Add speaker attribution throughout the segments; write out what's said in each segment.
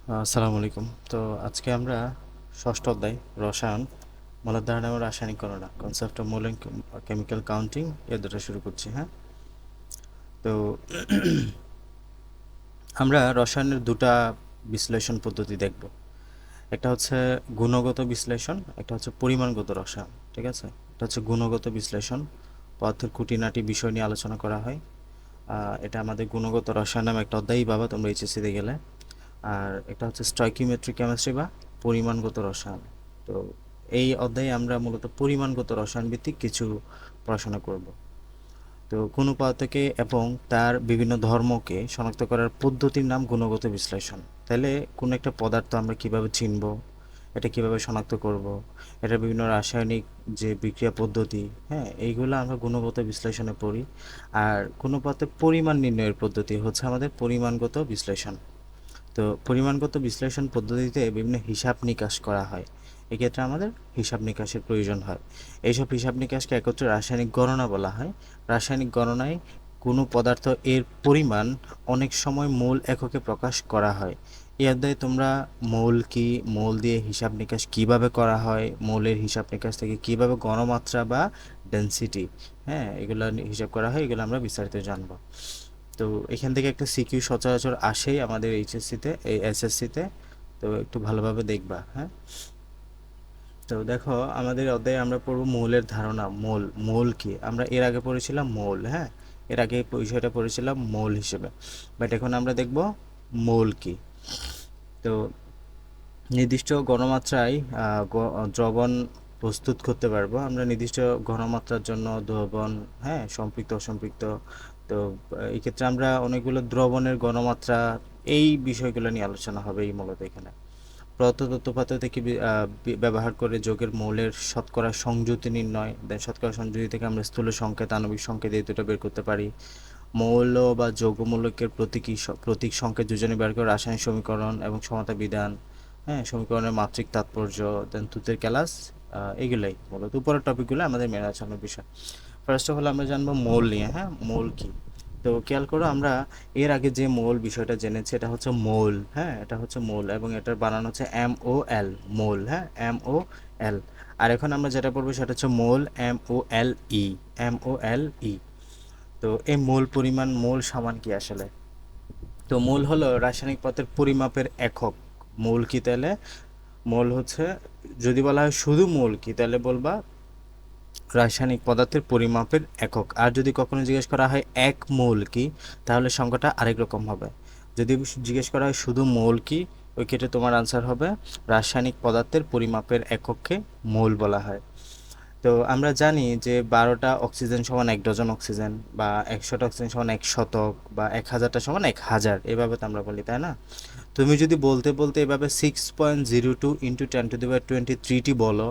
Speaker 1: আসসালামু আলাইকুম। তো আজকে আমরা ষষ্ঠ অধ্যায় রসায়ন মূলদ ধারণা এবং রাসায়নিক গণনা concept of mole and chemical counting এর দুটো শুরু করছি। হ্যাঁ, তো আমরা রসায়নের দুটা বিশ্লেষণ পদ্ধতি দেখব। একটা হচ্ছে গুণগত বিশ্লেষণ, একটা হচ্ছে পরিমাণগত রসায়ন। ঠিক আছে, এটা হচ্ছে গুণগত বিশ্লেষণ। পদার্থের খুঁটিনাটি বিষয় নিয়ে আলোচনা করা হয়। এটা আমাদের গুণগত রসায়ন নামে একটা অধ্যায়ই পাবা তোমরা এইচএসসিতে গেলে। আর এটা হচ্ছে স্টয়কিওমেট্রিক কেমিস্ট্রি বা পরিমাণগত রসায়ন। তো এই অধ্যায়ে আমরা মূলত পরিমাণগত রসায়ন ভিত্তিক কিছু পড়াশোনা করব। তো কোনো পদার্থকে এবং তার বিভিন্ন ধর্মকে শনাক্ত করার পদ্ধতির নাম গুণগত বিশ্লেষণ। তাহলে কোনো একটা পদার্থ আমরা কিভাবে চিনব, এটা কিভাবে শনাক্ত করব, এটা বিভিন্ন রাসায়নিক যে বিক্রিয়া পদ্ধতি, হ্যাঁ, এইগুলো আমরা গুণগত বিশ্লেষণে পড়ি। আর কোনো পদার্থের পরিমাণ নির্ণয়ের পদ্ধতি হচ্ছে আমাদের পরিমাণগত বিশ্লেষণ। তো পরিমাণগত বিশ্লেষণ পদ্ধতিতে বিভিন্ন হিসাব নিকাশ করা হয়। এক্ষেত্রে আমাদের হিসাব নিকাশের প্রয়োজন হয়। এইসব হিসাব নিকাশকে একত্রে রাসায়নিক গণনা বলা হয়। রাসায়নিক গণনায় কোনো পদার্থ এর পরিমাণ অনেক সময় মোল এককে প্রকাশ করা হয়। এই অধ্যায়ে তোমরা মোল কি, মোল দিয়ে হিসাব নিকাশ কিভাবে করা হয়, মোলের হিসাব নিকাশ থেকে কিভাবে গণমাত্রা বা ডেনসিটি, হ্যাঁ, এগুলো হিসাব করা হয়, এগুলো আমরা বিস্তারিত জানবো। তো এখান থেকে একটা সিকিউ সচরাচর আসেই আমাদের এইচএসসিতে, এই এসএসসিতে। তো একটু ভালোভাবে দেখবা। হ্যাঁ, তো দেখো আমাদের অধ্যায়ে আমরা পড়বো মৌলের ধারণা। মোল, মোল কি আমরা এর আগে পড়েছিলাম মোল। হ্যাঁ, এর আগে এই বিষয়টা পড়েছিলাম মোল হিসেবে, বাট এখন আমরা দেখব মোল কি। তো নির্দিষ্ট ঘনমাত্রায় দ্রবণ প্রস্তুত করতে পারবো আমরা, নির্দিষ্ট ঘনমাত্রার জন্য দ্রবণ, হ্যাঁ, সম্পৃক্ত অসম্পৃক্ত। তো এই ক্ষেত্রে আমরা অনেকগুলো দ্রবণের ঘনমাত্রা, এই বিষয়গুলো নিয়ে আলোচনা হবে এই মূলত এখানে। প্রদত্ত তথ্যপাত্র থেকে ব্যবহার করে যৌগের মৌলের শতকরা সংযুতি নির্ণয়, দেন শতকরা সংযুতি থেকে আমরা স্থূল সংকেত, আণবিক সংকেত এই দুটো বের করতে পারি। মৌল বা যৌগমূলকের প্রতীক সংকেত দুজনে বের করে রাসায়নিক সমীকরণ এবং সমতা বিধান, হ্যাঁ, সমীকরণের মাত্রিক তাৎপর্য, দেন তুতের ক্যালাস, এগুলাই মূলত উপরের টপিকগুলো আমাদের মেনে আলোচনার বিষয়। ফার্স্ট অফ অল আমরা জানবো মৌল নিয়ে। হ্যাঁ, মৌল কি। তো খেয়াল করো, আমরা এর আগে যে মৌল বিষয়টা জেনেছি এটা হচ্ছে মৌল। হ্যাঁ, এটা হচ্ছে মৌল এবং এটার বানান হচ্ছে MOL, মৌল। হ্যাঁ, MOL। আর এখন আমরা যেটা পড়বো সেটা হচ্ছে মোল, MOLE, MOLE। তো এই মোল পরিমাণ, মোল সমান কি আসলে? তো মোল হলো রাসায়নিক পদার্থের পরিমাপের একক। মোল কি তাহলে? মোল হচ্ছে, যদি বলা হয় শুধু মোল কি, তাহলে বলবা রাসায়নিক পদার্থের পরিমাপের একক। আর যদি কখনো জিজ্ঞেস করা হয় এক মোল কি, তাহলে সংখ্যাটা আরেক রকম হবে। যদি জিজ্ঞেস করা হয় শুধু মোল কি, ওই ক্ষেত্রে তোমার আনসার হবে রাসায়নিক পদার্থের পরিমাপের একককে মোল বলা হয়। তো আমরা জানি যে 12টা অক্সিজেন সমান 1 ডজন অক্সিজেন, বা 100টা অক্সিজেন সমান 1 শতক, বা 1000টা সমান 1000, এভাবে তো আমরা বলি, তাই না? তুমি যদি বলতে বলতে এভাবে 6.02 ইন্টু 10^23 বলো,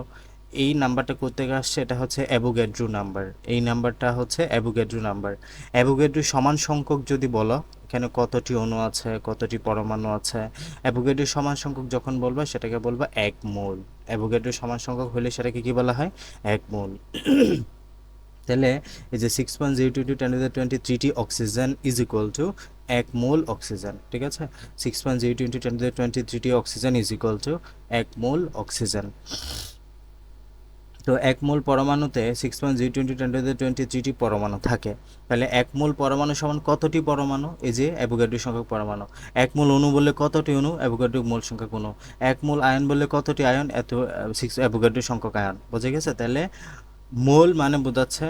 Speaker 1: এই নাম্বারটা করতে আসছে, এটা হচ্ছে অ্যাভোগাড্রো নাম্বার। এই নাম্বারটা হচ্ছে অ্যাভোগাড্রো নাম্বার। অ্যাভোগাড্রো সমান সংখ্যক যদি বলো, এখানে কতটি অণু আছে, কতটি পরমাণু আছে, অ্যাভোগাড্রো সমান সংখ্যক যখন বলবা সেটাকে বলবা এক মোল। অ্যাভোগাড্রো সমান সংখ্যক হলে সেটাকে কি বলা হয়? এক মোল। তাহলে এই যে 6.02 × 10^23 অক্সিজেন ইজ ইকুয়াল টু এক মোল অক্সিজেন। ঠিক আছে, 6.02 × 10^23 অক্সিজেন ইজ ইকুয়াল টু এক মোল অক্সিজেন। তো এক মোল পরমাণুতে 6.02 × 10^23 পরমাণু থাকে। তাহলে এক মোল পরমাণু সমান কতটি পরমাণু? এই যে অ্যাভোগাড্রো সংখ্যক পরমাণু। এক মোল অণু বললে কতটি অণু? অ্যাভোগাড্রো মোল সংখ্যক অণু। এক মোল আয়ন বললে কতটি আয়ন? এত 6 অ্যাভোগাড্রো সংখ্যক আয়ন। বুঝে গেছে? তাহলে মোল মানে বোঝাচ্ছে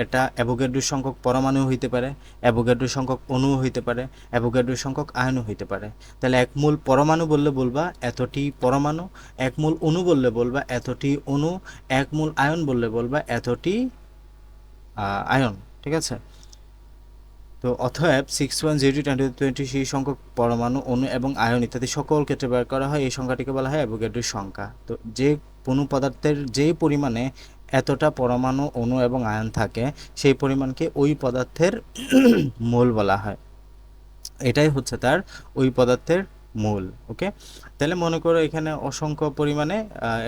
Speaker 1: এটা অ্যাভোগাড্রো সংখ্যক পরমাণু হইতে পারে, অ্যাভোগাড্রো সংখ্যক অণু হইতে পারে, অ্যাভোগাড্রো সংখ্যক আয়নও হইতে পারে। তাহলে এক মোল পরমাণু বললে বলবা এতটি পরমাণু, এক মোল অণু বললে বলবা এতটি অণু, এক মোল আয়ন বললে বলবা এতটি আয়ন। ঠিক আছে, তো অতএব 6.02 × 10^23 সেই সংখ্যক পরমাণু, অণু এবং আয়ন ইত্যাদি সকল ক্ষেত্রে ব্যবহার করা হয়। এই সংখ্যাটিকে বলা হয় অ্যাভোগাড্রোর সংখ্যা। তো যে কোনো পদার্থের যেই পরিমাণে এতটা পরমাণু, অণু এবং আয়ন থাকে, সেই পরিমাণকে ওই পদার্থের মোল বলা হয়। এটাই হচ্ছে তার ওই পদার্থের মোল। ওকে, তাহলে মনে করো এখানে অসংখ্য পরিমাণে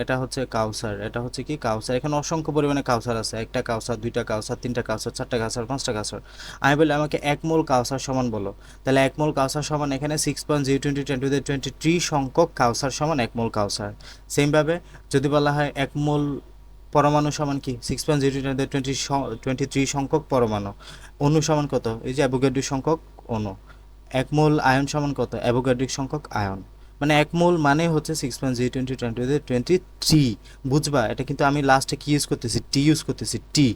Speaker 1: এটা হচ্ছে কাউসার, এটা হচ্ছে কি কাউসার, এখানে অসংখ্য পরিমাণে কাউসার আছে, একটা কাউসার, দুইটা কাউসার, তিনটা কাউসার, চারটা কাউসার, পাঁচটা কাউসার। আমি বলি আমাকে 1 মোল কাউসার সমান বলো, তাহলে 1 মোল কাউসার সমান এখানে 6.020 × 10⁻³ সংখ্যক কাউসার সমান 1 মোল কাউসার। সেমভাবে যদি বলা হয় 1 মোল পরমাণু সমান কি 6.0 × 10⁻23 সংখ্যক পরমাণু। অণু সমান কত, এই যে অ্যাভোগাড্রো সংখ্যক অণু। 1 মোল আয়ন সমান কত, অ্যাভোগাড্রিক সংখ্যক আয়ন। মানে 1 মোল মানে হচ্ছে 6.0 × 10⁻³ বুঝবা? এটা কিন্তু আমি লাস্টে কি ইউজ করতেছি, টি ইউজ করতেছি, টি।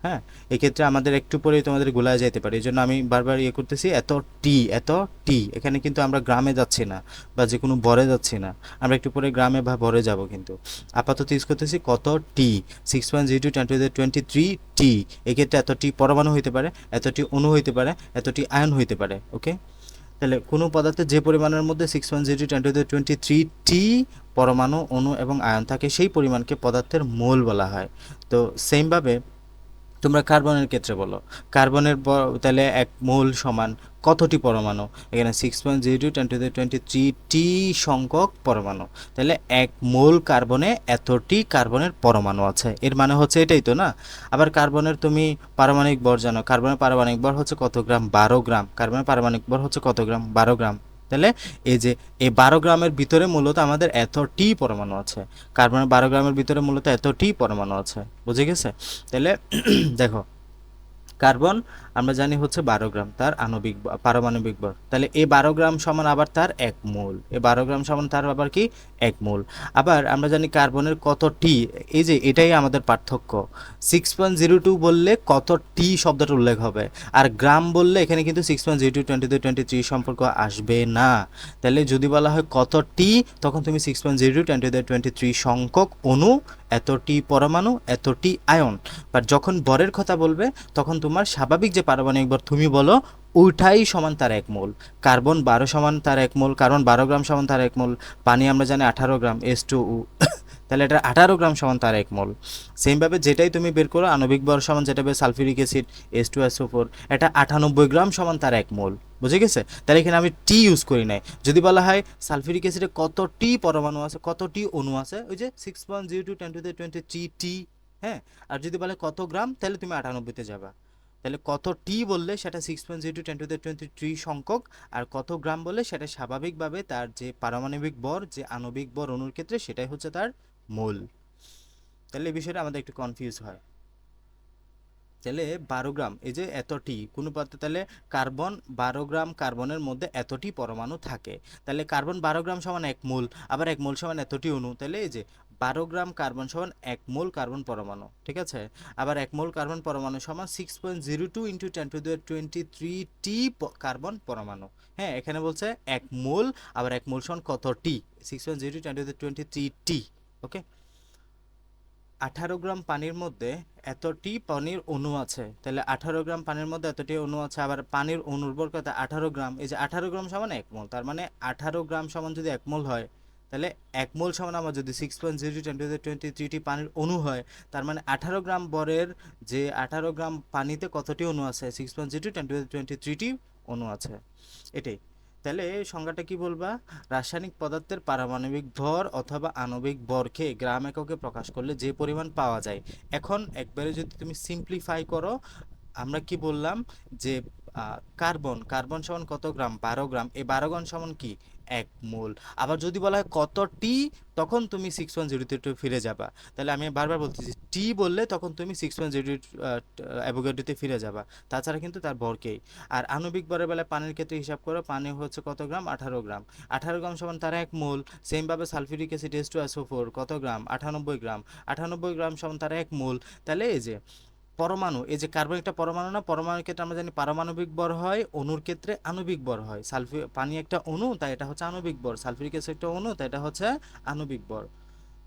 Speaker 1: হ্যাঁ, এক্ষেত্রে আমাদের একটু পরেই তোমাদের গোলায় যাইতে পারে, এই জন্য আমি বারবার ইয়ে করতেছি এত টি, এত টি। এখানে কিন্তু আমরা গ্রামে যাচ্ছি না বা যে কোনো বরে যাচ্ছি না, আমরা একটু পরে গ্রামে বা বরে যাব, কিন্তু আপাতত ইউজ করতেছি কত টি, 6.0 × 10⁻³ টি। এক্ষেত্রে এত টি পরমাণু হইতে পারে, এতটি অণু হইতে পারে, এতটি আয়ন হইতে পারে। ওকে, তাহলে কোনো পদার্থের যে পরিমাণের মধ্যে 6.0 × 10⁻23 টি পরমাণু, অণু এবং আয়ন থাকে, সেই পরিমাণকে পদার্থের মোল বলা হয়। তো সেমভাবে তোমরা কার্বনের ক্ষেত্রে বলো, কার্বনের তাহলে 1 মোল সমান কতটি পরমাণু, এখানে 6.0 × 10⁻23 টি সংখ্যক পরমাণু। তাহলে 1 মোল কার্বনে এতটি কার্বনের পরমাণু আছে, এর মানে হচ্ছে এটাই তো না? আবার কার্বনের তুমি পারমাণবিক ভর জানো, কার্বনের পারমাণবিক ভর হচ্ছে কত গ্রাম, 12 গ্রাম। কার্বনের পারমাণবিক ভর হচ্ছে কত গ্রাম, 12 গ্রাম। তাহলে এই যে এই 12 গ্রামের ভিতরে মূলত আমাদের এতটি পরমাণু আছে, কার্বনের 12 গ্রামের ভিতরে মূলত এতটি পরমাণু আছে। বুঝে গেছে? তাহলে দেখো, কার্বন আমরা জানি হচ্ছে 12 গ্রাম তার আণবিক পারমাণবিক ভর, তাহলে এই 12 গ্রাম সমান আবার তার 1 মোল, এই 12 গ্রাম সমান তার আবার কি 1 মোল। আবার আমরা জানি কার্বনের কত টি, এই যে এটাই আমাদের পার্থক্য, 6.02 বললে কত টি শব্দটা উল্লেখ হবে, আর গ্রাম বললে এখানে কিন্তু 6.0 × 10⁻23 সম্পর্ক আসবে না। তাহলে যদি বলা হয় কত টি, তখন তুমি 6.0 × 10⁻23 সংখ্যক অণু, এতটি পরমাণু, এতটি আয়ন। বাট যখন বরের কথা বলবে তখন তোমার স্বাভাবিক যে পারমাণবিক ভর তুমি বলো ওইটাই সমান তার 1 মোল। কার্বন 12 সমান তার 1 মোল, কারণ 12 গ্রাম সমান তার 1 মোল। পানি আমরা জানি 18 গ্রাম, H2O, তাহলে এটা 18 গ্রাম সমান তার 1 মোল। সেমভাবে যেটাই তুমি বের করো আণবিক ভর সমান, যেটা বের সালফিউরিক অ্যাসিড H2SO4, এটা 98 গ্রাম সমান তার 1 মোল। বুঝে গেছে? তাহলে এখানে আমি টি ইউজ করি নাই। যদি বলা হয় সালফিউরিক অ্যাসিডে কতটি পরমাণু আছে, কতটি অণু আছে, ওই যে 6.0 × 10⁻23 টি। হ্যাঁ, আর যদি বলে কত গ্রাম, তাহলে তুমি 98-তে যাবা। তাহলে কত টি বললে সেটা 6.0 × 10⁻23 সংখ্যক, আর কত গ্রাম বললে সেটা স্বাভাবিকভাবে তার যে পারমাণবিক ভর, যে আণবিক ভর অণুর ক্ষেত্রে, সেটাই হচ্ছে তার মোল। তাহলে এই বিষয়টা আমাদের একটু কনফিউজ হয়। তাহলে 12 গ্রাম, এই যে এতটি কোনো পাত্র, তাহলে কার্বন 12 গ্রাম, কার্বনের মধ্যে এতটি পরমাণু থাকে। তাহলে কার্বন 12 গ্রাম সমান 1 মোল, আবার 1 মোল সমান এতটি অণু। তাহলে এই যে 12 গ্রাম কার্বন সমান 1 মোল কার্বন পরমাণু, ঠিক আছে? আবার 1 মোল কার্বন পরমাণু সমান 6.02 × 10⁻23 টি কার্বন পরমাণু। হ্যাঁ, এখানে বলছে 1 মোল, আবার 1 মোল সমান কত টি, 6.02 × 10⁻23 টি। ওকে, 18 গ্রাম পানির মধ্যে এতটি পানির অণু আছে, তাহলে 18 গ্রাম পানির মধ্যে এতটি অণু আছে, আবার পানির অণুর বর্গতা 18 গ্রাম, এই যে 18 গ্রাম সমান 1 মোল, তার মানে 18 গ্রাম সমান যদি 1 মোল হয়, তাহলে 1 মোল সমান আমার যদি 6.0 × 10⁻23 পানির অণু হয়, তার মানে 18 গ্রাম বরের যে 18 গ্রাম পানিতে কতটি অণু আছে, 6.0 × 10⁻23 অণু আছে। এটাই। তাহলে সংজ্ঞাটা কি বলবা, রাসায়নিক পদার্থের পারমাণবিক ভর অথবা আণবিক ভরকে গ্রাম এককে প্রকাশ করলে যে পরিমাণ পাওয়া যায়। এখন একবারে যদি তুমি সিম্পলিফাই করো, আমরা কি বললাম যে কার্বন, কার্বন সমান কত গ্রাম, 12 গ্রাম, এই 12 গ্রাম সমান কি 1 মোল। আবার যদি বলা হয় কত টি, তখন তুমি 6.0-তে ফিরে যাবা। তাহলে আমি বারবার বলতেছি, টি বললে তখন তুমি 6.0 অ্যাভোগাড্রোতে ফিরে যাবা, তাছাড়া কিন্তু তার ভরকেই। আর আণবিক ভরের বেলায় পানির ক্ষেত্রে হিসাব করো, পানি হচ্ছে কত গ্রাম, 18 গ্রাম, 18 গ্রাম সমান তার 1 মোল। সেমভাবে সালফিউরিক অ্যাসিড H2SO4 কত গ্রাম, 98 গ্রাম, 98 গ্রাম সমান তার 1 মোল। তাহলে এই যে পরমাণু, এই যে কার্বন একটা পরমাণু না, পরমাণুর ক্ষেত্রে আমরা জানি পারমাণবিক ভর হয়, অণুর ক্ষেত্রে আণবিক ভর হয়। পানি একটা অণু, তাই এটা হচ্ছে আণবিক ভর, সালফিউরিক অ্যাসিড একটা অণু, তাই এটা হচ্ছে আণবিক ভর।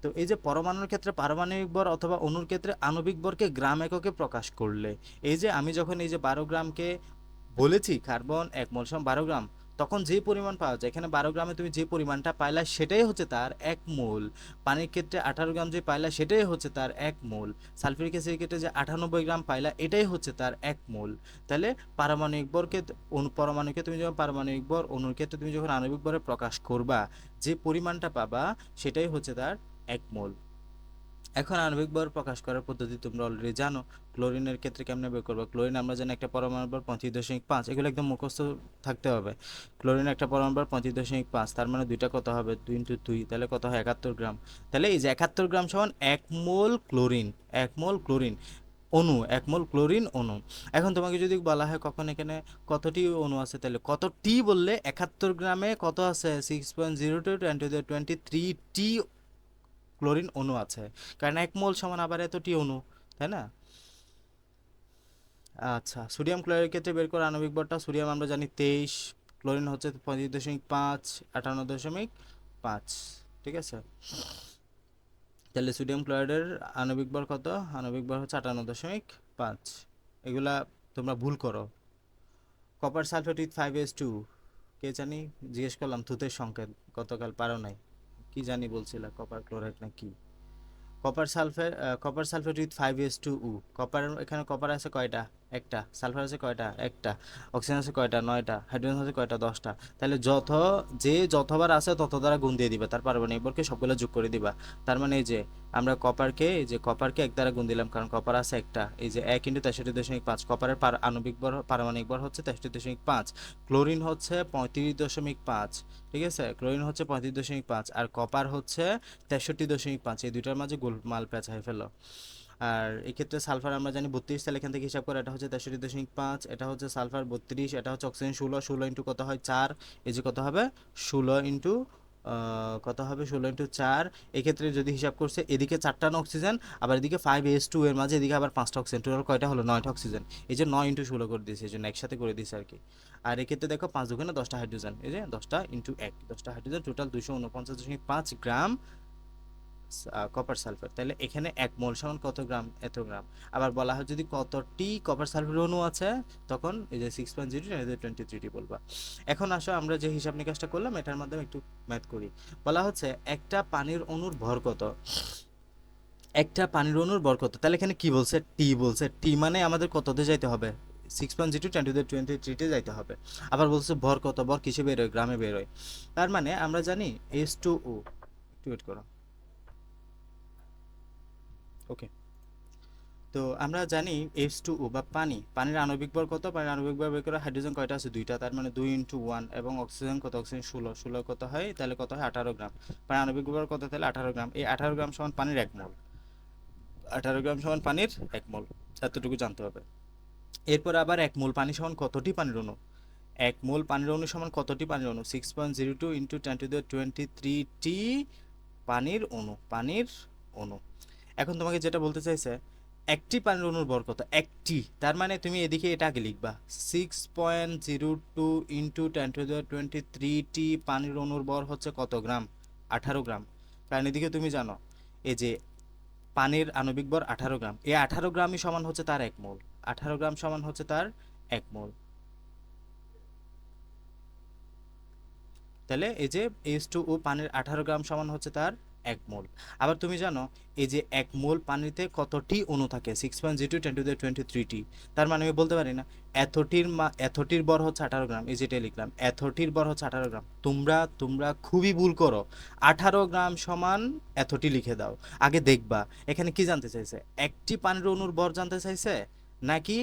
Speaker 1: তো এই যে পরমাণুর ক্ষেত্রে পারমাণবিক ভর অথবা অণুর ক্ষেত্রে আণবিক ভরকে গ্রাম এককে প্রকাশ করলে, এই যে আমি যখন এই যে 12 গ্রামকে বলেছি কার্বন 1 মোল সমান 12 গ্রাম, তখন যে পরিমাণ পাওয়া যায়, এখানে 12 গ্রামে তুমি যে পরিমাণটা পাইলা সেটাই হচ্ছে তার 1 মোল। পানির ক্ষেত্রে 18 গ্রাম যে পাইলা সেটাই হচ্ছে তার 1 মোল। সালফিউরিক অ্যাসিডের ক্ষেত্রে যে 98 গ্রাম পাইলা এটাই হচ্ছে তার 1 মোল। তাহলে পারমাণবিক ভরকে পরমাণুকে তুমি যখন পারমাণবিক ভর, অণুর ক্ষেত্রে তুমি যখন আণবিক ভরে প্রকাশ করবা, যে পরিমাণটা পাবা সেটাই হচ্ছে তার 1 মোল। এখন আণবিক ভর প্রকাশ করার পদ্ধতি তোমরা অলরেডি জানো। ক্লোরিনের ক্ষেত্রে কেমনে বের করবো? ক্লোরিন আমরা জানি একটা পরমাণু ভর 35.5, এগুলো একদম মুখস্থ থাকতে হবে। ক্লোরিন একটা পরমাণু ভর 35.5, তার মানে দুইটা কত হবে? 2 × 2, তাহলে কত হয়? 71 গ্রাম। তাহলে এই যে 71 গ্রাম সমান 1 মোল ক্লোরিন। 1 মোল ক্লোরিন অণু, 1 মোল ক্লোরিন অণু। এখন তোমাকে যদি বলা হয় কখন এখানে কতটি অণু আছে, তাহলে কতটি বললে 71 গ্রামে কত আছে? 6.02 × 10⁻23টি ক্লোরিন অণু আছে, কারণ 1 মোল সমান আবার এতটি অণু, তাই না? আচ্ছা, সোডিয়াম ক্লোরাইডের ক্ষেত্রে বের করা আণবিক ভরটা, সোডিয়াম আমরা জানি 23, ক্লোরিন হচ্ছে 35.5, 58.5, ঠিক আছে? তাহলে সোডিয়াম ক্লোরাইডের আণবিক ভর কত? আণবিক ভর হচ্ছে 58.5। এগুলা তোমরা ভুল করো। কপার সালফেট উইথ 5s2, কে জানি? জিজ্ঞেস করলাম থুতের সংকেত গতকাল, পারো নাই, কি জানি বলছিলা, কপার ক্লোরাইড না কি? Copper sulphate with 5s2o। Copper, এখানে কপার আছে কয়টা? একটা। সালফার আছে কয়টা? একটা। অক্সিজেন আছে কয়টা? 9টা। হাইড্রোজেন আছে কয়টা? 10টা। তাহলে যতবার আছে তত দ্বারা গুণ দিয়ে দিবা, তার পারমাণবিক ভরকে সবগুলো যোগ করে দিবা। তার মানে এই যে আমরা কপারকে 1 দ্বারা গুণ দিলাম, কারণ কপার আছে একটা। এই যে 1 × 63.5, কপারের আণবিক ভর, পারমাণবিক ভর হচ্ছে 63.5। ক্লোরিন হচ্ছে 35.5, ঠিক আছে? ক্লোরিন হচ্ছে 35.5 আর কপার হচ্ছে 63.5। এই দুইটার মাঝে গোলমাল পেঁচায় ফেলো। আর এক্ষেত্রে সালফার আমরা জানি 32, তাহলে এখান থেকে হিসাব করে এটা হচ্ছে 63.5, এটা হচ্ছে সালফার 32, এটা হচ্ছে অক্সিজেন 16, 16 ইন্টু কত হয়? 4। এই যে কত হবে? 16 ইন্টু কত হবে? 16 × 4। এক্ষেত্রে যদি হিসাব করছে, এদিকে 4টা অক্সিজেন, আবার এদিকে 5s2 এর মাঝে এদিকে আবার 5টা অক্সিজেন, টোটাল কয়টা হলো? 9টা অক্সিজেন। এই যে 9 × 16 করে দিয়েছে, এই জন্য একসাথে করে দিয়েছে আর কি। আর এক্ষেত্রে দেখো 5 দুগুণে 10টা হাইড্রোজেন, এই যে 10টা ইন্টু 1, 10টা হাইড্রোজেন, টোটাল 249.5 গ্রাম কপার সালফেট। তাহলে এখানে 1 মোল সমান কত গ্রাম? এত গ্রাম। আবার বলা হয় যদি কতটি কপার সালফেট অণু আছে, তখন এই যে 6.0 × 10⁻23টি বলবা। এখন আসো আমরা যে হিসাব নিকাশটা করলাম এটার মাধ্যমে একটু ম্যাথ করি। বলা হচ্ছে একটা পানির অণুর ভর কত? একটা পানির অণুর ভর কত? তাহলে এখানে কি বলছে? টি বলছে। টি মানে আমাদের কততে যাইতে হবে? 6.0 × 10⁻23তে যাইতে হবে। আবার বলছে ভর কত? ভর কিসে বেরোয়? গ্রামে বেরোয়। তার মানে আমরা জানি H2O, একটু ওয়েট করো, ওকে। তো আমরা জানি H2O বা পানির আণবিক ভর কত? পানির আণবিক ভর বের করে, হাইড্রোজেন কয়টা আছে? 2টা, তার মানে 2 × 1। এবং অক্সিজেন কত? অক্সিজেন 16, 16 কত হয়? তাহলে কত হয়? 18 গ্রাম। পানির আণবিক ভর কত? তাহলে 18 গ্রাম। এই 18 গ্রাম সমান পানির 1 মোল। 18 গ্রাম সমান পানির 1 মোল, এতটুকু জানতে হবে। এরপর আবার 1 মোল পানি সমান কতটি পানির অণু? 1 মোল পানির অণু সমান কতটি পানির অণু? 6.02 × 10⁻23টি পানির অণু, পানির অণু। এখন তোমাকে যেটা বলতে চাইছে, একটি পানির অণুর ভর কত? একটি, তার মানে তুমি এদিকে এটা আগে লিখবা, 6.02 × 10⁻23টি পানির অণুর ভর হচ্ছে কত গ্রাম? 18 গ্রাম। কারণ এদিকে তুমি জানো এই যে পানির আণবিক ভর 18 গ্রাম, এই 18 গ্রামই সমান হচ্ছে তার 1 মোল। 18 গ্রাম সমান হচ্ছে তার 1 মোল। তাহলে এই যে H2O পানির 18 গ্রাম সমান হচ্ছে তার 1 মোল। আবার তুমি জানো এই যে 1 মোল পানিতে কতটি অণু থাকে? 6.02 × 10⁻23টি। তার মানে আমি বলতে পারি না এতটির ভর হচ্ছে 18 গ্রাম, এই যেটা লিখলাম, এতটির ভর হচ্ছে 18 গ্রাম। তোমরা খুবই ভুল করো। 18 গ্রাম সমান এতটি লিখে দাও। আগে দেখবা এখানে কি জানতে চাইছে, একটি পানির অণুর ভর জানতে চাইছে, নাকি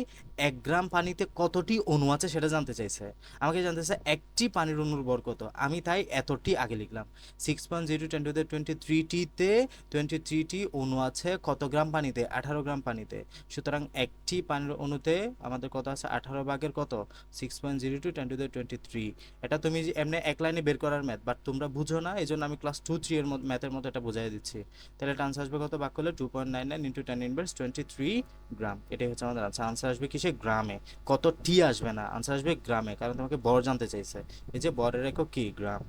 Speaker 1: 1 গ্রাম পানিতে কতটি অণু আছে সেটা জানতে চাইছে? আমাকে জানতে চাইছে একটি পানির অণুর ভর কত, আমি তাই এতটি আগে লিখলাম। 6.0 × 10⁻23টিতে 23টি অণু আছে কত গ্রাম পানিতে? 18 গ্রাম পানিতে। সুতরাং একটি পানির অণুতে আমাদের কত আছে? 18 ভাগের কত? 6.0 × 10⁻23। এটা তুমি এমনি এক লাইনে বের করার ম্যাথ, বাট তোমরা বুঝো না, এই জন্য আমি ক্লাস 2-3 এর ম্যাথের মতো এটা বুঝাই দিচ্ছি। তাহলে এটা আনসার আসবে কত? ভাগ করলে 2.99 × 10⁻23 গ্রাম। এটাই হচ্ছে আমাদের আনসার। আনসার আসবে কিসে? গ্রামে। কত টি আসবে না, আনসার আসবে গ্রামে, কারণ তোমাকে ভর জানতে চাইছে। এই যে ভরের একক কি? গ্রাম।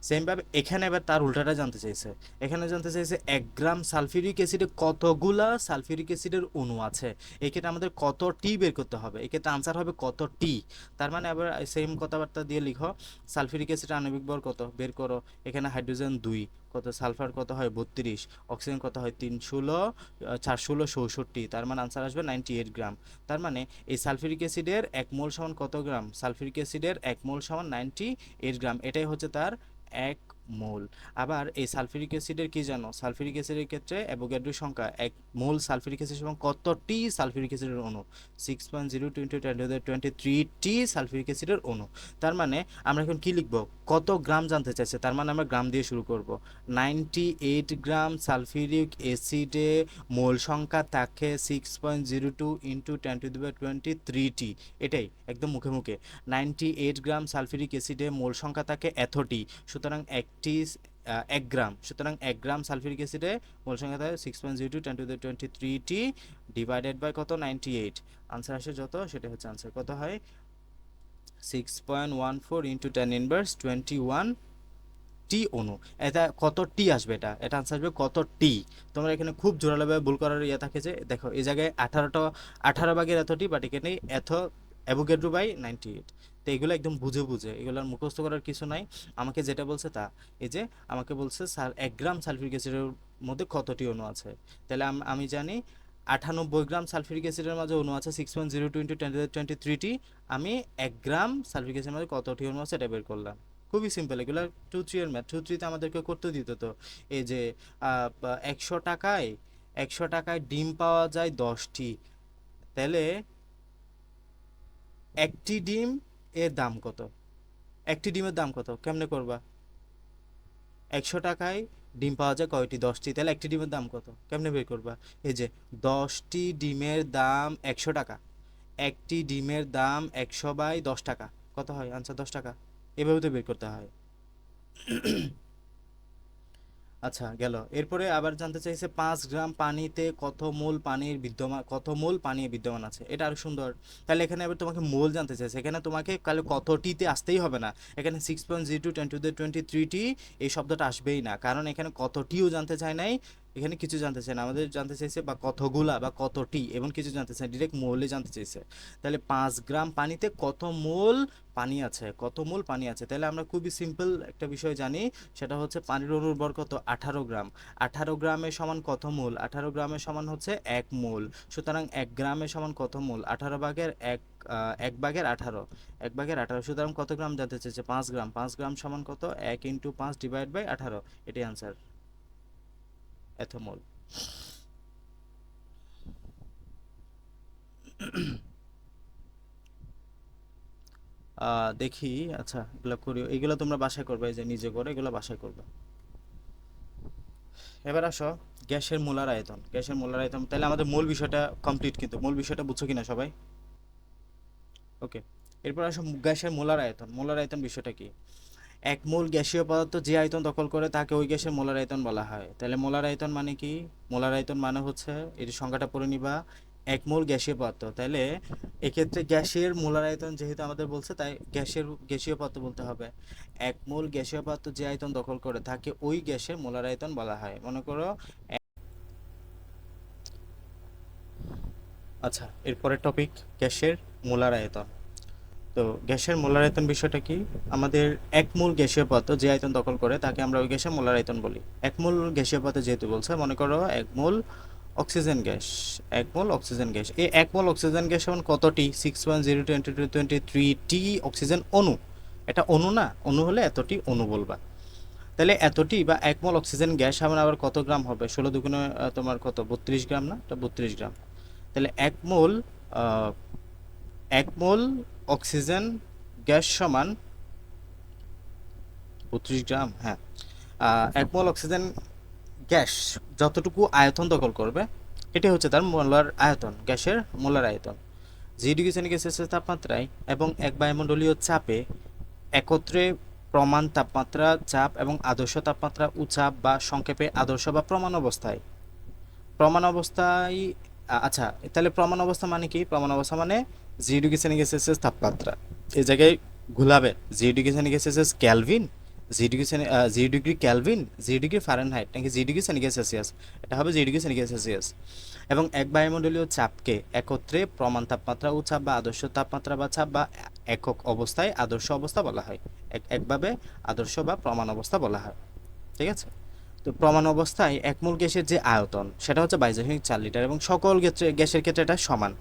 Speaker 1: সেমভাবে এখানে এবার তার উল্টাটা জানতে চাইছে। এখানে জানতে চাইছে 1 গ্রাম সালফিউরিক অ্যাসিডে কতগুলা সালফিউরিক অ্যাসিডের অণু আছে। এক্ষেত্রে আমাদের কত টি বের করতে হবে, এক্ষেত্রে আনসার হবে কত টি। তার মানে আবার সেম কথাবার্তা দিয়ে লিখো, সালফিউরিক অ্যাসিডের আণবিক ভর কত বের করো। এখানে হাইড্রোজেন 2, কত সালফার কত হয় 32, অক্সিজেন কত হয় 316, 466, তার মানে আনসার আসবে 98 গ্রাম। তার মানে এই সালফিউরিক অ্যাসিডের 1 মোল সমান কত গ্রাম, সালফিউরিক অ্যাসিডের 1 মোল সমান 98 গ্রাম, এটাই হচ্ছে তার 1 মোল। আবার এই সালফিউরিক অ্যাসিডের কি জানো, সালফিউরিক অ্যাসিডের ক্ষেত্রে অ্যাভোগাড্রো সংখ্যা 1 মোল সালফিউরিক অ্যাসিড সমান কতটি সালফিউরিক অ্যাসিডের অণু, 6.02 × 1023টি সালফিউরিক অ্যাসিডের অণু। তার মানে আমরা এখন কি লিখব, কত গ্রাম জানতে চাইছে, তার মানে আমরা গ্রাম দিয়ে শুরু করব। 98 গ্রাম সালফিউরিক অ্যাসিডে মোল সংখ্যা থাকে 6.02 × 1023টি, এটাই একদম মুখে মুখে। 98 গ্রাম সালফিউরিক অ্যাসিডে মোল সংখ্যা থাকে এতটি, সুতরাং 1 গ্রাম, সুতরাং 1 গ্রাম সালফিউরিক অ্যাসিডে মোল সংখ্যা থাকে 6.02 × 1023টি ডিভাইডেড বাই কত 98, আনসার আসে যত সেটা হচ্ছে আনসার, কত হয় 6.14 × 10⁻21 টি অণু। এটা কত টি আসবে, এটা এটা আনসার আসবে কত টি। তোমরা এখানে খুব জোরালোভাবে ভুল করার ইয়ে থাকে যে দেখো এই জায়গায় 18 ভাগের এতটি, বাট এখানে এত অ্যাভোগাড্রো বাই 98। তো এগুলো একদম বুঝে বুঝে, এগুলোর মুখস্থ করার কিছু নাই। আমাকে যেটা বলছে তা, এই যে আমাকে বলছে 1 গ্রাম সালফিউরিক অ্যাসিডের মধ্যে কতটি অণু আছে, তাহলে আমি জানি 98 গ্রাম সালফিউরিক অ্যাসিডের মাঝে অণু আছে 6.02 × 1023টি। আমি 1 গ্রাম সালফিউরিক অ্যাসিডের মধ্যে কতটি অণু আছে এটা বের করলাম। খুবই সিম্পল, এগুলো 2-3 এর ম্যাথ। 2-3-তে আমাদেরকে করতে দিত তো, এই যে 100 টাকায় 100 টাকায় ডিম পাওয়া যায় 10টি, তাহলে একটি ডিম এর দাম কত, একটি ডিমের দাম কত, কেমনে করবা? 100 টাকায় ডিম পাওয়া যায় কয়টি, 10টি, তাহলে একটি ডিমের দাম কত, কেমনে বের করবা? এই যে 10টি ডিমের দাম 100 টাকা, একটি ডিমের দাম 100/10 টাকা, কত হয় আনসার 10 টাকা। এভাবে তো বের করতে হয়। আচ্ছা গেল। এরপরে আবার জানতে চাইছে 5 গ্রাম পানিতে কত মোল পানি বিদ্যমান আছে, এটা আরো সুন্দর। তাহলে এখানে আবার তোমাকে মোল জানতে চাইছে, এখানে তোমাকে কালে কতটিতে আসতেই হবে না, এখানে 6.02 × 1023টি এই শব্দটা আসবেই না, কারণ এখানে কতটিও জানতে চায় নাই, এখানে কিছু জানতে চায় না, আমাদের জানতে চাইছে বা কতগুলা বা কতটি এবং কিছু জানতে চায়, ডিরেক্ট মোলে জানতে চাইছে। তাহলে 5 গ্রাম পানিতে কত মোল পানি আছে, কত মোল পানি আছে, তাহলে আমরা খুবই সিম্পল একটা বিষয় জানি, সেটা হচ্ছে পানির অণুর ভর কত 18 গ্রাম। 18 গ্রামের সমান কত মোল, 18 গ্রামের সমান হচ্ছে 1 মোল। সুতরাং 1 গ্রামের সমান কত মোল, 1/18, 1/18, সুতরাং কত গ্রাম জানতে চেয়েছে 5 গ্রাম। 5 গ্রাম সমান কত, 1 × 5/18, এটাই আনসার, এত মোল। দেখি, আচ্ছা এগুলো করি, এগুলো তোমরা বাসায় করবে, এই যে নিজে করে এগুলো বাসায় করবে। এবার আসো গ্যাসের মোলার আয়তন, গ্যাসের মোলার আয়তন, তাহলে আমাদের মূল বিষয়টা কমপ্লিট, কিন্তু মূল বিষয়টা বুঝছো কিনা সবাই? ওকে। এরপর আসো গ্যাসের মোলার আয়তন। মোলার আয়তন বিষয়টা কি? 1 মোল গ্যাসীয় পদার্থ যে আয়তন দখল করে তাকে ওই গ্যাসের মোলার আয়তন বলা হয়। তাহলে মোলার আয়তন মানে কি? মোলার আয়তন মানে হচ্ছে, এর সংখ্যাটা পড়ে নিবা, 1 মোল গ্যাসীয় পদার্থ। তাহলে এক্ষেত্রে গ্যাসের মোলার আয়তন যেহেতু আমাদের বলছে, তাই গ্যাসীয় পদার্থ বলতে হবে। 1 মোল গ্যাসীয় পদার্থ যে আয়তন দখল করে তাকে ওই গ্যাসের মোলার আয়তন বলা হয়। মনে করো, আচ্ছা এরপরের টপিক গ্যাসের মোলার আয়তন। তো গ্যাসের মোলার আয়তন বিষয়টা কি? আমাদের 1 মোল গ্যাসীয় পদার্থ যে আয়তন দখল করে তাকে আমরা ওই গ্যাসের মোলার আয়তন বলি। 1 মোল গ্যাসীয় পদার্থ যেহেতু বলছে, মনে করো 1 মোল অক্সিজেন গ্যাস, 1 মোল অক্সিজেন গ্যাস, এই 1 মোল অক্সিজেন গ্যাস সমান কতটি, 6.02223টি অক্সিজেন অণু। এটা অণু না, অণু হলে এতটি অণু বলবা। তাহলে এতটি বা 1 মোল অক্সিজেন গ্যাস সমান আবার কত গ্রাম হবে, 16×2 তোমার কত 32 গ্রাম না, এটা 32 গ্রাম। তাহলে 1 মোল 1 মোল অক্সিজেন গ্যাস সমান 32 গ্রাম, হ্যাঁ। 1 মোল অক্সিজেন গ্যাস যতটুকু আয়তন দখল করবে এটাই হচ্ছে তার মোলার আয়তন, গ্যাসের মোলার আয়তন। 0°C তাপমাত্রায় এবং 1 বায়ুমণ্ডলীয় চাপে একত্রে প্রমাণ তাপমাত্রা, চাপ এবং আদর্শ তাপমাত্রা ও চাপ, বা সংক্ষেপে আদর্শ বা প্রমাণ অবস্থায়, প্রমাণ অবস্থায়, আচ্ছা তাহলে প্রমাণ অবস্থা মানে কি? প্রমাণ অবস্থা মানে 0°C তাপমাত্রা, এই জায়গায় ঘুলাবে 0°C kelvin, zero degree kelvin, zero degree Fahrenheit নাকি জিরো ডিগ্রি সেলসিয়াস? এটা হবে জিরো ডিগ্রি সেলসিয়াস। এবং এক বায়ুমণ্ডলীয় চাপকে একত্রে প্রমাণ তাপমাত্রা ও চাপ বা আদর্শ তাপমাত্রা বা চাপ বা একক অবস্থায় আদর্শ অবস্থা বলা হয়। একভাবে আদর্শ বা প্রমাণ অবস্থা বলা হয়। ঠিক আছে? তো প্রমাণ অবস্থায় এক মোল গ্যাসের যে আয়তন সেটা হচ্ছে 22.4 লিটার এবং সকল গ্যাসের ক্ষেত্রে এটা সমান।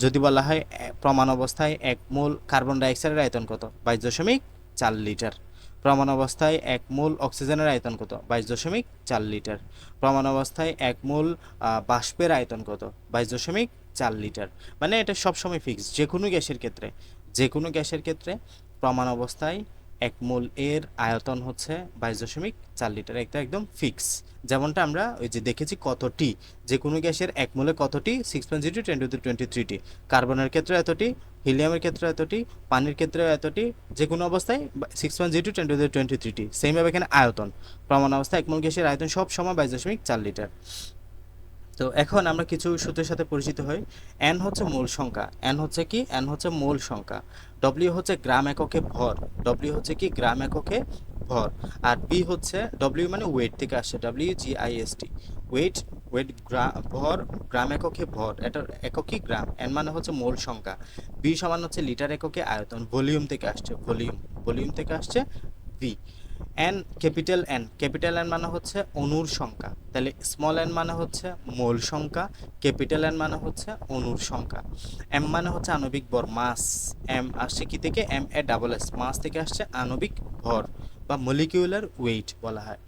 Speaker 1: যদি বলা হয় প্রমাণ অবস্থায় এক মোল কার্বন ডাইঅক্সাইডের আয়তন কত? 22.4 লিটার। প্রমাণ অবস্থায় এক মোল অক্সিজেনের আয়তন কত? 22.4 লিটার। প্রমাণ অবস্থায় এক মোল বাষ্পের আয়তন কত? 22.4 লিটার। মানে এটা সবসময় ফিক্স যে কোনো গ্যাসের ক্ষেত্রে প্রমাণ অবস্থায় এক মোল এর আয়তন হচ্ছে 22.4 লিটার। এটা একদম ফিক্স। যেমনটা আমরা ওই যে দেখেছি কতটি, যে কোনো গ্যাসের এক মোলে কতটি, 6.0 × 10⁻23টি। কার্বনের ক্ষেত্রে এতটি, হিলিয়ামের ক্ষেত্রে এতটি, পানির ক্ষেত্রে এতটি, যে কোনো অবস্থায় 6.0 × 10⁻23টি। সেমভাবে এখানে আয়তন, প্রমাণ অবস্থায় এক মোল গ্যাসের আয়তন সব সময় 22.4 লিটার। তো এখন আমরা কিছু সূত্রের সাথে পরিচিত হই। এন হচ্ছে মূল সংখ্যা। এন হচ্ছে কি? এন হচ্ছে মূল সংখ্যা। ডব্লিউ হচ্ছে গ্রাম এককে ভর। ডব্লিউ হচ্ছে কি? গ্রাম এককে ভর। আর পি হচ্ছে, ডব্লিউ মানে ওয়েট থেকে আসছে, WGIST, ওয়েট। ওয়েট ভর গ্রাম এককে ভর, এটার একক কি? গ্রাম। এন মানে হচ্ছে মূল সংখ্যা। বি সমান হচ্ছে লিটার এককে আয়তন, ভলিউম থেকে আসছে, ভলিউম থেকে আসছে ভি। ক্যাপিটাল এন মানে হচ্ছে অণুর সংখ্যা, তাহলে স্মল এন মানে হচ্ছে মোল সংখ্যা, ক্যাপিটাল এন মানে হচ্ছে অণুর সংখ্যা। এম মানে হচ্ছে আণবিক ভর, মাস। এম আসছে কি থেকে? MASS, মাস থেকে আসছে আণবিক ভর বা মলিকিউলার ওয়েট বলা হয়।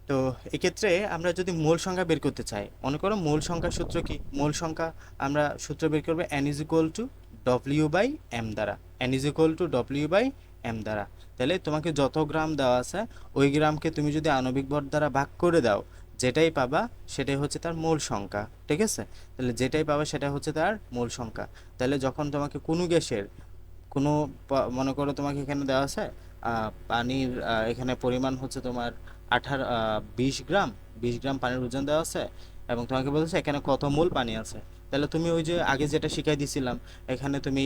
Speaker 1: তো এক্ষেত্রে আমরা যদি মূল সংখ্যা বের করতে চাই, মনে করো মূল সংখ্যার সূত্র কি? মূল সংখ্যা আমরা সূত্র বের করবো N=W/M দ্বারা, N=W/M দ্বারা। তাহলে তোমাকে যত গ্রাম দেওয়া আছে ওই গ্রামকে তুমি যদি আণবিক ভর দ্বারা ভাগ করে দাও, যেটাই পাবা সেটাই হচ্ছে তার মূল সংখ্যা। ঠিক আছে? তাহলে যেটাই পাবা সেটা হচ্ছে তার মূল সংখ্যা। তাহলে যখন তোমাকে কোনো গ্যাসের কোনো মনে করো তোমাকে এখানে দেওয়া আছে পানির এখানে পরিমাণ হচ্ছে তোমার 20 গ্রাম, 20 গ্রাম পানির ওজন দেওয়া আছে এবং তোমাকে বলছে এখানে কত মোল পানি আছে। তাহলে তুমি ওই যে আগে যেটা শিখাই দিছিলাম, এখানে তুমি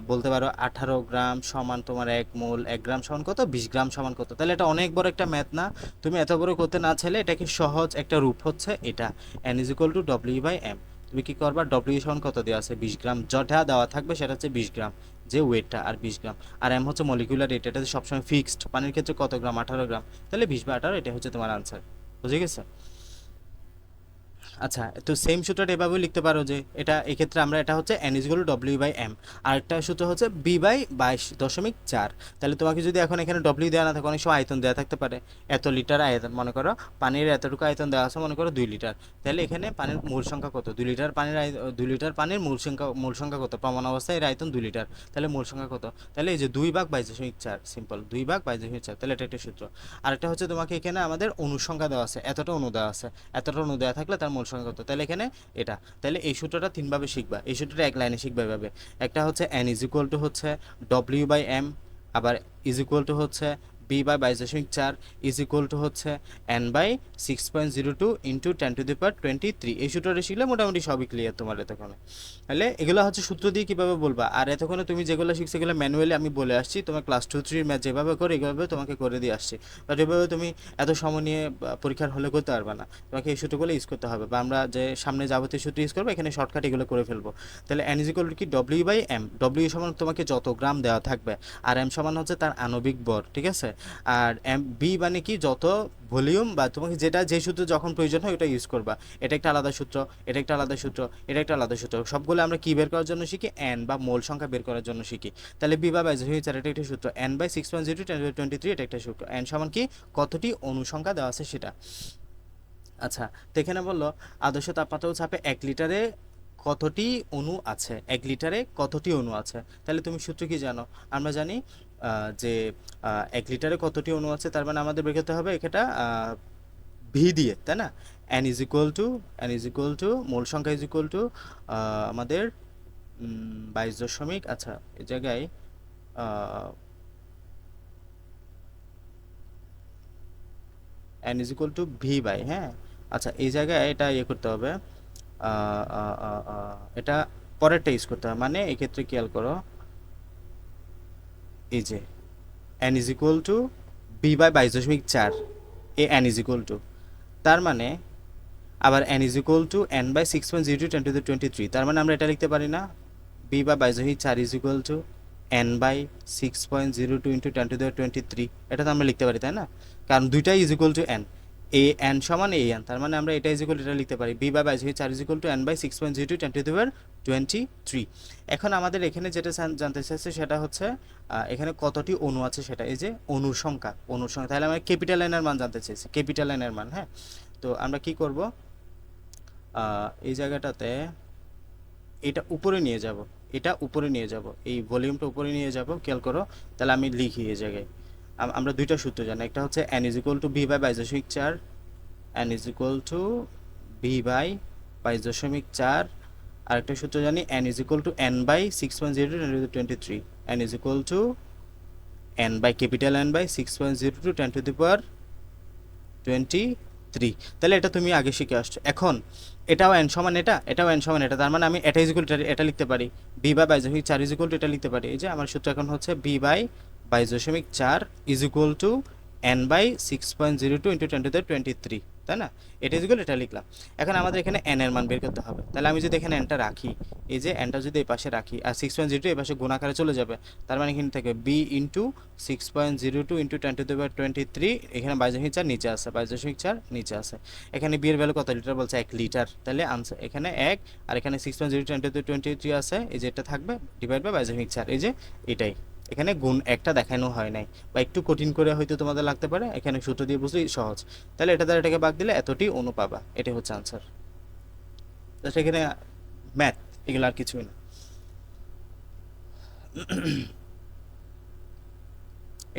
Speaker 1: বলতে পারো 18 গ্রাম সমান তোমার 1 মোল, 1 গ্রাম সমান কত, 20 গ্রাম সমান কত। তাহলে এটা অনেক বড় একটা ম্যাথ না? তুমি এত বড় করতে না চাইলে এটাকে সহজ একটা রূপ হচ্ছে এটা, N=W/M। তুমি কি করবা? ডব্লিউ সমান কত দেওয়া আছে? 20 গ্রাম, যেটা দেওয়া থাকবে সেটা হচ্ছে 20 গ্রাম, যে ওয়েটটা, আর 20 গ্রাম। আর এম হচ্ছে মলিকুলার রেট, এটা সবসময় ফিক্সড। পানির ক্ষেত্রে কত গ্রাম? 18 গ্রাম। তাহলে 20/18, এটা হচ্ছে তোমার আনসার। বুঝে গেছে? আচ্ছা, তো সেম সূত্রটা এভাবেও লিখতে পারো যে এটা এক্ষেত্রে আমরা, এটা হচ্ছে N=W/M। আর একটা সূত্র হচ্ছে B/22.4। তাহলে তোমাকে যদি এখন এখানে ডব্লিউ দেওয়া না থাকে, অনেক সময় আয়তন দেওয়া থাকতে পারে, এত লিটার আয়তন, মনে করো পানির এতটুকু আয়তন দেওয়া আছে, মনে করো 2 লিটার। তাহলে এখানে পানির মূল সংখ্যা কত? 2 লিটার পানির 2 লিটার পানির মূল সংখ্যা কত? প্রমাণ অবস্থায় এর আয়তন 2 লিটার। তাহলে মূল সংখ্যা কত? তাহলে এই যে 2/22.4, সিম্পল, 2/22.4। তাহলে এটা একটা সূত্র। আরেকটা হচ্ছে তোমাকে এখানে আমাদের অনুসংখ্যা দেওয়া আছে, এতটা অনু দেওয়া আছে, এতটা অনু দেওয়া থাকলে তার মূল সংখ্যা কত। তাহলে এখানে এটা, তাহলে এই সূত্রটা তিনভাবে শিখবা, এই সূত্রটা এক লাইনে শিখবা এভাবে। একটা হচ্ছে N=, হচ্ছে W/M, আবার ইজ ইকুয়াল টু হচ্ছে B/22.4, হচ্ছে N/6.02 × 10⁻23। এই সূত্রটা শিখলে মোটামুটি সবই ক্লিয়ার তোমার এতক্ষণে। তাহলে এগুলো হচ্ছে সূত্র দিয়ে কীভাবে বলবা। আর এতক্ষণে তুমি যেগুলো শিখছো এগুলো ম্যানুয়ালি আমি বলে আসছি, তোমার ক্লাস 2-3 ম্যাথ যেভাবে করে এভাবে তোমাকে করে দিয়ে আসছি। বাট এভাবে তুমি এত সময় নিয়ে পরীক্ষার হলে করতে পারবে না, তোমাকে এই সূত্রগুলো ইউজ করতে হবে, বা আমরা যে সামনে যাবতীয় সূত্র ইউজ করবো এখানে শর্টকাট এগুলো করে ফেলবো। তাহলে N= কি? W/M। ডব্লিউ সমান তোমাকে যত গ্রাম দেওয়া থাকবে, আর এম সমান হচ্ছে তার আণবিক ভর। ঠিক আছে? আর বি মানে কি? যত ভলিউম, বা তোমাকে যেটা যে সূত্র যখন প্রয়োজন হয় ওটা ইউজ করবা। এটা একটা আলাদা সূত্র, এটা একটা আলাদা সূত্র, এটা একটা আলাদা সূত্র। সবগুলো আমরা কি বের করার জন্য শিখি? এন বা মোল সংখ্যা বের করার জন্য শিখি। তাহলে B/22.4 এটা একটা সূত্র, N/6.0 × 10⁻23 এটা একটা সূত্র। এন সমান কি? কতটি অনুসংখ্যা দেওয়া আছে সেটা। আচ্ছা, তো এখানে বললো আদর্শ তাপমাত্রা ও চাপে 1 লিটারে কতটি অণু আছে, 1 লিটারে কতটি অণু আছে। তাহলে তুমি সূত্র কি জানো? আমরা জানি যে 1 লিটারে কতটি অণু আছে, তার মানে আমাদের বের করতে হবে এটা ভি দিয়ে, তাই না? N=, মূল সংখ্যা আমাদের 22 দশমিক, আচ্ছা এই জায়গায় N=V/, হ্যাঁ। আচ্ছা, এই জায়গায় এটা ইয়ে করতে হবে, এটা পরেরটা ইউজ করতে হবে। মানে এক্ষেত্রে খেয়াল করো, এই যে n is equal to V by 22.4 এ n ইজ ইকুয়াল টু, তার মানে আবার n is equal to n by 6.02 10 to the 23, তার মানে আমরা এটা লিখতে পারি না V by 22.4 is equal to n by 6.02 into 10 to the 23, এটা তো আমরা লিখতে পারি তাই না, কারণ দুইটাই is equal to n, A n সমান এ n, তার মানে আমরা এটা ইজ ইকুয়াল এটা লিখতে পারি V by 22.4 is equal to n by 6.02 10 to the 23। এখন আমাদের এখানে যেটা জানতে চাইছে সেটা হচ্ছে এখানে কতটি অণু আছে সেটা, এই যে অণুর সংখ্যা, তাহলে আমরা ক্যাপিটাল এন এর মান জানতে চাইছি, ক্যাপিটাল এন এর মান। হ্যাঁ, তো আমরা কি করব, এই জায়গাটাতে এটা উপরে নিয়ে যাব, এটা উপরে নিয়ে যাব, এই ভলিউমটা উপরে নিয়ে যাব, খেয়াল করো। তাহলে আমি লিখি এই জায়গায়, আমরা দুইটা সূত্র জানি, একটা হচ্ছে n is equal to V by 22.4, n is equal to V by 22.4, আরেকটা সূত্র জানি n is equal to n by 6.02 10 to the 23, n is equal to n by capital n by 6.02 10 to the power 23। তাহলে এটা তুমি আগে শিখে আসছো। এখন এটাও n সমান এটা, এটাও n সমান এটা, তার মানে আমি এটা ইজ ইকুয়াল টু এটা লিখতে পারি V by 22.4 is equal to এটা লিখতে পারি, এই যে আমার সূত্র এখন হচ্ছে V by 22.4 is equal to n by 6.02 into 10 to the 23, তাই না, এটা ইজ ইকুয়াল এটা লিখলাম। এখন আমাদের এখানে n এর মান বের করতে হবে, তাহলে আমি যদি এখানে nটা রাখি, এই যে nটা যদি এই পাশে রাখি আর 6.02 এই পাশে গুণ আকারে চলে যাবে, তার মানে এখানে থেকে b into 6.02 into 10 to the power 23, এখানে 22.4 নিচে আছে, 22.4 নিচে আছে। এখানে b এর ভ্যালু কত লিটার বলছে, 1 লিটার, তাহলে আনসার এখানে 1, আর এখানে 6.02 10 টু দি 23 আছে, এই যে এটা থাকবে ডিভাইড বাই 22.4, এই যে এটাই, এখানে গুণ একটা দেখানো হয় নাই, বা একটু কঠিন করে হয়তো তোমাদের লাগতে পারে, এখানে সূত্র দিয়ে বুঝলেই সহজ। তাহলে এটা দ্বারা এটাকে ভাগ দিলে এতটি অণু পাবা, এটাই হচ্ছে আনসার। জাস্ট এখানে ম্যাথ, এগুলো আর কিছুই না।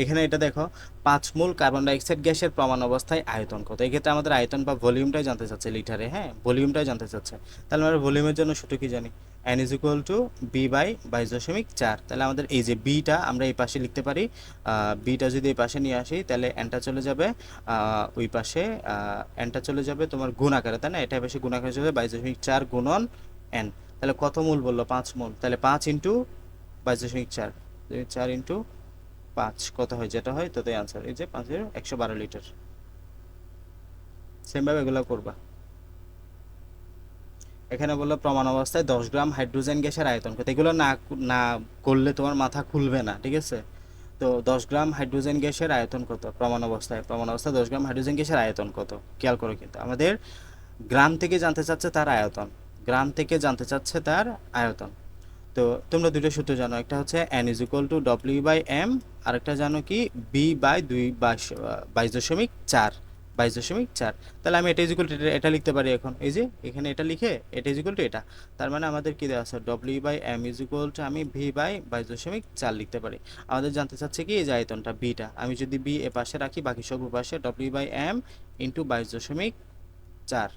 Speaker 1: এখানে এটা দেখো 5 মোল কার্বন ডাইঅক্সাইড গ্যাসের প্রমাণ অবস্থায় আয়তন কত, এক্ষেত্রে আমাদের আয়তন বা ভলিউমটাই জানতে চাচ্ছে লিটারে, হ্যাঁ ভলিউমটাই জানতে চাচ্ছে। তাহলে আমরা ভলিউমের জন্য সূত্র কি জানি, n is equal to V by 22.4, তাহলে আমাদের এই যে বিটা আমরা এই পাশে লিখতে পারি, বিটা যদি এই পাশে নিয়ে আসি তাহলে nটা চলে যাবে ওই পাশে, nটা চলে যাবে তোমার গুণ আকারে, তাই না, এটা পাশে গুণ আকারে চলে যাবে 22.4 গুণন n, তাহলে কত মোল বললো 5 মোল, তাহলে 5 ইন্টু 22.4, 4 ইন্টু 5 কত হয়, যেটা হয় ততই আনসার, এই যে 5 112 লিটার। সেম ভাবে এগুলো করবা। এখানে বললো প্রমাণ অবস্থায় 10 গ্রাম হাইড্রোজেন গ্যাসের আয়তন কত, এগুলো না না করলে তোমার মাথা খুলবে না, ঠিক আছে। তো 10 গ্রাম হাইড্রোজেন গ্যাসের আয়তন কত প্রমাণ অবস্থায়, 10 গ্রাম হাইড্রোজেন গ্যাসের আয়তন কত, খেয়াল করো, কিন্তু আমাদের গ্রাম থেকে জানতে চাচ্ছে তার আয়তন, গ্রাম থেকে জানতে চাচ্ছে তার আয়তন। তো তোমরা দুটো সূত্র জানো, একটা হচ্ছে n is equal to W by M, আরেকটা জানো কি বি বাই 22.4, 22.4। তাহলে আমি এটা ইজ ইকুয়াল টু এটা লিখতে পারি, এখন এই যে এখানে এটা লিখে এটা ইজ ইকুয়াল টু এটা, তার মানে আমাদের কি দেওয়া আছে W by M is equal to আমি ভি বাই 22.4 লিখতে পারি। আমাদের জানতে চাচ্ছে কি এই যে আয়তনটা বিটা, আমি যদি বি এ পাশে রাখি বাকি সব পাশে ডব্লিউ বাই এম ইন্টু 22.4,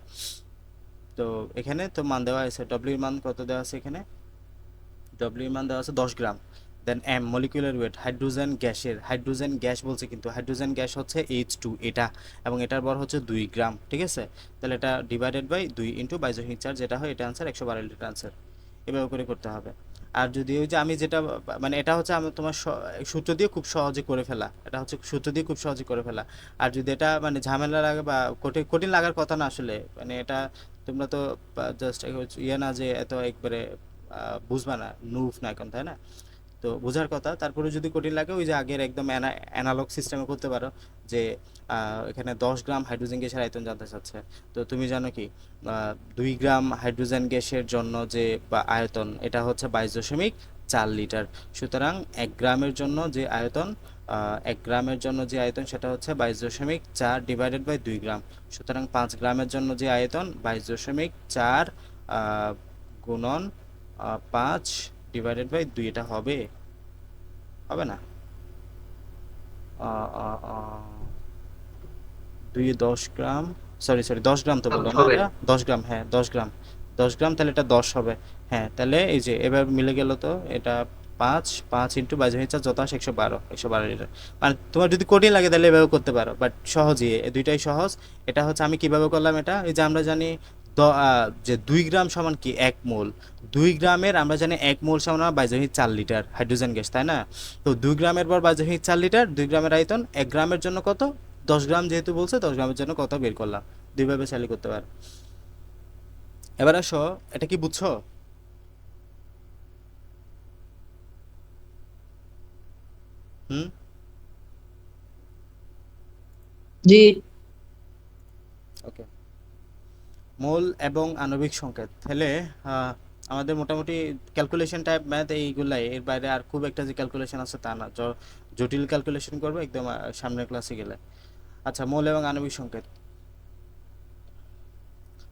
Speaker 1: তো এখানে তো মান দেওয়া আছে, ডব্লিউর মান কত দেওয়া আছে এখানে, ডব্লিউ মান দেওয়া আছে 10 গ্রাম, দেন এম মলিকুলার ওয়েট হাইড্রোজেন গ্যাসের, হাইড্রোজেন গ্যাস বলছে কিন্তু হাইড্রোজেন গ্যাস হচ্ছে H2 এটা, এবং এটার ভর হচ্ছে 2 গ্রাম, ঠিক আছে। তাহলে এটা ডিভাইডেড বাই 2 ইন্টু 22.4 যেটা হয় এটা আনসার 112 লিটার আনসার, এভাবে করে করতে হবে। আর যদি ওই যে আমি যেটা মানে এটা হচ্ছে আমি তোমার সূত্র দিয়ে খুব সহজে করে ফেলা, এটা হচ্ছে সূত্র দিয়ে খুব সহজে করে ফেলা। আর যদি এটা মানে ঝামেলা লাগে বা কঠিন কঠিন লাগার কথা না আসলে, মানে এটা তোমরা তো জাস্ট ইয়ে না যে এত একবারে বুঝবা না, নুফ না এখন, তাই না, তো বোঝার কথা। তারপরে যদি কঠিন লাগে ওই যে আগের একদম অ্যানালগ সিস্টেমে করতে পারো, যে এখানে 10 গ্রাম হাইড্রোজেন গ্যাসের আয়তন জানতে চাচ্ছে, তো তুমি জানো কি 2 গ্রাম হাইড্রোজেন গ্যাসের জন্য যে বা আয়তন এটা হচ্ছে 22.4 লিটার, সুতরাং 1 গ্রামের জন্য যে আয়তন 1 গ্রামের জন্য যে আয়তন সেটা হচ্ছে 22.4 ডিভাইডেড বাই 2 গ্রাম, সুতরাং 5 গ্রামের জন্য যে আয়তন 22.4 গুণন 5 ডিভাইডেড বাই 2, এটা হবে হবে না, 2 10 গ্রাম, সরি 10 গ্রাম তো বললাম না, এটা 10 গ্রাম, হ্যাঁ 10 গ্রাম, 10 গ্রাম, তাহলে এটা 10 হবে। হ্যাঁ, তাহলে এই যে এবার মিলে গেল, তো এটা 5 ইন্টু 22.4 যত আসে 112 লিটার। মানে তোমার যদি কঠিন লাগে তাহলে এভাবে করতে পারো, বাট সহজই, এই দুইটাই সহজ। এটা হচ্ছে আমি কিভাবে করলাম, এটা এই যে আমরা জানি যে 2 গ্রাম সমান কি 1 মোল। 2 গ্রামের আমরা জানি 1 মোল সমান বায়ুজাহিক 4 লিটার হাইড্রোজেন গ্যাস, তাই না? তো 2 গ্রামের পর বায়ুজাহিক 4 লিটার, 2 গ্রামের আয়তন, 1 গ্রামের জন্য কত, 10 গ্রাম যেহেতু বলছে 10 গ্রামের জন্য কত বের করলাম। দুইভাবে চালু করতে পারে। এবার আসো, এটা কি বুঝছো? হুম।
Speaker 2: জি।
Speaker 1: ওকে। মোল এবং আণবিক সংকেত তাহলে আহ, আমাদের মোটামুটি ক্যালকুলেশন টাইপ ম্যাথ এইগুলাই, এর বাইরে আর খুব একটা যে ক্যালকুলেশন আছে তা না, জটিল ক্যালকুলেশন করবে একদম সামনের ক্লাসে গেলে। আচ্ছা, মোল এবং আণবিক সংকেত,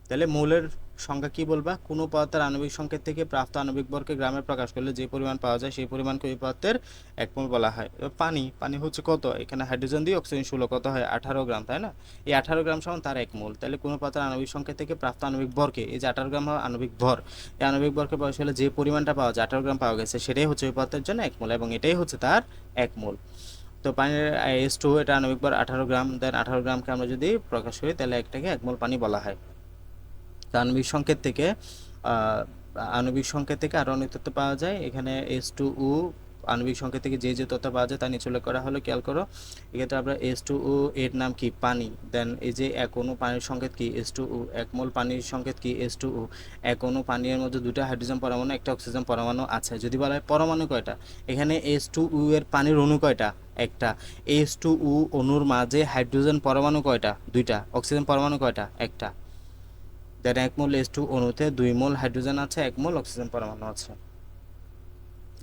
Speaker 1: তাহলে মৌলের সংখ্যা কি বলবা? কোনো পদার্থের আণবিক সংকেত থেকে প্রাপ্ত আণবিক ভরকে গ্রামে প্রকাশ করলে যে পরিমাণ পাওয়া যায় সেই পরিমাণকে ওই পদার্থের 1 মোল বলা হয়। এবার পানি, পানি হচ্ছে কত, এখানে হাইড্রোজেন দিয়ে অক্সিজেন 16, কত হয় 18 গ্রাম, তাই না? এই 18 গ্রাম সমান তার 1 মোল। তাহলে কোনো পদার্থের আণবিক সংকেত থেকে প্রাপ্ত আণবিক ভরকে, এই যে 18 গ্রাম হয় আণবিক ভর, এই আণবিক ভরকে প্রকাশ হলে যে পরিমাণটা পাওয়া যায় 18 গ্রাম পাওয়া গেছে, সেটাই হচ্ছে ওই পদার্থের জন্য 1 মোল, এবং এটাই হচ্ছে তার 1 মোল। তো পানির H2O, এটা আণবিক ভর 18 গ্রাম, দেন 18 গ্রামকে আমরা যদি প্রকাশ করি তাহলে একটাকে 1 মোল পানি বলা হয়। আণবিক সংকেত থেকে আহ, আণবিক সংকেত থেকে আরো অনেক তথ্য পাওয়া যায়। এখানে H2O আণবিক সংকেত থেকে যে যে তথ্য পাওয়া যায় তা নিচে উল্লেখ করা হলো, খেয়াল করো। এক্ষেত্রে আমরা H2O এর নাম কি, পানি। দেন এই যে 1 অণু পানির সংকেত কি, H2O। 1 মোল পানির সংকেত কি, H2O। 1 অণু পানির মধ্যে 2টা হাইড্রোজেন পরমাণু, একটা অক্সিজেন পরমাণু আছে। যদি বলা হয় পরমাণু কয়টা, এখানে H2O এর পানির অণু কয়টা, একটা। H2O অণুর মাঝে হাইড্রোজেন পরমাণু কয়টা, 2টা। অক্সিজেন পরমাণু কয়টা, একটা। দেন 1 মোল H2 অণুতে 2 মোল হাইড্রোজেন আছে, 1 মোল অক্সিজেন পরমাণু আছে।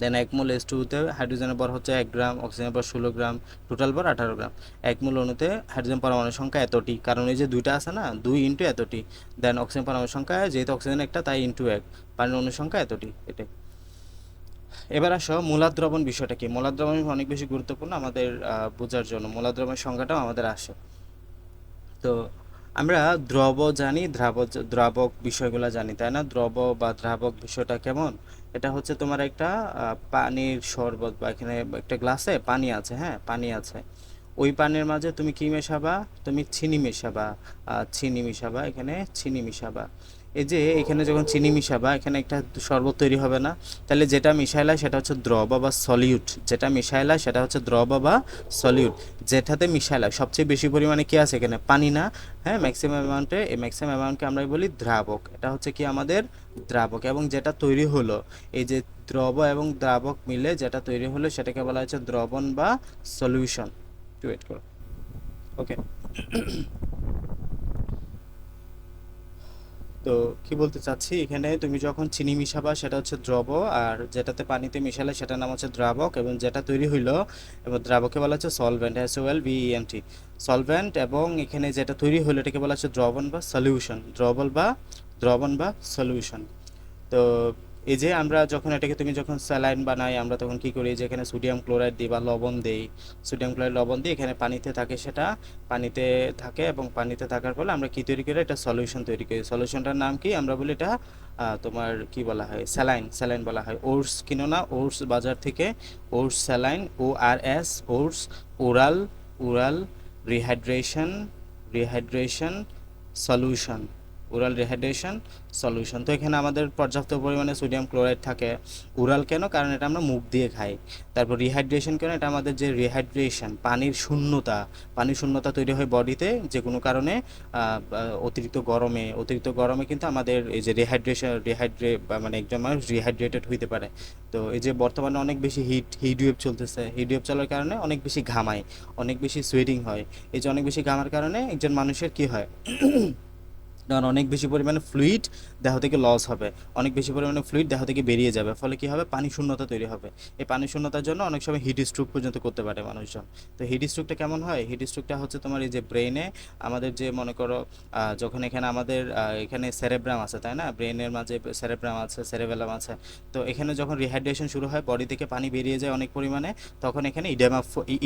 Speaker 1: দেন 1 মোল H2 তে হাইড্রোজেনের ভর হচ্ছে 1 গ্রাম, অক্সিজেনের ভর 16 গ্রাম, টোটাল ভর 18 গ্রাম। 1 মোল অণুতে হাইড্রোজেন পরমাণুর সংখ্যা এতটি, কারণ এই যে 2টা আছে না, 2 ইন্টু এতটি। দেন অক্সিজেন পরমাণুর সংখ্যা, যেহেতু অক্সিজেন একটা তাই ইন্টু 1, পানির অণুর সংখ্যা এতটি, এটাই। এবার আসো মূলার দ্রবণ বিষয়টা কি। মূলার দ্রবণ অনেক বেশি গুরুত্বপূর্ণ আমাদের বোঝার জন্য, মূলার দ্রবণের সংখ্যাটাও আমাদের আসে। তো আমরা দ্রব জানি, দ্রাবক বিষয়গুলো জানি, তাই না? দ্রব বা দ্রাবক বিষয়টা কেমন, এটা হচ্ছে তোমার একটা পানির শরবত, বা এখানে একটা গ্লাসে পানি আছে, হ্যাঁ পানি আছে, ওই পানির মাঝে তুমি কি মেশাবা, তুমি চিনি মেশাবা। চিনি মিশাবা, এখানে চিনি মিশাবা। এই যে এখানে যখন চিনি মিশাবা, এখানে একটা শরবত তৈরি হবে না? তাহলে যেটা মিশাইলা সেটা হচ্ছে দ্রব বা সলিউট, যেটা মিশাইলা সেটা হচ্ছে দ্রব বা সলিউট। যেটাতে মিশাইলা সবচেয়ে বেশি পরিমাণে কি আছে এখানে, পানি না? হ্যাঁ, ম্যাক্সিমাম অ্যামাউন্টে, এই ম্যাক্সিমাম অ্যামাউন্টকে আমরা বলি দ্রাবক। এটা হচ্ছে কি আমাদের দ্রাবক, এবং যেটা তৈরি হলো, এই যে দ্রব এবং দ্রাবক মিলে যেটা তৈরি হলো সেটাকে বলা হচ্ছে দ্রবণ বা সলিউশন। একটু ওয়েট করো। ওকে। তো কি বলতে চাচ্ছি, এখানে তুমি যখন চিনি মিশাবা সেটা হচ্ছে দ্রব, আর যেটাতে পানিতে মিশালে সেটার নাম হচ্ছে দ্রাবক, এবং যেটা তৈরি হইলো, এবং দ্রাবককে বলা হচ্ছে সলভেন্ট, SOLVENT, সলভেন্ট। এবং এখানে যেটা তৈরি হলো এটাকে বলা হচ্ছে দ্রবণ বা সলিউশন, দ্রবণ বা সলিউশন। তো এই যে আমরা যখন এটাকে, তুমি যখন স্যালাইন বানাই আমরা তখন কি করি, যে এখানে সোডিয়াম ক্লোরাইড দিই বা লবণ দেই, সোডিয়াম ক্লোরাইড লবণ দিই, এখানে পানিতে থাকে, সেটা পানিতে থাকে, এবং পানিতে থাকার ফলে আমরা কি তৈরি করি, এটা সলিউশন তৈরি করি। সলিউশনটার নাম কি, আমরা বলি এটা তোমার কি বলা হয়, স্যালাইন, স্যালাইন বলা হয়। ওটস কিনো না, ওটস বাজার থেকে, oats saline, ORS, oats. Oral, Ural rehydration, rehydration solution, oral rehydration solution. তো এখানে আমাদের পর্যাপ্ত পরিমাণে সোডিয়াম ক্লোরাইড থাকে। উরাল কেন, কারণ এটা আমরা মুখ দিয়ে খাই। তারপর রিহাইড্রেশন কেন, এটা আমাদের যে রিহাইড্রেশন, পানির শূন্যতা, পানির শূন্যতা তৈরি হয় বডিতে যে কোনো কারণে, অতিরিক্ত গরমে কিন্তু আমাদের এই যে মানে একজন মানুষ রিহাইড্রেটেড হইতে পারে। তো এই যে বর্তমানে অনেক বেশি হিট ওয়েভ চলতেছে, হিট ওয়েভ চলার কারণে অনেক বেশি ঘামায়, অনেক বেশি সোয়েটিং হয়। এই যে অনেক বেশি ঘামার কারণে একজন মানুষের কি হয়, কারণ অনেক বেশি পরিমাণে ফ্লুইড দেহ থেকে লস হবে, অনেক বেশি পরিমাণে ফ্লুইড দেহ থেকে বেরিয়ে যাবে, ফলে কি হবে, পানি শূন্যতা তৈরি হবে। এই পানি শূন্যতার জন্য অনেক সময় হিট স্ট্রোক পর্যন্ত করতে পারে মানুষজন। তো হিট স্ট্রোকটা কেমন হয়, হিট স্ট্রোকটা হচ্ছে তোমার এই যে ব্রেনে, আমাদের যে মনে করো যখন এখানে আমাদের এখানে সেরেব্রাম আছে, তাই না? ব্রেনের মাঝে সেরেব্রাম আছে, সেরেবেলাম আছে। তো এখানে যখন রিহাইড্রেশন শুরু হয়, বডি থেকে পানি বেরিয়ে যায় অনেক পরিমাণে, তখন এখানে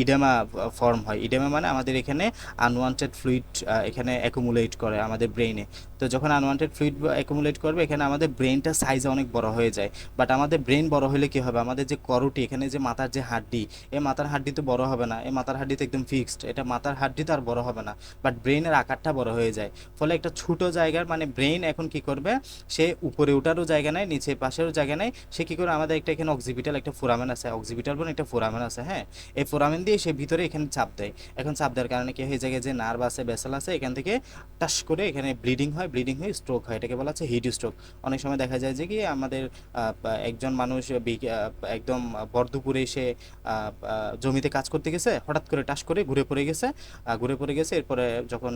Speaker 1: ইডেমা ফর্ম হয়। ইডেমা মানে আমাদের এখানে আনওয়ান্টেড ফ্লুইড এখানে অ্যাকুমুলেট করে আমাদের ব্রেইনে। তো যখন আনওয়ান্টেড ফ্লুইড অ্যাকুমুলেট করবে এখানে আমাদের ব্রেনটা সাইজে অনেক বড় হয়ে যায়। বাট আমাদের ব্রেন বড় হলে কি হবে, আমাদের যে করোটি এখানে যে মাথার যে হাড্ডি, এই মাথার হাড্ডি তো বড় হবে না, এই মাথার হাড্ডি তো একদম ফিক্সড, এটা মাথার হাড্ডি তো আর বড় হবে না, বাট ব্রেনের আকারটা বড় হয়ে যায়। ফলে একটা ছোট জায়গার মানে ব্রেন এখন কি করবে, সে উপরে ওঠারও জায়গা নেয়, নিচে পাশেরও জায়গা নেয়, সে কি করে আমাদের একটা এখানে অক্সিপিটাল একটা ফোরামেন আছে, অক্সিপিটাল বলে একটা ফোরামেন আছে, হ্যাঁ, এই ফোরামেন দিয়ে সে ভিতরে এখানে চাপ দেয়। এখন চাপ দেওয়ার কারণে কি হয়ে যায়, যে নার্ভ আছে ভেসেল আছে এখান থেকে টাস করে এখানে ব্লিডিং হয়, ব্লিডিং হয়ে স্ট্রোক হয়, এটাকে বলা হচ্ছে হিট স্ট্রোক। অনেক সময় দেখা যায় যে কি আমাদের একজন মানুষ একদম ভরদুপুরে এসে জমিতে কাজ করতে গেছে, হঠাৎ করে টাস করে ঘুরে পড়ে গেছে, ঘুরে পড়ে গেছে, এরপরে যখন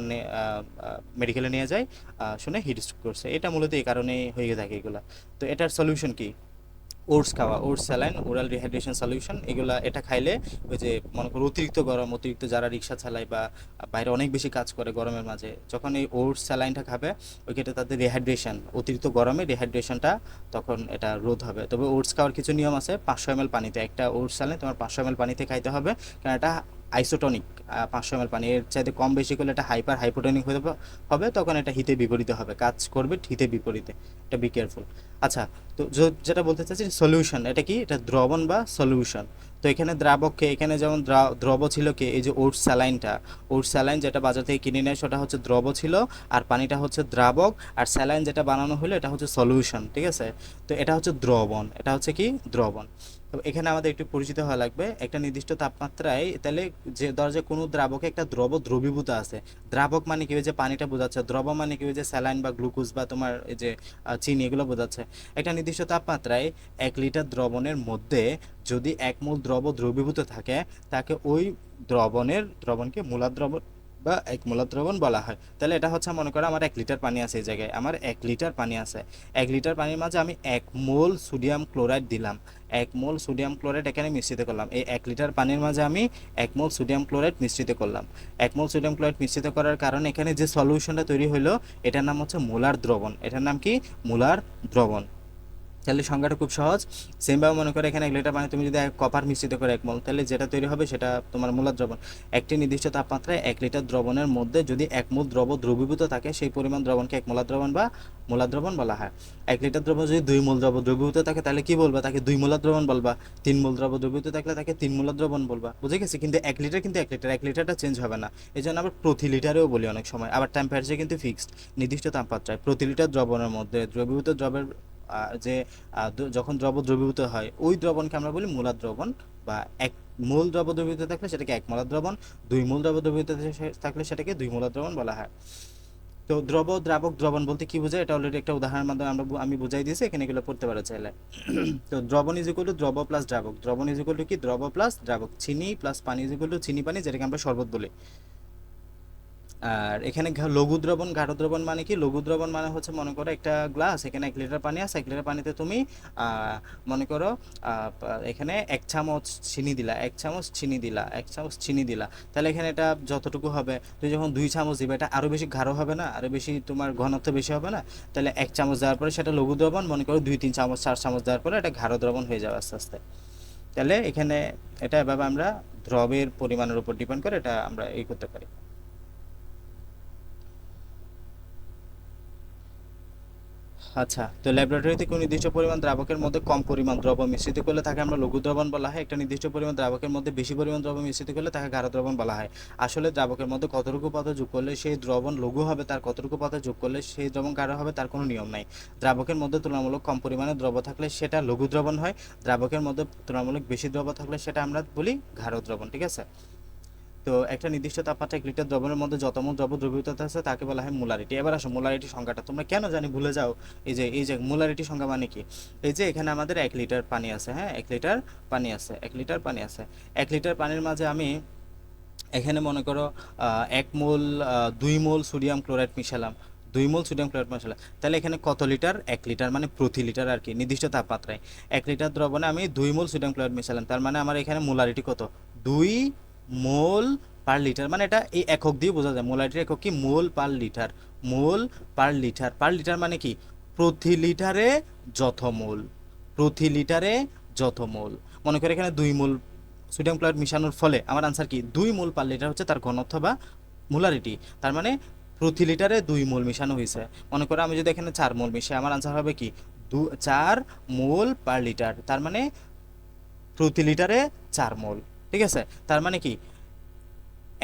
Speaker 1: মেডিকেলে নিয়ে যায় শুনে হিট স্ট্রোক করছে। এটা মূলত এই কারণেই হয়ে থাকে এগুলা। তো এটার সলিউশন কি, ওটস খাওয়া, oats saline, oral rehydration solution, এগুলা এটা খাইলে ওই যে মনে করো অতিরিক্ত গরম, অতিরিক্ত যারা রিক্সা চালায় বা বাইরে অনেক বেশি কাজ করে গরমের মাঝে, যখন এই ওটস স্যালাইনটা খাবে ওই ক্ষেত্রে তাদের রিহাইড্রেশন, অতিরিক্ত গরমে রিহাইড্রেশনটা তখন এটা রোধ হবে। তবে ওটস খাওয়ার কিছু নিয়ম আছে, 500 ml পানিতে, একটা ওটস স্যালাইন তোমার 500 ml পানিতে খাইতে হবে, কারণ এটা আইসোটনিক। 500 ml পানি, এর চাইতে কম বেশি করলে এটা হাইপোটনিক হয়ে হবে, তখন এটা হিতে বিপরীতে হবে, কাজ করবে হিতে বিপরীতে, এটা বি কেয়ারফুল। আচ্ছা, তো যেটা বলতে চাচ্ছি সলিউশন, এটা কি, এটা দ্রবণ বা সলিউশন। তো এখানে দ্রাবককে, এখানে যেমন দ্রব ছিল কি, এই যে ওটস স্যালাইনটা, ওটস স্যালাইন যেটা বাজার থেকে কিনে নেয় সেটা হচ্ছে দ্রব ছিল, আর পানিটা হচ্ছে দ্রাবক, আর স্যালাইন যেটা বানানো হলো এটা হচ্ছে সলিউশন, ঠিক আছে। তো এটা হচ্ছে দ্রবণ, এটা হচ্ছে কি দ্রবণ। তো এখানে আমাদের একটু পরিচিত হওয়া লাগবে, একটা নির্দিষ্ট তাপমাত্রায় তাহলে যে দরজা কোনো দ্রাবকে একটা দ্রবীভূত আছে, দ্রাবক মানে কি, ওই যে পানিটা বোঝাচ্ছে, দ্রব মানে কি, ওই যে স্যালাইন বা গ্লুকোজ বা তোমার এই যে চিনি, এগুলো বোঝাচ্ছে। একটা নির্দিষ্ট তাপমাত্রায় 1 লিটার দ্রবণের মধ্যে যদি 1 মোল দ্রবীভূত থাকে, তাকে ওই দ্রবণকে মূলার দ্রবণ বা 1 মোলার দ্রবণ বলা হয়। তাহলে এটা হচ্ছে, মনে করো আমার 1 লিটার পানি আছে, এই জায়গায় আমার 1 লিটার পানি আছে, 1 লিটার পানির মাঝে আমি 1 মোল সোডিয়াম ক্লোরাইড দিলাম, 1 মোল সোডিয়াম ক্লোরাইড এখানে মিশ্রিত করলাম, এই 1 লিটার পানির মাঝে আমি 1 মোল সোডিয়াম ক্লোরাইড মিশ্রিত করলাম। 1 মোল সোডিয়াম ক্লোরাইড মিশ্রিত করার কারণে এখানে যে সলিউশনটা তৈরি হলো এটার নাম হচ্ছে মোলার দ্রবণ, এটার নাম কি, মোলার দ্রবণ। তাহলে সংজ্ঞাটা খুব সহজ। সেমভাবে মনে করো এখানে 1 লিটার পানি তুমি যদি কপার মিশ্রিত করে 1 মোল, তাহলে যেটা তৈরি হবে সেটা তোমার মূলার দ্রবণ। একটি নির্দিষ্ট তাপমাত্রায় 1 লিটার দ্রবণের মধ্যে যদি 1 মোল দ্রবীভূত থাকে, সেই পরিমাণ দ্রবণকে 1 মোলার দ্রবণ বা মূলার দ্রবণ বলা হয়। 1 লিটার দ্রবণ যদি 2 মোল দ্রবীভূত থাকে তাহলে কি বলবা, তাকে 2 মোলার দ্রবণ বলবা। 3 মোল দ্রবীভূত থাকলে তাকে 3 মোলার দ্রবণ বলবা, বুঝে গেছি। কিন্তু 1 লিটার কিন্তু 1 লিটার, 1 লিটারটা চেঞ্জ হবে না, এই জন্য আবার প্রতি লিটারেও বলি অনেক সময়। আবার টেম্পারেচার কিন্তু ফিক্সড, নির্দিষ্ট তাপমাত্রায় প্রতি লিটার দ্রবণের মধ্যে দ্রবীভূত দ্রবের যে যখন দ্রবীভূত হয় ওই দ্রবণকে আমরা বলি মূলার দ্রবণ, বা 1 মোল দ্রবীভূত থাকলে সেটাকে 1 মোলার দ্রবণ, 2 মোল দ্রবীভূত থাকলে সেটাকে 2 মোলার দ্রবণ বলা হয়। তো দ্রাবক দ্রবণ বলতে কি বোঝায়, এটা অলরেডি একটা উদাহরণের মাধ্যমে আমি বুঝাই দিয়েছি, এখানে এগুলো পড়তে পারো চাইলে। তো দ্রবণ ইজ ইকুয়াল টু দ্রব প্লাস দ্রাবক, দ্রবণ ইজ ইকুয়াল টু কি, দ্রব প্লাস দ্রাবক, চিনি প্লাস পানি ইজ ইকুয়াল টু চিনি পানি, যেটাকে আমরা শরবত বলি। আর এখানে লঘু দ্রবণ, গাঢ় দ্রবণ মানে কি, লঘু দ্রবণ মানে হচ্ছে, মনে করো একটা গ্লাস, এখানে 1 লিটার পানি আছে, 1 লিটার পানিতে তুমি মনে করো এখানে 1 চামচ চিনি দিলা, 1 চামচ চিনি দিলা, 1 চামচ চিনি দিলা, তাহলে এখানে এটা যতটুকু হবে, তুমি যখন 2 চামচ দিবে এটা আরও বেশি গাঢ় হবে না, আরও বেশি তোমার ঘনত্ব বেশি হবে না। তাহলে 1 চামচ দেওয়ার পরে সেটা লঘু দ্রবণ, মনে করো 2 3 চামচ 4 চামচ দেওয়ার পরে এটা গাঢ় দ্রবণ হয়ে যাবে আস্তে আস্তে। তাহলে এখানে এটা এভাবে আমরা দ্রবের পরিমাণের উপর ডিপেন্ড করে এটা আমরা এই করতে পারি। আচ্ছা, তো ল্যাবরেটরিতে কোনো নির্দিষ্ট পরিমাণ দ্রাবকের মধ্যে কম পরিমাণ দ্রব মিশ্রিত করলে তাকে আমরা লঘু দ্রবণ বলা হয়, একটা নির্দিষ্ট পরিমাণ দ্রাবকের মধ্যে বেশি পরিমাণ দ্রব মিশ্রিত করলে তাকে গাঢ় দ্রবণ বলা হয়। আসলে দ্রাবকের মধ্যে কতটুকু পদার্থ যোগ করলে সেই দ্রবণ লঘু হবে, তার কতটুকু পদার্থ যোগ করলে সেই দ্রবণ গাঢ় হবে তার কোনো নিয়ম নাই। দ্রাবকের মধ্যে তুলনামূলক কম পরিমাণে দ্রব থাকলে সেটা লঘু দ্রবণ হয়, দ্রাবকের মধ্যে তুলনামূলক বেশি দ্রব থাকলে সেটা আমরা বলি গাঢ় দ্রবণ, ঠিক আছে। তো একটা নির্দিষ্ট তাপমাত্রা 1 লিটার দ্রবণের মধ্যে যত মোল দ্রব দ্রবীভূত আছে তাকে বলা হয় মোলারিটি। এবার আসো মোলারিটি সংখ্যাটা তোমরা কেন জানি ভুলে যাও, এই যে মোলারিটি সংখ্যা মানে কি, এই যে এখানে আমাদের 1 লিটার পানি আছে, হ্যাঁ 1 লিটার পানি আছে, 1 লিটার পানি আছে, 1 লিটার পানির মাঝে আমি এখানে মনে করো 1 মোল 2 মোল সোডিয়াম ক্লোরাইড মিশালাম, 2 মোল সোডিয়াম ক্লোরাইড মশলা, তাহলে এখানে কত লিটার, 1 লিটার মানে প্রতি লিটার আর কি, নির্দিষ্ট তাপমাত্রায় 1 লিটার দ্রবণে আমি 2 মোল সোডিয়াম ক্লোরাইড মিশালাম, তার মানে আমার এখানে মোলারিটি কত, 2 মোল পার লিটার, মানে এটা এই একক দিয়ে বোঝা যায়, মোলারিটির একক কি, মোল পার লিটার, মোল পার লিটার, পার লিটার মানে কি, প্রতি লিটারে যত মোল, প্রতি লিটারে যত মোল। মনে করে এখানে 2 মোল সোডিয়াম ক্লোরাইড মিশানোর ফলে আমার আনসার কি, 2 মোল পার লিটার হচ্ছে তার ঘনত্ব বা মোলারিটি, তার মানে প্রতি লিটারে 2 মোল মিশানো হয়েছে। মনে করো আমি যদি এখানে 4 মোল মিশাই, আমার আনসার হবে কি 4 মোল পার লিটার, তার মানে প্রতি লিটারে 4 মোল। ঠিক আছে, তার মানে কি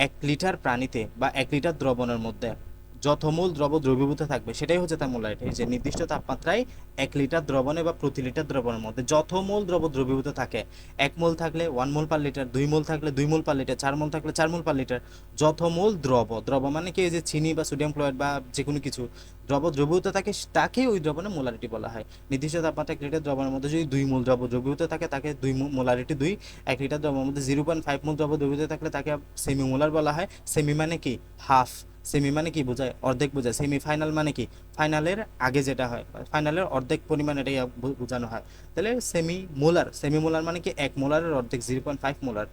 Speaker 1: 1 লিটার পানিতে বা 1 লিটার দ্রবণের মধ্যে যত মোল দ্রবীভূত থাকবে সেটাই হচ্ছে তার মোলারিটি। এই যে নির্দিষ্ট তাপমাত্রায় 1 লিটার দ্রবণে বা প্রতি লিটার দ্রবণের মধ্যে যত মোল দ্রবীভূত থাকে, 1 মোল থাকলে 1 মোল পার লিটার, 2 মোল থাকলে 2 মোল পার লিটার, 4 মোল থাকলে 4 মোল পার লিটার, যত মোল দ্রব মানে কি এই যে চিনি বা সোডিয়াম ক্লোরাইড বা যে কোনো কিছু দ্রবীভূত থাকে তাকে ওই দ্রবণের মোলারিটি বলা হয়। নির্দিষ্ট তাপমাত্রা 1 লিটার দ্রবণের মধ্যে যদি 2 মোল দ্রবীভূত থাকে তাকে মোলারিটি 2। 1 লিটার দ্রবণের মধ্যে 0.5 মোল দ্রবীভূত থাকলে তাকে সেমি মোলার বলা হয়। সেমি মানে কি হাফ, সেমি মানে কি বোঝায় অর্ধেক বোঝায়। সেমি ফাইনাল মানে কি ফাইনালের আগে যেটা হয়, ফাইনালের অর্ধেক পরিমাণ এটাই বোঝানো হয়। তাহলে সেমি মোলার মানে কি 1 মোলারের অর্ধেক 0.5 মোলার।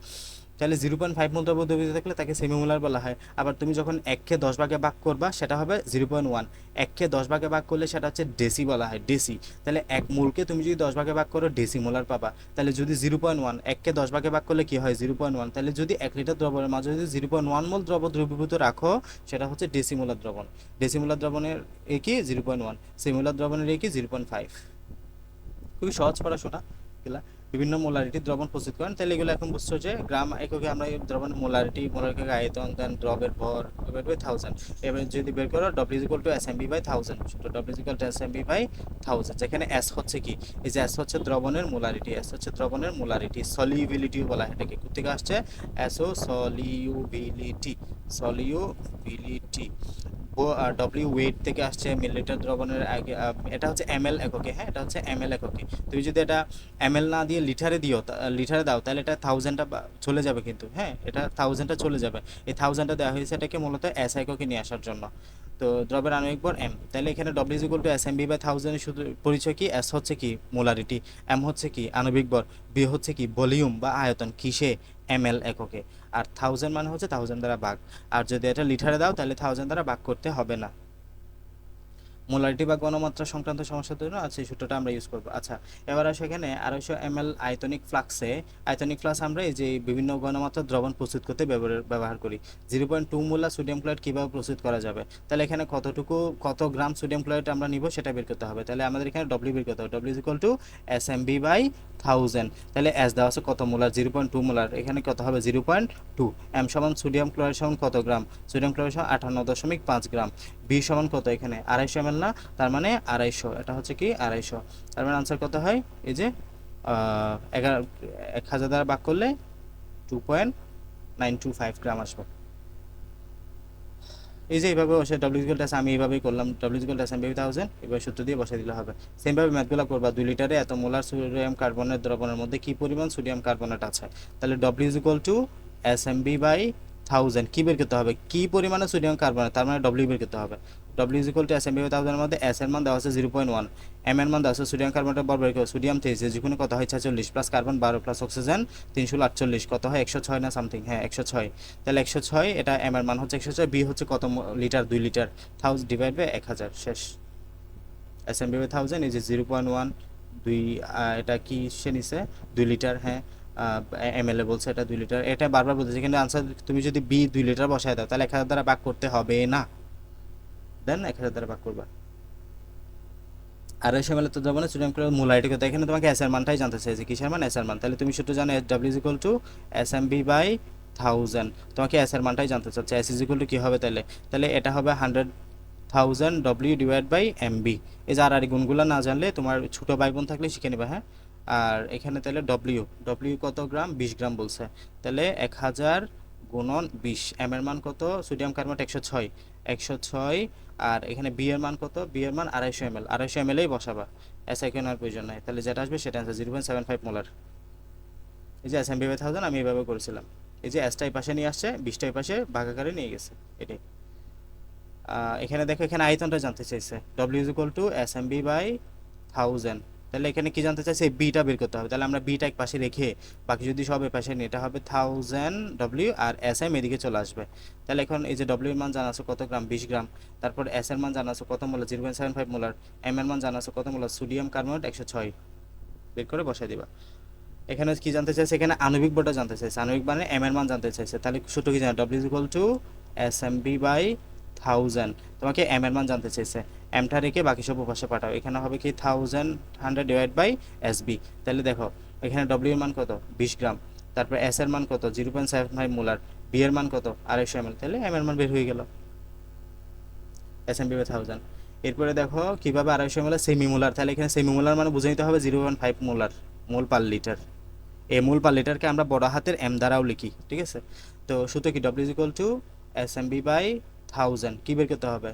Speaker 1: তাহলে 0.5 মোল দ্রবীভূত থাকলে তাকে সেমিমোলার বলা হয়। আবার তুমি যখন 1কে 10 ভাগে ভাগ করবা সেটা হবে 0.1। 1কে 10 ভাগে ভাগ করলে সেটা হচ্ছে ডেসি বলা হয়, ডেসি। তাহলে 1 মোলকে তুমি যদি 10 ভাগে ভাগ করো ডেসিমোলার পাবা। তাহলে যদি 0.1 1কে 10 ভাগে ভাগ করলে কি হয় 0.1। তাহলে যদি 1 লিটার দ্রবণের মাঝে যদি 0.1 মোল দ্রবীভূত রাখো সেটা হচ্ছে ডেসিমোলার দ্রবণ। ডেসিমোলার দ্রবণের এ কি 0.1, সেমিমোলার দ্রবণের এ কি 0.5। খুবই সহজ পড়াশোনা এগুলা। বিভিন্ন মোলারিটি দ্রবণ প্রস্তুত করেন, তাহলে এগুলো এখন বুঝছো যে গ্রাম এককে আমরা এই দ্রবণের মোলারিটি, মোলার এককে আয়তন, দেন দ্রবের ভর বের করে 1000। এবার যদি বের করো W = SMB/1000, ছোট W = SMB/1000, যেখানে S হচ্ছে কি এই যে S হচ্ছে দ্রবণের মোলারিটি, S হচ্ছে দ্রবণের মোলারিটি। সলিউবিলিটি বলা হয় এটাকে, কোথেকে আসছে SO, solubility, solubility. W weight থেকে আসছে মিলিলিটার দ্রবণের আগে, এটা হচ্ছে এমএল এককে, হ্যাঁ এটা হচ্ছে এমএল এককে। তুমি যদি এটা এমএল না দিয়ে লিটারে লিটারে দাও তাহলে এটা 1000টা চলে যাবে কিন্তু, হ্যাঁ এটা 1000টা চলে যাবে। এই 1000টা দেওয়া হয়েছে এটাকে মূলত এস এককে নিয়ে আসার জন্য। তো দ্রবের আণবিক ভর এম, তাহলে এখানে W = SMB/1000 শুধু পরিচয় কি এস হচ্ছে কি মোলারিটি, এম হচ্ছে কি আণবিক ভর, বি হচ্ছে কি ভলিউম বা আয়তন কিসে এমএল এককে, আর 1000 মানে হচ্ছে 1000 দ্বারা ভাগ। আর যদি এটা লিটারে দাও তাহলে 1000 দ্বারা ভাগ করতে হবে না। মোলারিটি বা ঘনমাত্রা সংক্রান্ত সমস্যার জন্য আছে এই সূত্রটা আমরা ইউজ করব। আচ্ছা, এবার আসে এখানে 250 ml আয়তনিক ফ্লাক্সে, আয়তনিক ফ্লাক্স আমরা এই যে বিভিন্ন ঘনমাত্রার দ্রবণ প্রস্তুত করতে ব্যবহার করি। 0.2 মোলার সোডিয়াম ক্লোরাইড কীভাবে প্রস্তুত করা যাবে, তাহলে এখানে কত গ্রাম সোডিয়াম ক্লোরাইড আমরা নিব সেটা বের করতে হবে। তাহলে আমাদের এখানে ডব্লিউ বের করতে হবে, W = SMB/1000। তাহলে এস দেওয়া আছে কত মোলার 0.2 মোলার, এখানে কত হবে 0.2। এম সমান সোডিয়াম ক্লোরাইড সমান কত গ্রাম, সোডিয়াম ক্লোরাইড সমান 58.5 গ্রাম। বি সমান কত, এখানে 250 ml না, তার মানে 250, এটা হচ্ছে কি 250। তার মানে আনসার কত হয় এই যে 1000 দ্বারা ভাগ করলে 2.925 গ্রাম আসবে। এই যে এইভাবে বসে W = আমি এইভাবেই করলাম, W = SMB/1000, এবার সূত্র দিয়ে বসে দিলে হবে। সেমভাবে ম্যাথগুলো করবা, 2 লিটারে এত মোলার সোডিয়াম কার্বনের দ্রবণের মধ্যে কি পরিমাণ সোডিয়াম কার্বনেট আছে। তাহলে W = SMB/1000 কি বের করতে হবে, কি পরিমাণে সোডিয়াম কার্বনেট, তার মানে W বের করতে হবে। W = SMB/1000 এর মধ্যে S এর মান দেওয়া আছে 0.1, M এর মান দেওয়া আছে সোডিয়াম কার্বনেটের ভর বের করো, সোডিয়াম 23, যেখানে কত হয় 46 প্লাস কার্বন 12 প্লাস অক্সিজেন 348, কত হয় 106 না সামথিং, হ্যাঁ 106। তাহলে 106, এটা এম এর মান হচ্ছে 106, বি হচ্ছে কত লিটার 2 লিটার, 1000 ডিভাইড বাই 1000 শেষ। SMB/1000 এই যে 0.1 2, এটা কি সে নিছে 2 লিটার, হ্যাঁ এমএল এ বলছে এটা 2 লিটার, এটা বারবার বলতেছে কিন্তু আনসার তুমি যদি বি 2 লিটার বসায় দাও তাহলে 1000 দ্বারা ভাগ করতে হবে না, দেন 1000 দ্বারা ভাগ করবা। আর এস এম এল তো যাবো না সোডিয়াম ক্লোরাইড মোলারিটি কত, এখানে তোমাকে এস এর মানটাই জানতে চাইছে, কিসের মান এস এর মান। তাহলে তুমি সূত্র জানো W = SMB/1000, তোমাকে এস এর মানটাই জানতে চাচ্ছে। S = কি হবে তাহলে, এটা হবে 100,000 W / MB। এই যে আর গুণগুলো না জানলে তোমার ছোট ভাই বোন থাকলে শিখে নেবা, হ্যাঁ। আর এখানে তাহলে W কত গ্রাম, 20 গ্রাম বলছে, তাহলে 1000 গুণন 20। এম এর মান কত, সোডিয়াম কার্বনেট 106, আর এখানে বি এর মান কত, বি এর মান 250 ml, 250 ml এই বসাবা, এস আই কেনার প্রয়োজন নাই। তাহলে যেটা আসবে সেটা অ্যান্সার 0.75 মোলার। এই যে SMB/1000 আমি এইভাবে করেছিলাম, এই যে এসটা এই পাশে নিয়ে আসছে, 20টা এই পাশে ভাগাকারে নিয়ে গেছে, এটাই। এখানে দেখো এখানে আয়তনটা জানতে চাইছে, W = SMB/1000। তাহলে এখানে কি জানতে চাইছে, বিটা বের করতে হবে। তাহলে আমরা বিটা এক পাশে রেখে বাকি যদি সব এই পাশে নিই, এটা হবে 1000 W, আর এস এম এদিকে চলে আসবে। তাহলে এখন এই যে W এর মান জানা আছে কত গ্রাম, 20 গ্রাম। তারপর এস এর মান জানা আছে কত মোলার, 0.75 মোলার। এম এর মান জানা আছে কত মোলার, সোডিয়াম কার্বনেট 106, বের করে বসাই দিবা। এখানে কি জানতে চাইছে, এখানে আণবিক ভরটা জানতে চাইছে, আণবিক মানে এম এর মান জানতে চাইছে। তাহলে সূত্র কি জানো, W = SMB/1000 1000, তোমাকে এম এর মান জানতে চাইছে, এমটা রেখে বাকি সব পাশে পাঠাও, এখানে হবে কি 1100 ডিভাইড বাই এসবি। তাহলে দেখো এখানে ডব্লিউ এর মান কত 20 গ্রাম, তারপর এস এর মান কত 0.75 মোলার, বি এর মান কত 250 ml, তাহলে এম এর মান বের হয়ে গেল এসএমবি বাই 1000। এরপরে দেখো কিভাবে 250 ml সেমি মোলার, তাহলে এখানে সেমি মোলার মানে বুঝে নিতে হবে 0.5 মোলার, মোল পার লিটার। এই মোল পার লিটারকে আমরা বড় হাতের এম দ্বারাও লিখি, ঠিক আছে। তো সূত্র কি W equal to SMB by 1000, কি বের করতে হবে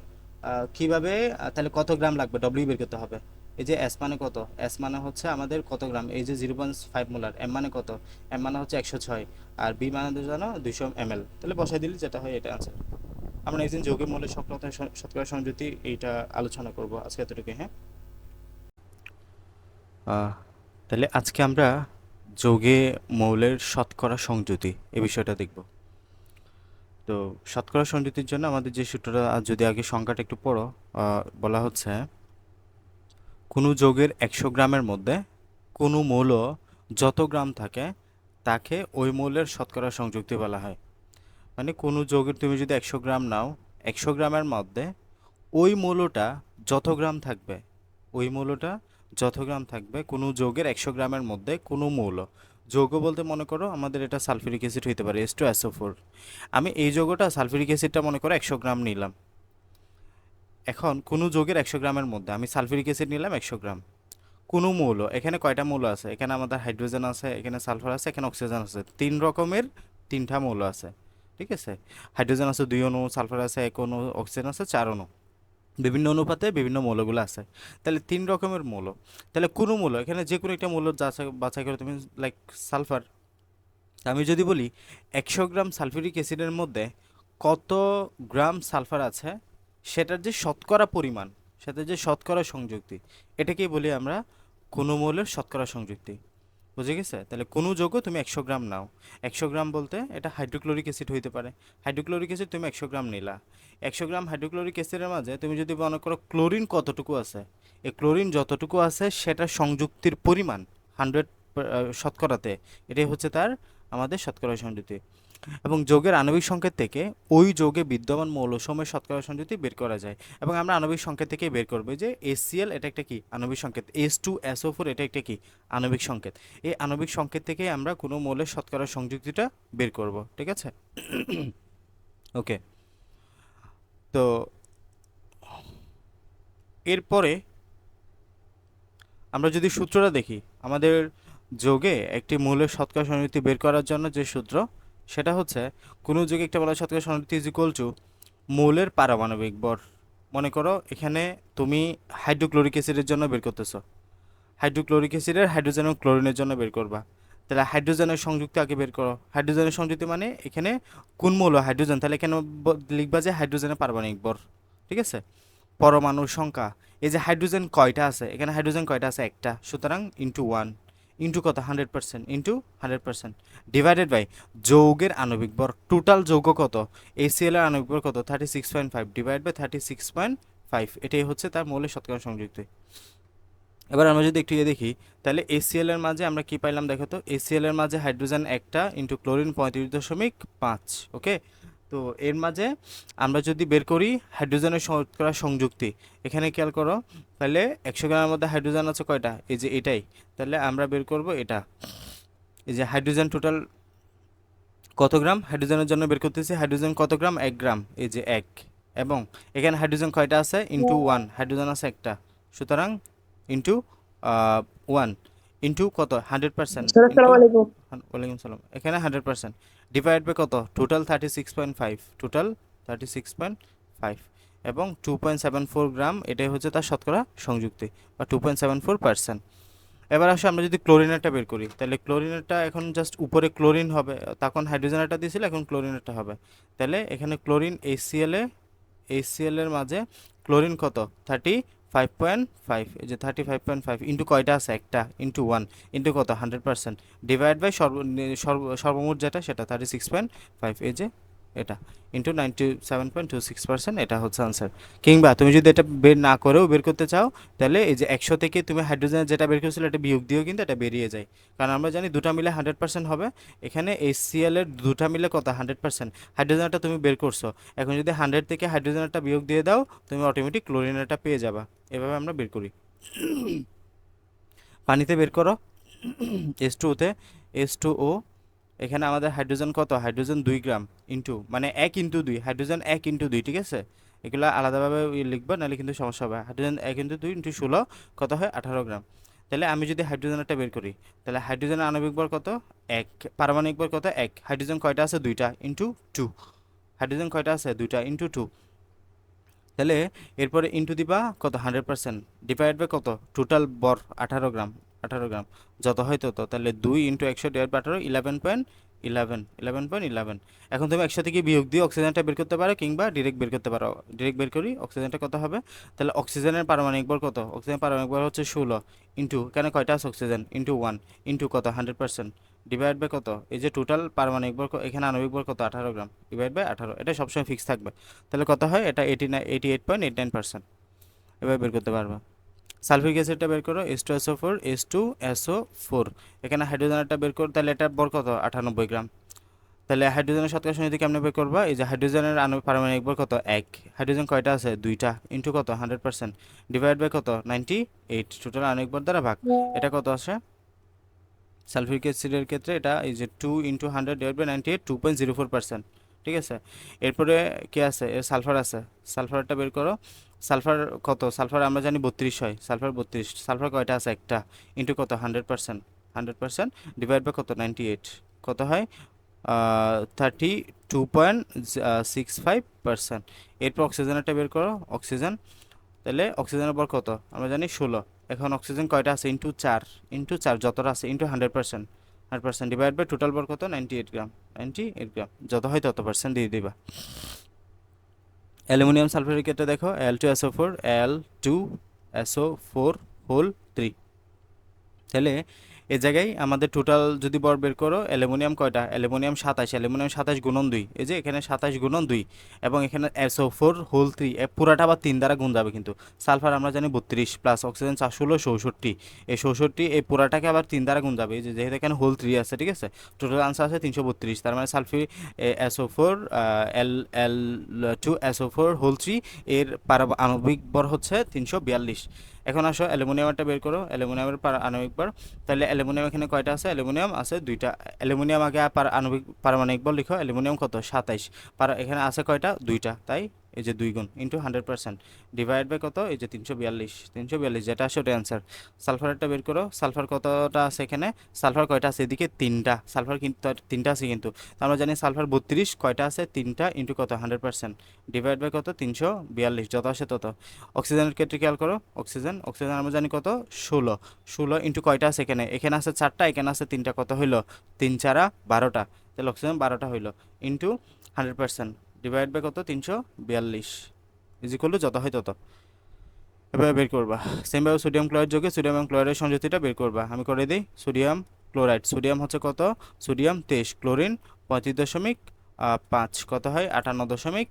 Speaker 1: কিভাবে, তাহলে কত গ্রাম লাগবে ডব্লিউ বের করতে হবে। এই যে এস মানে কত, এস মানে হচ্ছে আমাদের কত গ্রাম, এই যে 0.5 মোলার, এম মানে কত, এম মানে হচ্ছে 106, আর বি মানে জানো 200 ml, তাহলে বসাই দিলে যেটা হয় এটা আনসার। আমরা একদিন যৌগের মৌলের শতকরা সংযুতি এইটা আলোচনা করব, আজকে এতটুকু। হ্যাঁ, তাহলে আজকে আমরা যৌগে মৌলের শতকরা সংযুতি এই বিষয়টা দেখব। তো শতকরা সংযুতির জন্য আমাদের যে সূত্রটা, যদি আগে সংখ্যাটা একটু পড়ো, বলা হচ্ছে কোনো যৌগের 100 গ্রামের মধ্যে কোনো মৌল যত গ্রাম থাকে তাকে ওই মৌলের শতকরা সংযুক্তি বলা হয়। মানে কোনো যৌগের তুমি যদি 100 গ্রাম নাও, 100 গ্রামের মধ্যে ওই মৌলটা যত গ্রাম থাকবে, ওই মৌলটা যত গ্রাম থাকবে কোনো যৌগের 100 গ্রামের মধ্যে কোনো মৌল, যৌগ বলতে মনে করো আমাদের এটা সালফিউরিক অ্যাসিড হইতে পারে H2SO4, আমি এই যৌগটা সালফিউরিক অ্যাসিডটা মনে করো 100 গ্রাম নিলাম। এখন কোনো যৌগের 100 গ্রামের মধ্যে আমি সালফিউরিক অ্যাসিড নিলাম 100 গ্রাম, কোনো মৌল, এখানে কয়টা মৌল আছে, এখানে আমাদের হাইড্রোজেন আছে, এখানে সালফার আছে, এখানে অক্সিজেন আছে, 3 রকমের 3টা মৌল আছে, ঠিক আছে। হাইড্রোজেন আছে 2 অণু, সালফার আছে 1 অণু, অক্সিজেন আছে 4 অণু, বিভিন্ন অনুপাতে বিভিন্ন মৌলগুলো আছে। তাহলে 3 রকমের মৌল, তাহলে কোনো মৌল, এখানে যে কোনো একটা মৌল বাছাই করে তুমি, লাইক সালফার। আমি যদি বলি 100 গ্রাম সালফিউরিক অ্যাসিডের মধ্যে কত গ্রাম সালফার আছে, সেটার যে শতকরা পরিমাণ, সেটার যে শতকরা সংযুক্তি, এটাকেই বলি আমরা কোনো মৌলের শতকরা সংযুক্তি। বুঝে গেছে? তাহলে কোনো যৌগ তুমি 100 গ্রাম নাও, 100 গ্রাম বলতে এটা হাইড্রোক্লোরিক অ্যাসিড হইতে পারে, হাইড্রোক্লোরিক অ্যাসিড তুমি 100 গ্রাম নিলা, 100 গ্রাম হাইড্রোক্লোরিক অ্যাসিডের মাঝে তুমি যদি মনে করো ক্লোরিন কতটুকু আছে, এই ক্লোরিন যতটুকু আছে সেটা সংযুক্তির পরিমাণ 100 শতকরাতে, এটাই হচ্ছে তার আমাদের শতকরা সংযুতি। এবং যৌগের আণবিক সংকেত থেকে ওই যৌগে বিদ্যমান মৌলসমূহের শতকরা সংযুতি বের করা যায়, এবং আমরা আণবিক সংকেত থেকে বের করব যে HCl এটা একটা কি আণবিক সংকেত, H2SO4 এটা একটা কি আণবিক সংকেত। এই আণবিক সংকেত থেকে আমরা কোনো মৌলের শতকরা সংযুক্তিটা বের করব, ঠিক আছে। ওকে, তো এরপরে আমরা যদি সূত্রটা দেখি, আমাদের যৌগে একটি মৌলের শতকরা সংযুক্তি বের করার জন্য যে সূত্র, সেটা হচ্ছে কোনো যৌগে একটা মৌলের শতকরা সংযুক্তি ইজ ইকুয়াল টু মৌলের পারমাণবিক ভর। মনে করো এখানে তুমি হাইড্রোক্লোরিক অ্যাসিডের জন্য বের করতেছো, হাইড্রোক্লোরিক অ্যাসিডের হাইড্রোজেন ও ক্লোরিনের জন্য বের করবা, তাহলে হাইড্রোজেনের সংযুক্তি আগে বের করো। হাইড্রোজেনের সংযুক্তি মানে এখানে কোন মৌল হাইড্রোজেন, তাহলে এখানে লিখবা যে হাইড্রোজেনের পারমাণবিক ভর, ঠিক আছে। পরমাণুর সংখ্যা, এই যে হাইড্রোজেন কয়টা আছে, এখানে হাইড্রোজেন কয়টা আছে একটা, সুতরাং ইন্টু 1 ইন্টু কত 100%, ইন্টু 100% ডিভাইডেড বাই যৌগের আণবিক ভর, টোটাল যৌগ কত, HCl এর আণবিক ভর কত 36.5 ডিভাইড বাই 36.5, এটাই হচ্ছে তার মৌলের শতকরা সংযুক্তি। এবার আমরা যদি একটু দেখি, তাহলে HCl এর মাঝে আমরা কি পাইলাম দেখো তো, HCl এর মাঝে হাইড্রোজেন একটা ইন্টু ক্লোরিন 35.5, ওকে। তো এর মাঝে আমরা যদি বের করি হাইড্রোজেনের শতকরা সংযুক্তি, এখানে খেয়াল করো, তাহলে 100 গ্রামের মধ্যে হাইড্রোজেন আছে কয়টা, এই যে এটাই, তাহলে আমরা বের করব এটা, এই যে হাইড্রোজেন টোটাল কত গ্রাম, হাইড্রোজেনের জন্য বের করতেছি হাইড্রোজেন কত গ্রাম 1 গ্রাম, এই যে 1, এবং এখানে হাইড্রোজেন কয়টা আছে ইন্টু 1, হাইড্রোজেন আছে একটা, সুতরাং ইন্টু 1 ইন্টু কত 100%,
Speaker 2: আসসালামু আলাইকুম।
Speaker 1: ওয়ালাইকুম সালাম, এখানে 100% ডিভাইড বাই কত টোটাল 36.5, টোটাল 36.5, এবং 2.74 গ্রাম, এটাই হচ্ছে তার শতকরা সংযুক্তি বা 2.74%। এবার আসলে আমরা যদি ক্লোরিনেরটা বের করি, তাহলে ক্লোরিনেরটা এখন জাস্ট উপরে ক্লোরিন হবে, তখন হাইড্রোজেনেরটা দিয়েছিল, এখন ক্লোরিনেরটা হবে। তাহলে এখানে ক্লোরিন HCl এর মাঝে ক্লোরিন কত 35.5, এই যে 35.5 ইন্টু কয়টা আছে একটা, ইন্টু 1 ইন্টু কত 100% ডিভাইড বাই সর্বমোট যেটা সেটা 36.5, এই যে এটা ইন্টু 97.26%, এটা হচ্ছে আনসার। কিংবা তুমি যদি এটা বের না করেও বের করতে চাও, তাহলে এই যে 100 থেকে তুমি হাইড্রোজেনের যেটা বের করেছিল এটা বিয়োগ দিয়েও কিন্তু এটা বেরিয়ে যায়, কারণ আমরা জানি দুটা মিলে 100% হবে। এখানে HCl এর দুটা মিলে কত 100%, হাইড্রোজেনটা তুমি বের করছো, এখন যদি 100 থেকে হাইড্রোজেনটা বিয়োগ দিয়ে দাও তুমি অটোমেটিক ক্লোরিনটা পেয়ে যাবা। এভাবে আমরা বের করি। পানিতে বের করো H2O-তে H2O, এখানে আমাদের হাইড্রোজেন কত, হাইড্রোজেন 2 গ্রাম ইন্টু মানে 1 ইন্টু 2, হাইড্রোজেন 1 ইন্টু 2, ঠিক আছে, এগুলো আলাদাভাবে লিখবা নাহলে কিন্তু সমস্যা হবে। হাইড্রোজেন 1 ইন্টু 2 ইন্টু 16 কত হয় 18 গ্রাম। তাহলে আমি যদি হাইড্রোজেনটা বের করি, তাহলে হাইড্রোজেনের আণবিক ভর কত 1, পারমাণবিক ভর কত 1, হাইড্রোজেন কয়টা আছে 2টা ইন্টু 2, হাইড্রোজেন কয়টা আছে 2টা ইন্টু 2। তাহলে এরপরে ইন্টু দিবা কত 100%, ডিভাইড বাই কত টোটাল বর 18 গ্রাম, 18 গ্রাম যত হয় তত, তাহলে 2 ইন্টু 100 ডিভাইড বাই 18, 11.11। এখন তুমি 100 থেকে বিয়োগ দিয়ে অক্সিজেনটা বের করতে পারো কিংবা ডিরেক্ট বের করতে পারো। ডিরেক্ট বের করি অক্সিজেনটা কত হবে, তাহলে অক্সিজেনের পারমাণবিক ভর কত, অক্সিজেনের পারমাণবিক ভর হচ্ছে 16 ইন্টু এখানে কয়টা আছে অক্সিজেন ইন্টু 1 ইন্টু কত 100% ডিভাইড বাই কত, এই যে টোটাল পারমাণবিক ভর এখানে আণবিক ভর কত 18 গ্রাম ডিভাইড বাই 18, এটা সবসময় ফিক্স থাকবে। তাহলে কত হয় এটা 88.89%। এভাবে বের করতে পারবা। সালফিউরিক অ্যাসিডটা বের করো H2SO4, H2SO4, এখানে হাইড্রোজেনটা বের করো, তাহলে এটার ভর কত 98 গ্রাম। তাহলে হাইড্রোজেনের শতকরা সংখ্যা কেমনে বের করবা, এই যে হাইড্রোজেনের পারমাণবিক ভর কত 1, হাইড্রোজেন কয়টা আছে 2টা ইন্টু কত 100% ডিভাইড বাই কত 98, টোটাল আণবিক ভর দ্বারা ভাগ, এটা কত আসে সালফিউরিক অ্যাসিডের ক্ষেত্রে, এটা এই যে 2 ইন্টু 100 ডিভাইড বাই 98, 2.04%, ঠিক আছে। এরপরে কি আছে, এর সালফার আছে, সালফারটা বের করো। সালফার কত, সালফার আমরা জানি 32 হয়, সালফার 32, সালফার কয়টা আছে একটা ইন্টু কত 100%, 100% ডিভাইড বাই কত 98, কত হয় 32.65%। এরপর অক্সিজেনটা বের করো, অক্সিজেন, তাহলে অক্সিজেনের ভর কত আমরা জানি 16, এখন অক্সিজেন কয়টা আছে ইন্টু 4 যতটা আছে ইন্টু 100%, 100% ডিভাইড বাই টোটাল ভর কত 98 গ্রাম, 98 গ্রাম যত হয় তত পার্সেন্ট দিয়ে দিবা। অ্যালুমিনিয়াম সালফারের ক্ষেত্রে দেখো Al2SO4, Al2SO4 হোল 3, তাহলে এই জায়গায় আমাদের টোটাল যদি বর বের করো, অ্যালুমিনিয়াম কয়টা, অ্যালুমিনিয়াম 27, অ্যালুমিনিয়াম 27 গুণন 2, এই যে এখানে 27 গুণন 2 এবং এখানে SO4 হোল 3, পুরাটা আবার 3 দ্বারা গুণ যাবে কিন্তু। সালফার আমরা জানি 32 প্লাস অক্সিজেন 416 66, এই 66 এই পুরাটাকে আবার 3 দ্বারা গুণ যাবে, এই যে যেহেতু এখানে হোল 3 আছে, ঠিক আছে, টোটাল আনসার আছে 332, তার মানে সালফিউরিক SO4 L2SO4 হোল 3 এর আণবিক ভর হচ্ছে 342। এখন আসো অ্যালুমিনিয়ামটা বের করো, অ্যালুমিনিয়ামের আণবিক ভর, তাহলে অ্যালুমিনিয়াম এখানে কয়টা আছে, অ্যালুমিনিয়াম আছে 2টা, অ্যালুমিনিয়াম আগে আণবিক পারমাণবিক ভর লিখো, অ্যালুমিনিয়াম কত 27, এখানে আছে কয়টা 2টা, তাই এই যে 2 গুণ ইন্টু 100% ডিভাইড বাই কত, এই যে 342 যেটা আসে ওটা অ্যান্সার। সালফারটা বের করো, সালফার কতটা আছে এখানে, সালফার কয়টা আছে এদিকে 3টা, সালফার কিন্তু 3টা আছে কিন্তু, আমরা জানি সালফার 32 কয়টা আছে 3টা ইন্টু কত 100% ডিভাইড বাই কত 342 যত আসে তত। অক্সিজেনের ক্ষেত্রে খেয়াল করো, অক্সিজেন আমরা জানি কত 16 ইন্টু কয়টা আছে এখানে, এখানে আছে 4টা, এখানে আছে 3টা, কত হইলো 3 4 12টা, তাহলে অক্সিজেন 12টা হইলো ইন্টু 100% ডিভাইড বাই কত 342 ইজ ইকুয়াল টু যত হয় তত। এভাবে বের করবা। সেমভাবে সোডিয়াম ক্লোরাইড যোগে সোডিয়াম এবং ক্লোরাইডের সংযুতিটা বের করবা, আমি করে দিই। সোডিয়াম ক্লোরাইড, সোডিয়াম হচ্ছে কত, সোডিয়াম 23, ক্লোরিন 35.5, কত হয় 58.5।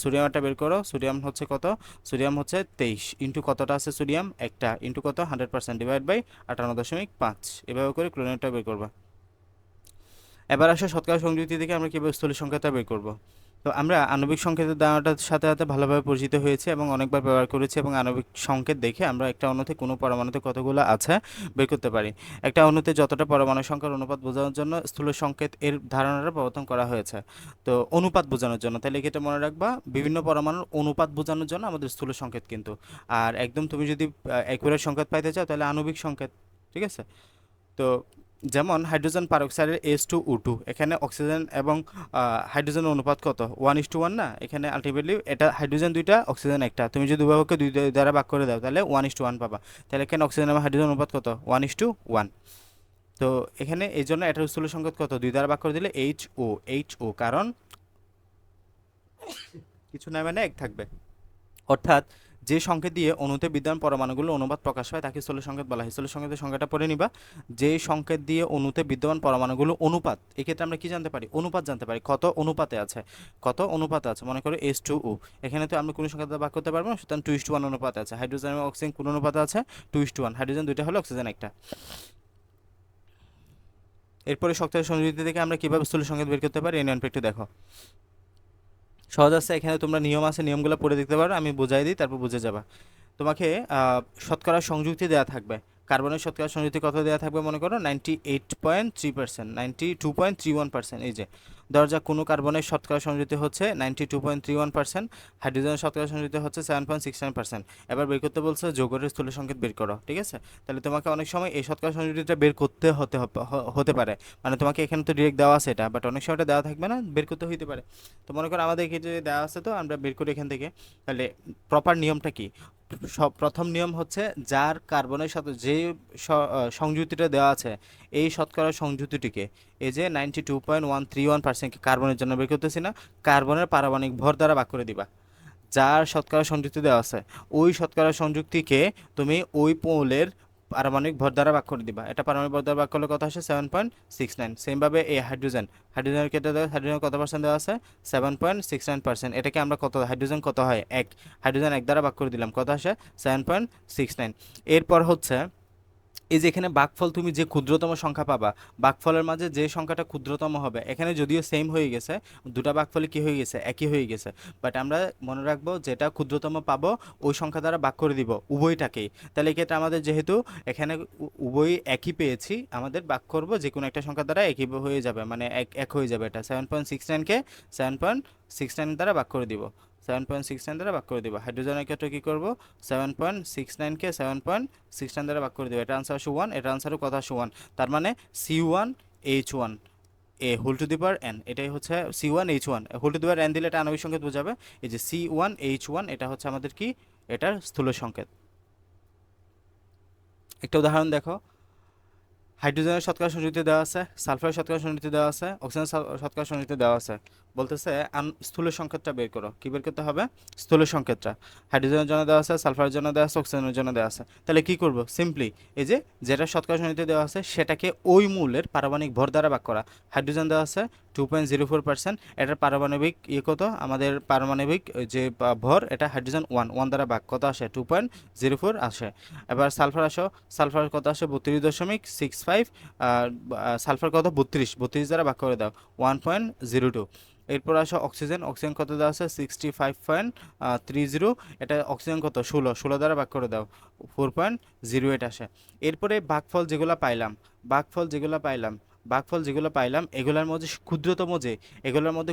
Speaker 1: সোডিয়ামটা বের করো, সোডিয়াম হচ্ছে কত, সোডিয়াম হচ্ছে 23 ইন্টু কতটা আছে সোডিয়াম একটা ইন্টু কত 100% ডিভাইড বাই 58.5, এভাবে করে ক্লোরিনটা বের করবা। এবার আসো শতকরা সংযুক্তি থেকে আমরা কীভাবে স্থূল সংখ্যাটা বের করব। তো আমরা আণবিক সংকেতের ধারণাটার সাথে সাথে ভালোভাবে পরিচিত হয়েছে এবং অনেকবার ব্যবহার করেছি, এবং আণবিক সংকেত দেখে আমরা একটা অণুতে কোনো পরমাণুতে কতগুলো আছে বের করতে পারি। একটা অণুতে যতটা পরমাণু সংখ্যার অনুপাত বোঝানোর জন্য স্থূল সংকেত এর ধারণাটা প্রবর্তন করা হয়েছে। তো অনুপাত বোঝানোর জন্য, তাহলে এটা মনে রাখবা, বিভিন্ন পরমাণুর অনুপাত বোঝানোর জন্য আমাদের স্থূল সংকেত কিন্তু। আর একদম তুমি যদি অ্যাকুরেট সংকেত পাইতে চাও তাহলে আণবিক সংকেত, ঠিক আছে। তো যেমন হাইড্রোজেন পারঅক্সাইডের H2O2, এখানে অক্সিজেন এবং হাইড্রোজেনের অনুপাত কত 1:1 না, এখানে আলটিমেটলি এটা হাইড্রোজেন 2টা অক্সিজেন একটা, তুমি যদি উভয়কে 2 দ্বারা ভাগ করে দাও তাহলে 1:1 পাবা, তাহলে এখানে অক্সিজেন এবং হাইড্রোজেন অনুপাত কত 1:1। তো এখানে এই জন্য এটার স্থূল সংকেত কত 2 দ্বারা ভাগ করে দিলে HO, কারণ কিছু না মানে 1 থাকবে, অর্থাৎ যে সংকেত দিয়ে অণুতে বিদ্যমান পরমাণুগুলো অনুপাত প্রকাশ পায় তাকে স্থূল সংকেত বলা হয়। স্থূল সংকেতের সংজ্ঞাটা পড়ে নিবা। যে সংকেত দিয়ে অণুতে বিদ্যমান পরমাণুগুলো অনুপাত, এক্ষেত্রে আমরা কি জানতে পারি? অনুপাত জানতে পারি, কত অনুপাতে আছে, কত অনুপাতে আছে। মনে করো H2O, এখানে তো আমরা কোনো সংখ্যা দ্বারা ভাগ করতে পারবো না, সুতরাং 2:1 অনুপাতে আছে। হাইড্রোজেন এবং অক্সিজেন কোন অনুপাতে আছে? 2:1। হাইড্রোজেন দুইটা হলো, অক্সিজেন একটা। এরপরে শক্তির সংযোজিত থেকে আমরা কিভাবে স্থূল সংকেত বের করতে পারি এই নিয়মটা একটু দেখো। সহজ আছে, এখানে তোমরা নিয়ম আছে, নিয়মগুলো পড়ে দেখতে পারো, আমি বুঝাই দিই, তারপর বুঝে যাবা। তোমাকে শতকরা সংযুক্তি দেওয়া থাকবে। কার্বনের শতকরা সংযুক্তি কত দেওয়া থাকবে? মনে করো 98.3%, 92.31%। এই যে ধরা যাক কোনো কার্বনের শতকরা সংযুক্তি হচ্ছে 92.31%, হাইড্রোজেনের শতকরা সংযুক্তি হচ্ছে 7.69%। এবার বের করতে বলছে যৌগের স্থূল সংকেত বের করো, ঠিক আছে? তাহলে তোমাকে অনেক সময় এই শতকরা সংযুক্তিটা বের করতে হতে পারে, মানে তোমাকে এখানে তো ডিরেক্ট দেওয়া আছে এটা, বাট অনেক সময় এটা দেওয়া থাকবে না, বের করতে হইতে পারে। তো মনে করো আমাদের ক্ষেত্রে দেওয়া আছে, তো আমরা বের করি এখান থেকে। তাহলে প্রপার নিয়মটা কি? প্রথম নিয়ম হচ্ছে যার কার্বনের সাথে যে সংযুক্তিটা দেওয়া আছে, এই শতকরা সংযুক্তিটিকে, এই যে 92.131% কার্বনের জন্য বের করতেছি না, কার্বনের পারমাণবিক ভর দ্বারা ভাগ করে দিবা। যার শতকরা সংযুক্তি দেওয়া আছে ওই শতকরা সংযুক্তিকে তুমি ওই মৌলের পারমাণবিক ভর দ্বারা ভাগ করে দিবা। এটা পারমাণবিক ভর দ্বারা ভাগ করলে কত আসে? 7.69। সেমভাবে এই হাইড্রোজেনের ক্ষেত্রে হাইড্রোজেন কত পার্সেন্ট দেওয়া আছে? 7.69%। এটাকে আমরা কত, হাইড্রোজেন কত হয়? এক। হাইড্রোজেন এক দ্বারা ভাগ করে দিলাম, কত আসে? 7.69। এরপর হচ্ছে এই যে এখানে ভাগফল তুমি যে ক্ষুদ্রতম সংখ্যা পাবা, ভাগফলের মাঝে যে সংখ্যাটা ক্ষুদ্রতম হবে, এখানে যদিও সেম হয়ে গেছে, দুটা ভাগফলই কি হয়ে গেছে? একই হয়ে গেছে, বাট আমরা মনে রাখবো যেটা ক্ষুদ্রতম পাবো ওই সংখ্যা দ্বারা ভাগ করে দিব উভয়টাকেই। তাহলে এক্ষেত্রে আমাদের যেহেতু এখানে উভয় একই পেয়েছি, আমাদের ভাগ করব যে কোনো একটা সংখ্যা দ্বারা একই হয়ে যাবে, মানে এক হয়ে যাবে। এটা 7.69কে 7.69 দ্বারা ভাগ করে দিব, 7.69 দ্বারা ভাগ করে দিব। হাইড্রোজেনের ক্ষেত্রে কী করবো? 7.69কে 7.69 দ্বারা ভাগ করে দেবো। এটা আনসার আসে 1, এটা আনসারও কথা আসে 1। তার মানে C1H1 এ whole to the power n, এটাই হচ্ছে C1H1 whole to the power n দিলে এটা আণবিক সংকেত বোঝাবে। এই যে C1H1 এটা হচ্ছে আমাদের কি? এটার স্থূল সংকেত। একটা উদাহরণ দেখো। হাইড্রোজেনের শতকরা সংযুক্তি দেওয়া আছে, সালফারের শতকরা সংযুক্তি দেওয়া আছে, অক্সিজেনের শতকরা সংযুক্তি দেওয়া আছে। বলতেছে স্থূল সংকেতটা বের করো। কি বের করতে হবে? স্থূল সংকেতটা। হাইড্রোজেনের জন্য দেওয়া আছে, সালফারের জন্য দেওয়া আছে, অক্সিজেনের জন্য দেওয়া আছে। তাহলে কি করব? সিম্পলি এই যে যেটা শতকরা সংযুক্তি দেওয়া আছে সেটাকে ওই মূলের পারমাণবিক ভর দ্বারা ভাগ করা। হাইড্রোজেন দেওয়া আছে 2.04%, এটার পারমাণবিক কত? আমাদের পারমাণবিক যে ভর, এটা হাইড্রোজেন 1 দ্বারা ভাগ, কত আসে? 2.04 আসে। এবার সালফার আসো, সালফার কত আসে? 32.65। সালফার কত? 32 দ্বারা ভাগ করে দাও, 1.02। এরপর আসো অক্সিজেন, অক্সিজেন কত দেওয়া আছে? 65.30। এটা অক্সিজেন কত? 16 দ্বারা ভাগ করে দাও, 4.08 আসে। এরপরে ভাগফল যেগুলো পাইলাম এগুলোর মধ্যে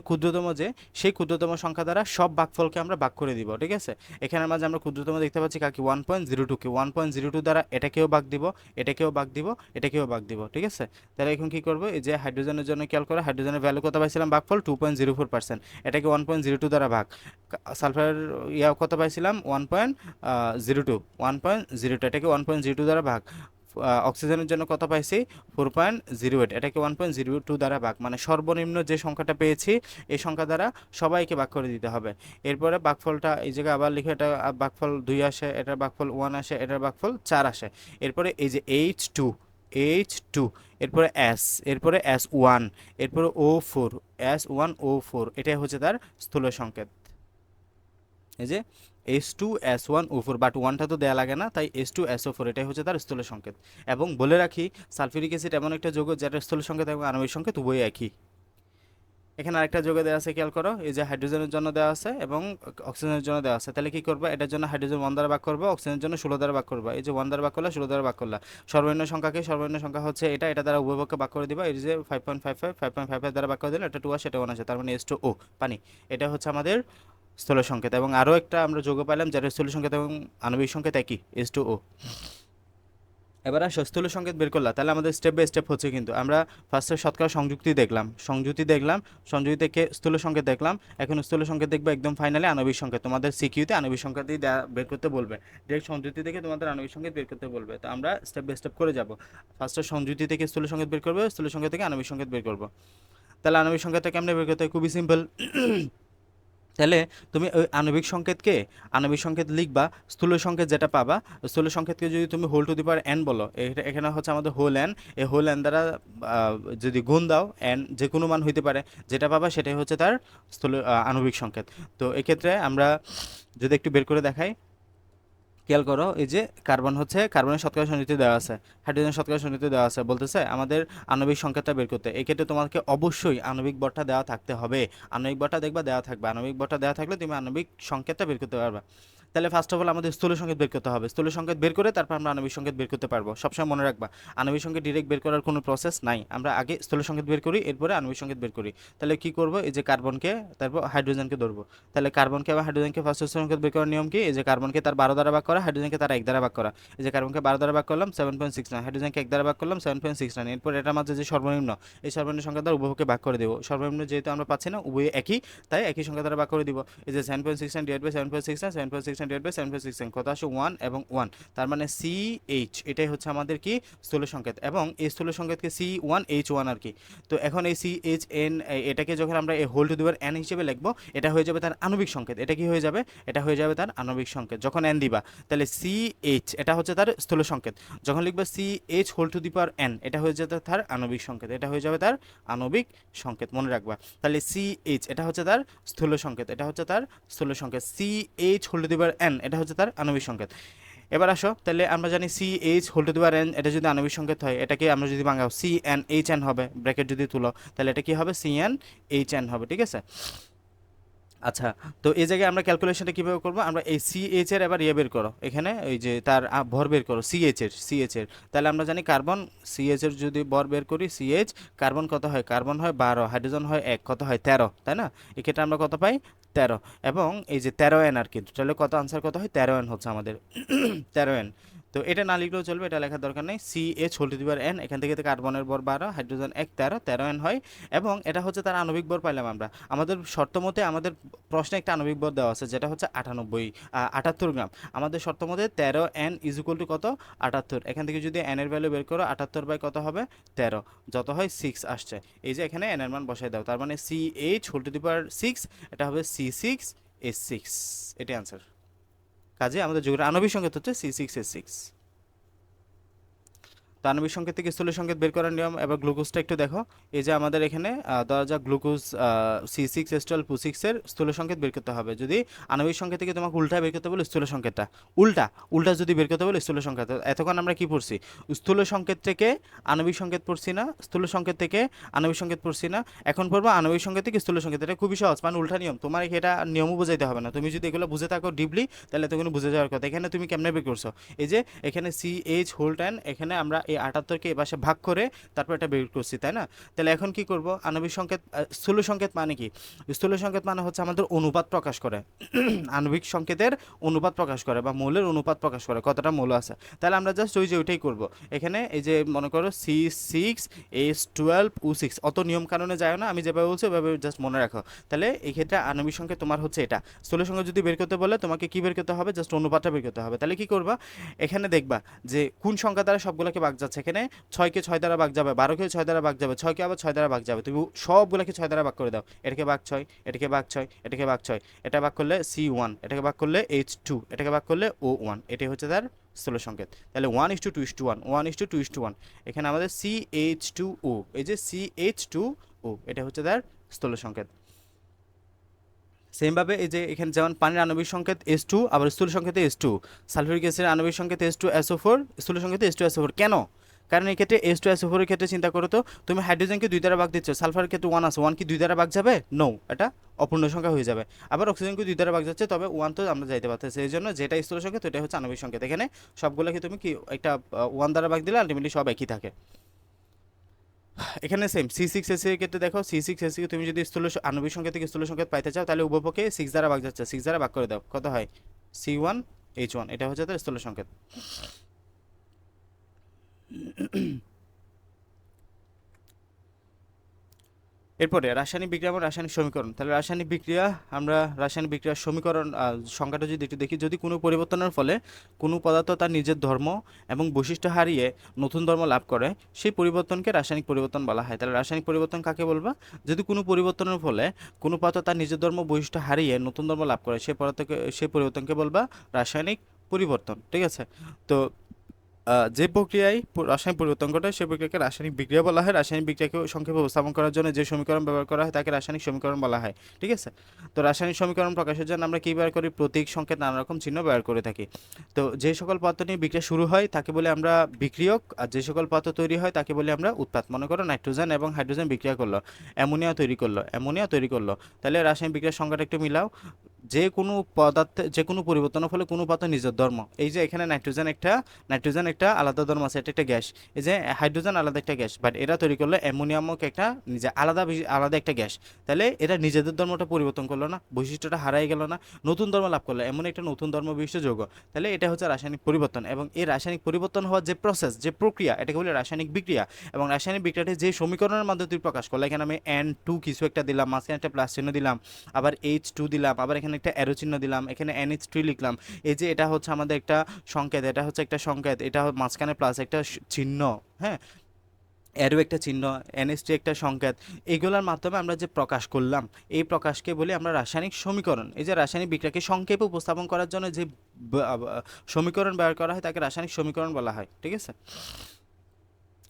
Speaker 1: ক্ষুদ্রতম যে সেই ক্ষুদ্রতম সংখ্যা দ্বারা সব ভাগফলকে আমরা ভাগ করে দিব, ঠিক আছে? এখানের মাঝে আমরা ক্ষুদ্রতম দেখতে পাচ্ছি কাকে? 1.02কে 1.02 দ্বারা এটাকেও ভাগ দিব, এটাকেও ভাগ দিব, এটাকেও ভাগ দিব, ঠিক আছে? তাহলে এখন কি করবো? এই যে হাইড্রোজেনের জন্য খেয়াল করো, হাইড্রোজেনের ভ্যালু কত পাইছিলাম? ভাগফল 2.04%, এটাকে 1.02 দ্বারা ভাগ। সালফার কত পাইছিলাম? 1.02, এটাকে 1.02 দ্বারা ভাগ। অক্সিজেনের জন্য কত পাইছি? 4.08, এটাকে 1.02 দ্বারা ভাগ। মানে সর্বনিম্ন যে সংখ্যাটা পেয়েছি এই সংখ্যা দ্বারা সবাইকে ভাগ করে দিতে হবে। এরপরে ভাগফলটা এই জায়গায় আবার লিখে, এটা ভাগফল 2 আসে, এটার ভাগফল 1 আসে, এটার ভাগফল 4 আসে। এরপরে এই যে H2, এরপরে এরপরে S1, এরপরে O4, S1O4, এটাই হচ্ছে তার স্থূল সংকেত। এই যে H2S1O4, বাট 1টা তো দেয়া লাগে না, তাই H2SO4 এটাই হচ্ছে তার স্থূল সংকেত। এবং বলে রাখি, সালফিউরিক অ্যাসিড এমন একটা যৌগ যেটার স্থূল সংকেত এবং আণবিক সংকেত উভয়ই একই। এখানে আরেকটা যৌগ দেওয়া আছে, খেয়াল করো। এই যে হাইড্রোজেনের জন্য দেওয়া আছে এবং অক্সিজেনের জন্য দেওয়া আছে। তাহলে কি করবো? এটার জন্য হাইড্রোজেন 1 দ্বারা ভাগ করবো, অক্সিজেনের জন্য 16 দ্বারা ভাগ করবো। এই যে 1 দ্বারা ভাগ করলা, 16 দ্বারা ভাগ করলা। সর্বনিম্ন সংখ্যা হচ্ছে এটা দ্বারা উভয়পক্ষে ভাগ করে দিবা। এই যে 5.55 দ্বারা ভাগ করে দিলে এটা 2 আসে, এটা 1 আসে, তার মানে H2O পানি। এটা হচ্ছে আমাদের স্থূল সংকেত। এবং আরও একটা আমরা যৌগ পাইলাম যার স্থূল সংকেত এবং আণবিক সংকেত একই, H2O। এবার আসো স্থূল সংকেত বের করলাম, তাহলে আমাদের স্টেপ বাই স্টেপ হচ্ছে। কিন্তু আমরা ফার্স্টে শতকরা সংযুক্তি দেখলাম, সংযুক্তি থেকে স্থূল সংকেত দেখলাম। এখন স্থূল সংকেত দেখবো একদম ফাইনালি আণবিক সংকেত। তোমাদের সিকিউতে আণবিক সংকেত দিয়ে বের করতে বলবে, ডিরেক্ট সংযুক্তি থেকে তোমাদের আণবিক সংকেত বের করতে বলবে। তো আমরা স্টেপ বাই স্টেপ করে যাব। ফার্স্টে সংযুক্তি থেকে স্থূল সংকেত বের করবো, স্থূল সংকেত থেকে আণবিক সংকেত বের করবো। তাহলে আণবিক সংকেতটা কেমনে বের করতে হয়? খুবই সিম্পল। তাহলে তুমি ওই আণবিক সংকেত লিখবা, স্থূল সংকেত যেটা পাবা, স্থূল সংকেতকে যদি তুমি whole to the power n বলো, এখানে হচ্ছে আমাদের হোল এন, এই হোল এন দ্বারা যদি গুণ দাও এন যে কোনো মান হইতে পারে, যেটা পাবা সেটাই হচ্ছে তার আণবিক সংকেত। তো এক্ষেত্রে আমরা যদি একটু বের করে দেখাই, খেয়াল করো, এই যে কার্বনের শতকরা সান্নিধ্য দেওয়া আছে, হাইড্রোজেন শতকরা সান্নিধ্য দেওয়া আছে, বলতেছে আমাদের আণবিক সংকেতটা বের করতে। এক্ষেত্রে তোমাকে অবশ্যই আণবিক ভরটা দেওয়া থাকতে হবে। আণবিক ভরটা দেখবা দেওয়া থাকবে, আণবিক ভরটা দেওয়া থাকলে তুমি আণবিক সংকেতটা বের করতে পারবা। তাহলে ফার্স্ট অফ অল আমাদের স্থূল সংকেত বের করতে হবে, স্থূল সংকেত বের করে তারপর আমরা আণবিক সংকেত বের করতে পারবো। সবসময় মনে রাখবা আণবিক সংকেত ডিরেক্ট বের করার কোনো প্রসেস নাই, আমরা আগে স্থূল সংকেত বের করি, এরপরে আণবিক সংকেত বের করি। তাহলে কি করব, এই যে কার্বনকে তারপর হাইড্রোজেনকে ধরবো। তাহলে কার্বনকে এবং হাইড্রোজেনকে ফার্স্ট স্থূল সংকেত বের করার নিয়ম কি, এই যে কার্বনকে তার 12 দ্বারা ভাগ করা, হাইড্রোজেনকে তার 1 দ্বারা ভাগ করা। এই যে কার্বনকে 12 দ্বারা ভাগ করলাম 7.69, হাইড্রোজেনকে 1 দ্বারা ভাগ করলাম 7.69, এরপর এটার মাঝে যে সর্বনিম্ন, এই সর্বনিম্ন সংখ্যা দ্বারা উভয়কে ভাগ করে দেবো। সর্বনিম্ন যেহেতু আমরা পাচ্ছি না, উভয় একই, তাই একই সংখ্যা দ্বারা ভাগ করে দিব। এই যে 7.69 ডিভাইড বাই 7.69, 7.69 ডিভাইড বাই 7.69, কত আসে 1 এবং 1, তার মানে CH, এটাই হচ্ছে আমাদের কি স্থূল সংকেত, এবং এই স্থূল সংকেতকে C1H1 আর কি। তো এখন এই CHN এটাকে যখন আমরা এই whole to the power n হিসেবে লিখবো, এটা হয়ে যাবে তার আণবিক সংকেত। এটা কি হয়ে যাবে, এটা হয়ে যাবে তার আণবিক সংকেত যখন n দিবা। তাহলে CH এটা হচ্ছে তার স্থূল সংকেত, যখন লিখবা CH whole to the power n, এটা হয়ে যাবে তার আণবিক সংকেত, এটা হয়ে যাবে তার আণবিক সংকেত, মনে রাখবা। তাহলে CH এটা হচ্ছে তার স্থূল সংকেত, এটা হচ্ছে তার স্থূল সংকেত, CH whole to the power n এটা হচ্ছে তার আণবিক সংকেত। এবার আসো, তাহলে আমরা জানি CH whole to the power n, এটা যদি আণবিক সংকেত হয়, এটাকে আমরা যদি ভাঙাও CnHn হবে, ব্র্যাকেট যদি তুলো তাহলে এটা কি হবে, CnHn হবে, ঠিক আছে। আচ্ছা, তো এই জায়গায় আমরা ক্যালকুলেশনটা কীভাবে করবো, আমরা এই CH এর এবার বের করো, এখানে ওই যে তার ভর বের করো CH এর। তাহলে আমরা জানি কার্বন CH এর যদি ভর বের করি, CH কার্বন কত হয়, কার্বন হয় 12, হাইড্রোজেন হয় 1, কত হয় 13, তাই না। এক্ষেত্রে আমরা কত পাই 13, এবং এই যে 13n আর কি, তাহলে কত আনসার কত হয় 13n হচ্ছে আমাদের 13n। তো এটা না লিখলেও চলবে, এটা লেখার দরকার নেই। CH whole to the power n, এখান থেকে কার্বনের ভর 12, হাইড্রোজেন 1, 13n হয়, এবং এটা হচ্ছে তার আণবিক ভর পাইলাম আমরা। আমাদের শর্ত মতে আমাদের প্রশ্নে একটা আণবিক ভর দেওয়া আছে যেটা হচ্ছে 78 গ্রাম। আমাদের শর্ত মতে 13n ইজ ইকুয়াল টু কত, 78। এখান থেকে যদি n এর ভ্যালু বের করো, 78 বাই কত হবে 13, যত হয় 6 আসছে। এই যে এখানে n এর মান বসাই দাও, তার মানে CH হোল টু দি পাওয়ার 6, এটা হবে C6H6, এটাই আনসার। কাজে আমাদের যৌগের আণবিক সংকেত হচ্ছে C6H6। তো আণবিক সংকেত থেকে স্থূল সংকেত বের করার নিয়ম। এবার গ্লুকোজটা একটু দেখো, এই যে আমাদের এখানে ধরা যাক গ্লুকোজ C6H12O6 এর স্থূল সংকেত বের করতে হবে। যদি আণবিক সংকেত থেকে তোমাকে উল্টা বের করতে বলে স্থূল সংকেতটা, উল্টা উল্টা যদি বের করতে বলে স্থূল সংকেত, এতক্ষণ আমরা কি পড়ছি, স্থূল সংকেত থেকে আণবিক সংকেত পড়ছি না, স্থূল সংকেত থেকে আণবিক সংকেত পড়ছি না, এখন পড়বো আণবিক সংকেত থেকে স্থূল সংকেত। এটা খুবই সহজ, মানে উল্টা নিয়ম, তোমার এটা নিয়মও বোঝাইতে হবে না, তুমি যদি এগুলো বুঝে থাকো ডিপলি তাহলে তখন বুঝে যাওয়ার কথা। এখানে তুমি কেমনে বের করছো, এই যে এখানে CH হোল 10, এখানে আমরা এই 78কে এই পাশে ভাগ করে তারপর এটা বের করছি, তাই না। তাহলে এখন কি করব, আণবিক সংকেত স্থূল সংকেত মানে কি, স্থূল সংকেত মানে হচ্ছে আমাদের অনুপাত প্রকাশ করে আণবিক সংকেতের অনুপাত প্রকাশ করে বা মৌলের অনুপাত প্রকাশ করে, কতটা মৌল আছে। তাহলে আমরা জাস্ট ওই যে ওইটাই করব। এখানে এই যে মনে করো C6H12O6, অত নিয়ম কানুনে যায় না, আমি যেভাবে বলছি ওইভাবে জাস্ট মনে রাখো। তাহলে এই ক্ষেত্রে আণবিক সংকেত তোমার হচ্ছে এটা। স্থূল সংকেত যদি বের করতে বলে তোমাকে কি বের করতে হবে, জাস্ট অনুপাতটা বের করতে হবে। তাহলে কি করবা, এখানে দেখবা যে কোন সংখ্যা দ্বারা সবগুলোকে ভাগ যাচ্ছে, এখানে 6কে 6 দ্বারা ভাগ যাবে, 12কে 6 দ্বারা ভাগ যাবে, 6কে আবার 6 দ্বারা ভাগ যাবে, তুমি সবগুলোকে 6 দ্বারা ভাগ করে দাও। এটাকে ভাগ 6, এটাকে ভাগ 6, এটাকে ভাগ 6, এটা ভাগ করলে C1, এটাকে ভাগ করলে H2, এটাকে ভাগ করলে O1, এটাই হচ্ছে তার স্থূল সংকেত। তাহলে 1:2:1, 1:2:1, এখানে আমাদের CH2O, এই যে CH2O, এটা হচ্ছে তার স্থূল সংকেত। সেমভাবে এই যে এখানে যেমন পানির আণবিক সংকেত H2, আবার স্থূল সংকেতে H2, সালফিউরিক অ্যাসিডের আণবিক সংকেত H2SO4, স্থূল সংকেতে H2SO4, কেন, কারণ এই ক্ষেত্রে H2SO4 এর ক্ষেত্রে চিন্তা করো তো, তুমি হাইড্রোজেনকে 2 দ্বারা ভাগ দিচ্ছ, সালফারের ক্ষেত্রে 1 আছে, 1 কি 2 দ্বারা ভাগ যাবে, নো, এটা অপূর্ণ সংখ্যা হয়ে যাবে। আবার অক্সিজেনকে 2 দ্বারা ভাগ যাচ্ছে, তবে 1 তো আমরা যাইতে পারতেছি, এই জন্য যেটা স্থূল সংকেত ওইটা হচ্ছে আণবিক সংকেত। এখানে সবগুলোকে তুমি কি একটা 1 দ্বারা ভাগ দিলে আলটিমেটলি সব একই থাকে। এখানে সেম C6H6 এর ক্ষেত্রে দেখো, C6H6 কে তুমি যদি স্থূল আণবিক সংকেত থেকে স্থূল সংকেত পাইতে চাও, তাহলে উভয়পক্ষে 6 দ্বারা ভাগ যাচ্ছে, 6 দ্বারা ভাগ করে দাও, কত হয় C1H1, এটা হচ্ছে তার স্থূল সংকেত। এরপরে রাসায়নিক বিক্রিয়া এবং রাসায়নিক সমীকরণ। তাহলে রাসায়নিক বিক্রিয়া, আমরা রাসায়নিক বিক্রিয়ার সমীকরণ সংখ্যাটা যদি একটু দেখি, যদি কোনো পরিবর্তনের ফলে কোনো পদার্থ তার নিজের ধর্ম এবং বৈশিষ্ট্য হারিয়ে নতুন ধর্ম লাভ করে, সেই পরিবর্তনকে রাসায়নিক পরিবর্তন বলা হয়। তাহলে রাসায়নিক পরিবর্তন কাকে বলবা? যদি কোনো পরিবর্তনের ফলে কোনো পদার্থ তার নিজের ধর্ম বৈশিষ্ট্য হারিয়ে নতুন ধর্ম লাভ করে, সেই পরিবর্তনকে বলবা রাসায়নিক পরিবর্তন। ঠিক আছে? তো যে প্রক্রিয়ায় রাসায়নিক পরিবর্তন ঘটে সেই প্রক্রিয়াকে রাসায়নিক বিক্রিয়া বলা হয়। রাসায়নিক বিক্রিয়াকে সংক্ষেপে উপস্থাপন করার জন্য যে সমীকরণ ব্যবহার করা হয় তাকে রাসায়নিক সমীকরণ বলা হয়। ঠিক আছে? তো রাসায়নিক সমীকরণ প্রকাশের জন্য আমরা কী ব্যবহার করি? প্রতীক, সংকেত, নানা রকম চিহ্ন ব্যবহার করে থাকি। তো যে সকল পদার্থ নিয়ে বিক্রিয়া শুরু হয় তাকে বলি আমরা বিক্রিয়ক, আর যে সকল পদার্থ তৈরি হয় তাকে বলি আমরা উৎপাদ। মনে করো নাইট্রোজেন এবং হাইড্রোজেন বিক্রিয়া করলো, অ্যামোনিয়া তৈরি করলো, তাহলে রাসায়নিক বিক্রিয়ার সংখ্যাটা একটু মিলাও। যে কোনো পদার্থে যে কোনো পরিবর্তনের ফলে কোনো পদার্থ নিজের ধর্ম, এই যে এখানে নাইট্রোজেন একটা আলাদা ধর্ম আছে, এটা একটা গ্যাস। এই যে হাইড্রোজেন আলাদা একটা গ্যাস, বাট এরা তৈরি করলো অ্যামোনিয়ামক একটা নিজে আলাদা একটা গ্যাস। তাহলে এরা নিজেদের ধর্মটা পরিবর্তন করলো না, বৈশিষ্ট্যটা হারাই গেল না, নতুন ধর্ম লাভ করলো, এমন একটা নতুন ধর্ম বিশিষ্ট যৌগ। তাহলে এটা হচ্ছে রাসায়নিক পরিবর্তন। এবং এই রাসায়নিক পরিবর্তন হওয়ার যে প্রসেস, যে প্রক্রিয়া, এটাকে বলে রাসায়নিক বিক্রিয়া। এবং রাসায়নিক বিক্রিয়াটি যে সমীকরণের মাধ্যমে তুই প্রকাশ করলো, এখানে আমি N2 কিছু একটা দিলাম, মাঝখানে একটা প্লাস চিহ্ন দিলাম, আবার H2 দিলাম, আবার এখানে একটা অ্যারো চিহ্ন দিলাম, এখানে NH3 লিখলাম। এই যে এটা হচ্ছে আমাদের একটা সংকেত, এটা হচ্ছে একটা সংকেত, এটা মাঝখানে প্লাস একটা চিহ্ন, হ্যাঁ, অ্যারো একটা চিহ্ন, NH3 একটা সংকেত, এগুলোর মাধ্যমে আমরা যে প্রকাশ করলাম, এই প্রকাশকে বলি আমরা রাসায়নিক সমীকরণ। এই যে রাসায়নিক বিক্রিয়াকে সংক্ষেপে উপস্থাপন করার জন্য যে সমীকরণ ব্যবহার করা হয় তাকে রাসায়নিক সমীকরণ বলা হয়। ঠিক আছে?